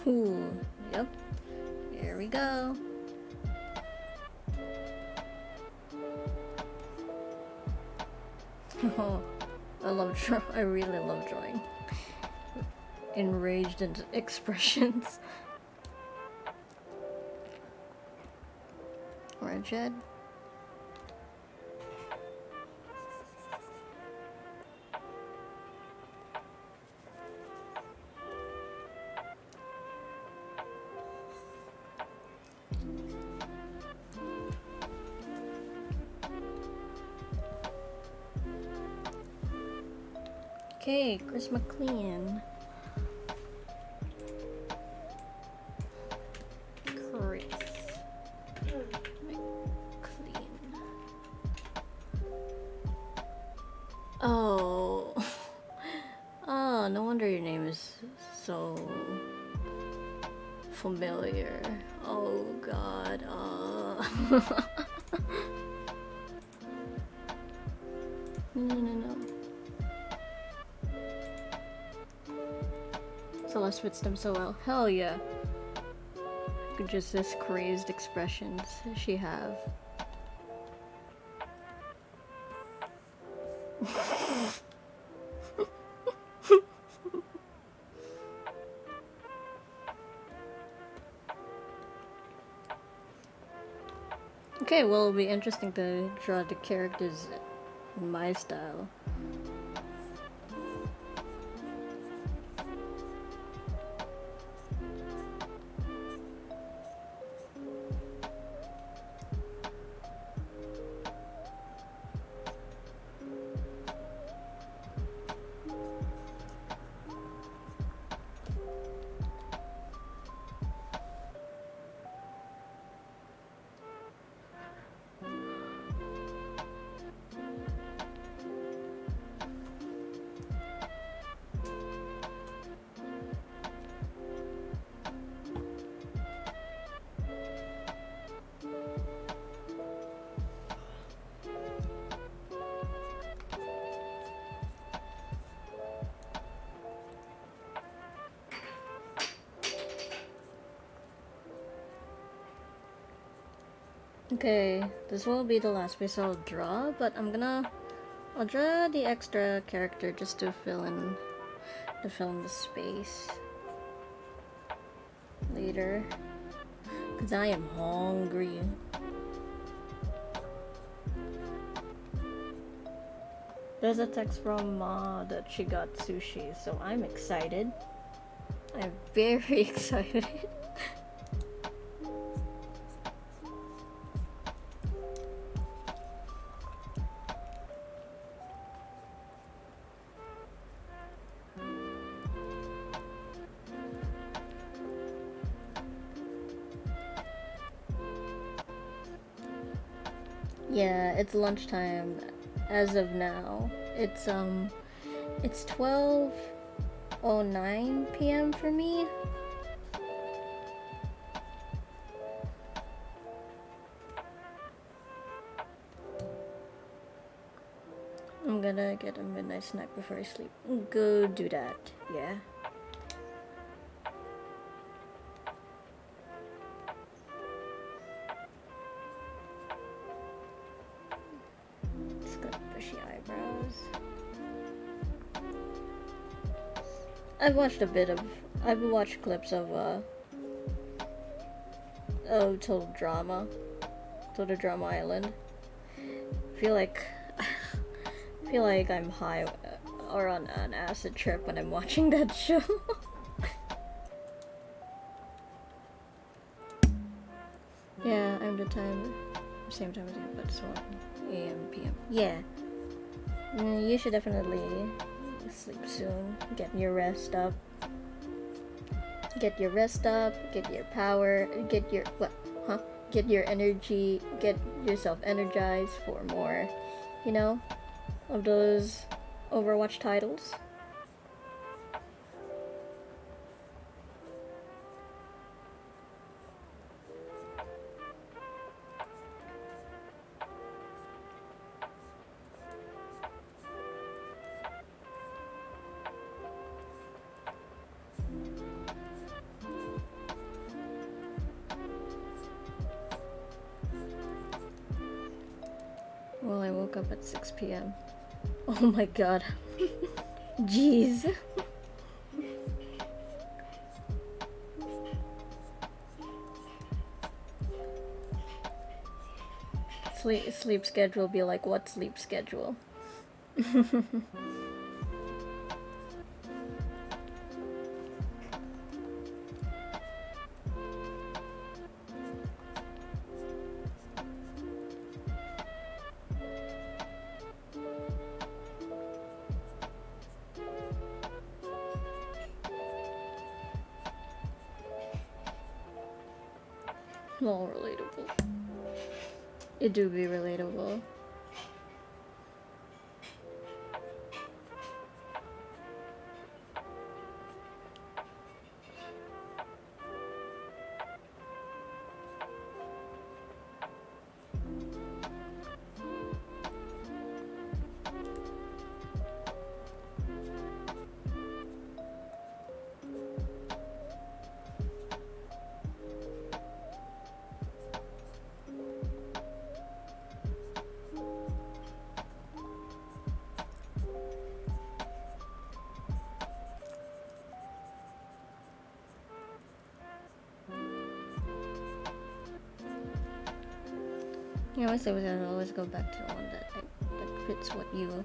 Ooh, yep. Here we go. Oh, I really love drawing enraged expressions. Orange head. Okay, Chris McLean. Chris McLean. Oh. Oh, no wonder your name is so familiar. Oh god. No. Celeste fits them so well. Hell yeah. Just this crazed expressions she have. Okay, well, it'll be interesting to draw the characters in my style. Okay, this will be the last piece I'll draw, but I'll draw the extra character just to fill in the space later, because I am hungry. There's a text from Ma that she got sushi, so I'm excited. I'm very excited. Yeah, it's lunchtime as of now. It's 12:09 p.m. for me. I'm gonna get a midnight snack before I sleep. Go do that, yeah. I've watched clips of Total Drama Island. Feel like I'm high or on an acid trip when I'm watching that show. Yeah, I'm same time as you, but it's 1 a.m. p.m. Yeah. You should definitely sleep soon. Get your rest up. Get your power. Get your energy. Get yourself energized for more, of those Overwatch titles. woke up at 6 p.m. Oh my god. Jeez. Sleep schedule be like, what sleep schedule? More relatable. It do be relatable. You know, I say we gotta always go back to the one that fits what you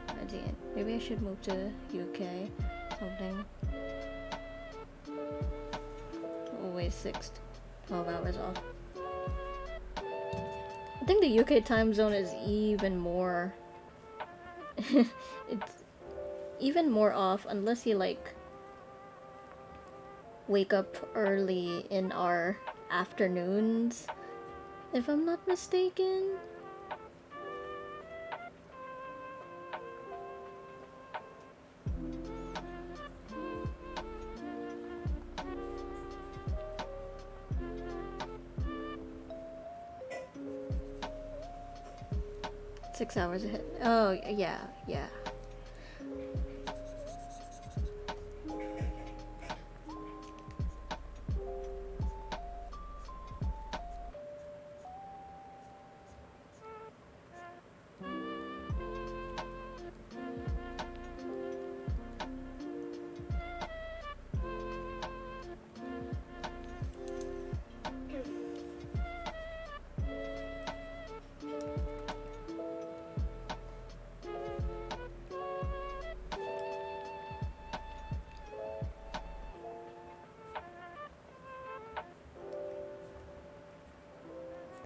ideate. Maybe I should move to UK, something. Always 12 hours off. I think the UK time zone is even more. It's even more off unless you like wake up early in our afternoons. If I'm not mistaken. Six hours ahead. Oh, yeah.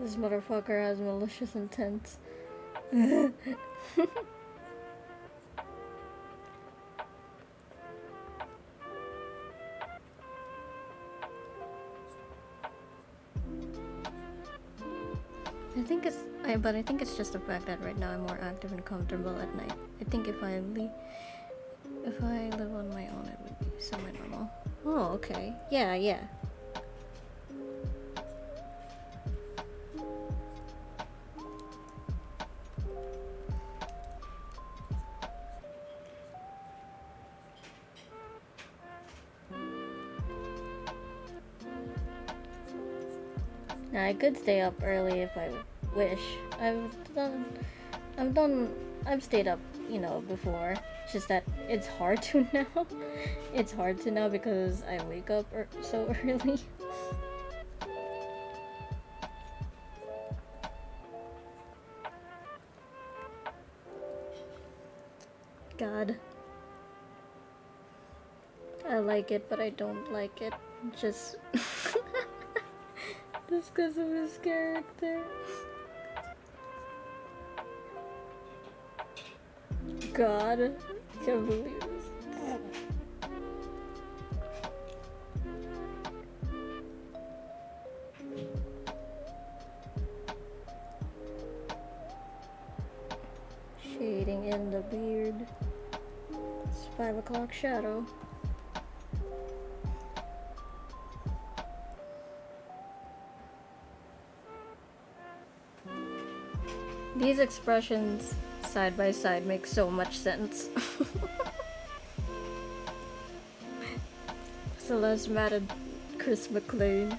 This motherfucker has malicious intent. I think it's just the fact that right now I'm more active and comfortable at night. I think if I live on my own, it would be semi-normal. Oh, okay. Yeah. Now I could stay up early if I wish. I've stayed up, before. It's just that it's hard to now. It's hard to now because I wake up so early. God. I like it, but I don't like it. Just because of his character. God, I can't believe this. Shading in the beard. It's 5 o'clock shadow. These expressions side by side make so much sense. Celeste mad at Chris McLean.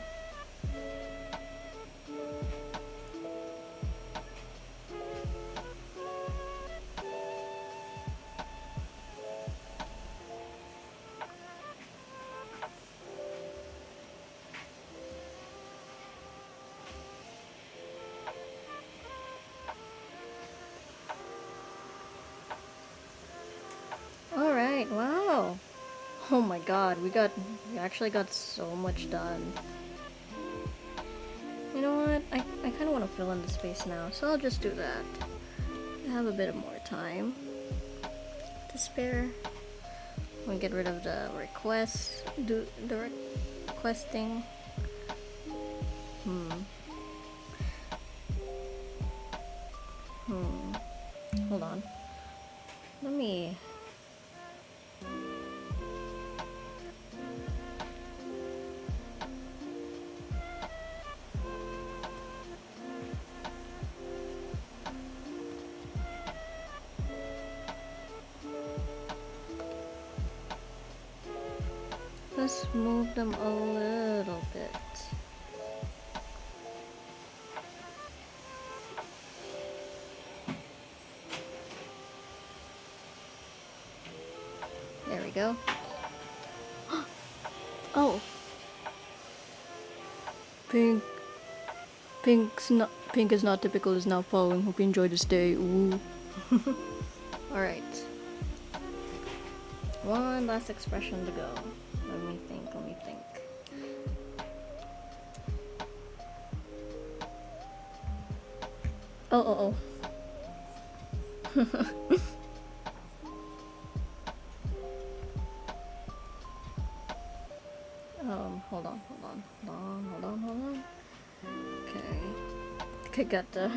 Oh my god, we actually got so much done. You know what? I kind of want to fill in the space now, so I'll just do that. I have a bit more time to spare. We'll get rid of the requests, do the requesting. Hold on. Let me... Let's move them a little bit. There we go. Oh. Pink is not typical is now following. Hope you enjoy this day. Ooh. Alright. One last expression to go. Let me think. Oh. Hold on. Okay. I got the...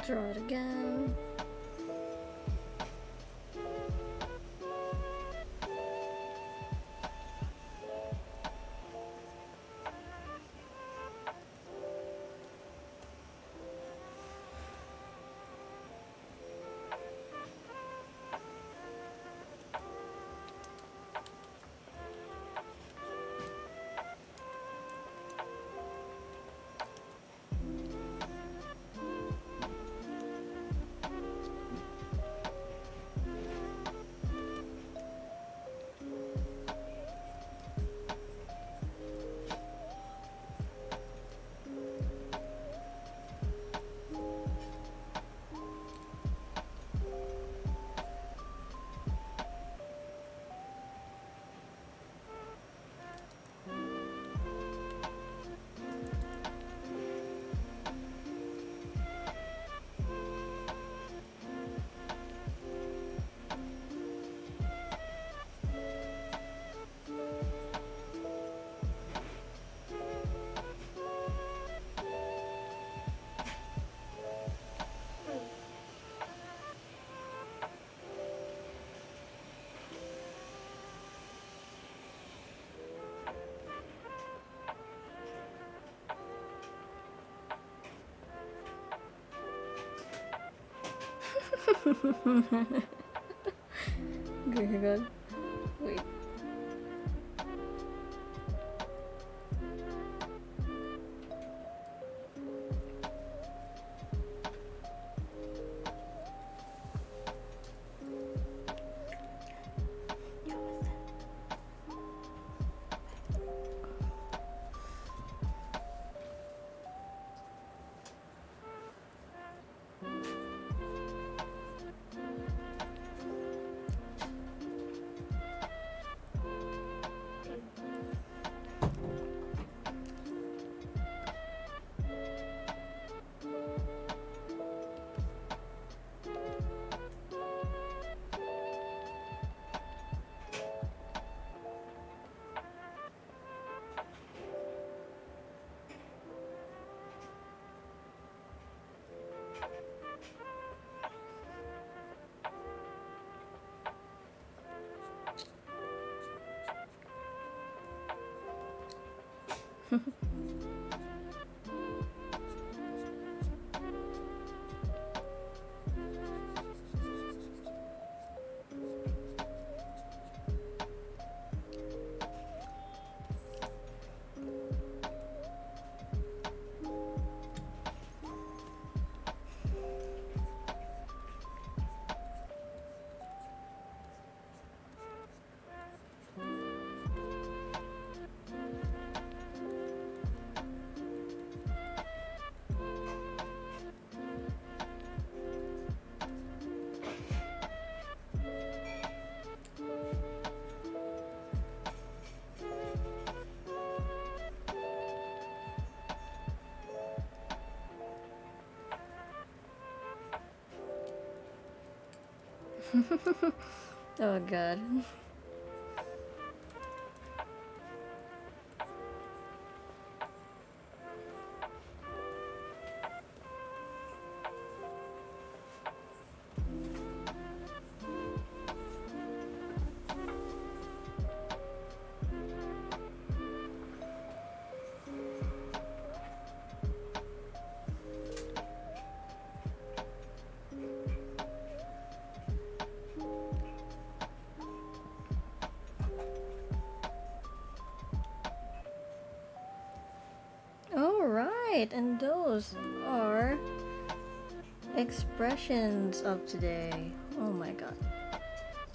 Draw it again. Good. Wait. Oh god. Alright, and those are expressions of today. Oh my god.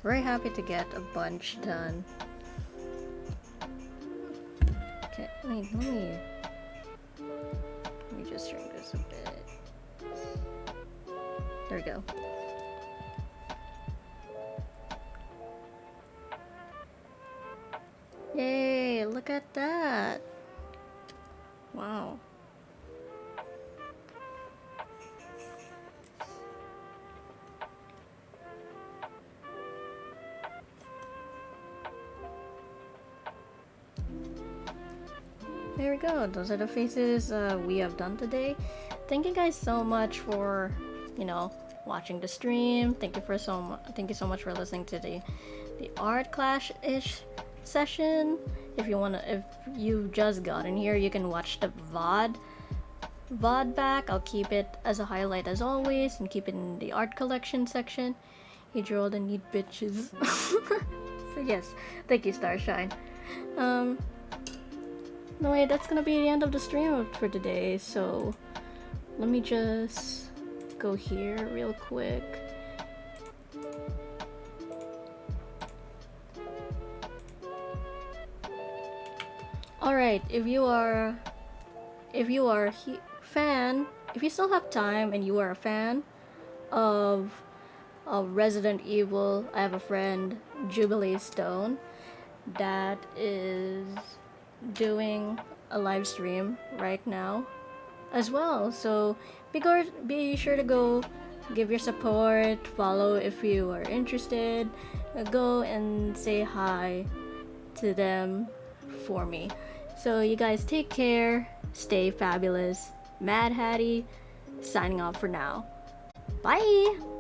Very happy to get a bunch done. Okay, wait, let me just shrink this a bit. There we go. Yay, look at that. Wow. There we go. Those are the faces we have done today. Thank you guys so much for, watching the stream. Thank you so much for listening to the art clash-ish session. If you've just gotten here, you can watch the VOD back. I'll keep it as a highlight as always and keep it in the art collection section. You draw the neat bitches. So yes, thank you, Starshine. No wait, that's gonna be the end of the stream for today, so let me just go here real quick. Alright, if you still have time and you are a fan of Resident Evil, I have a friend, Jubilee Stone, that is doing a live stream right now as well. So be sure to go give your support, follow if you are interested, go and say hi to them for me. So you guys take care, stay fabulous. Mad Hattey signing off for now. Bye!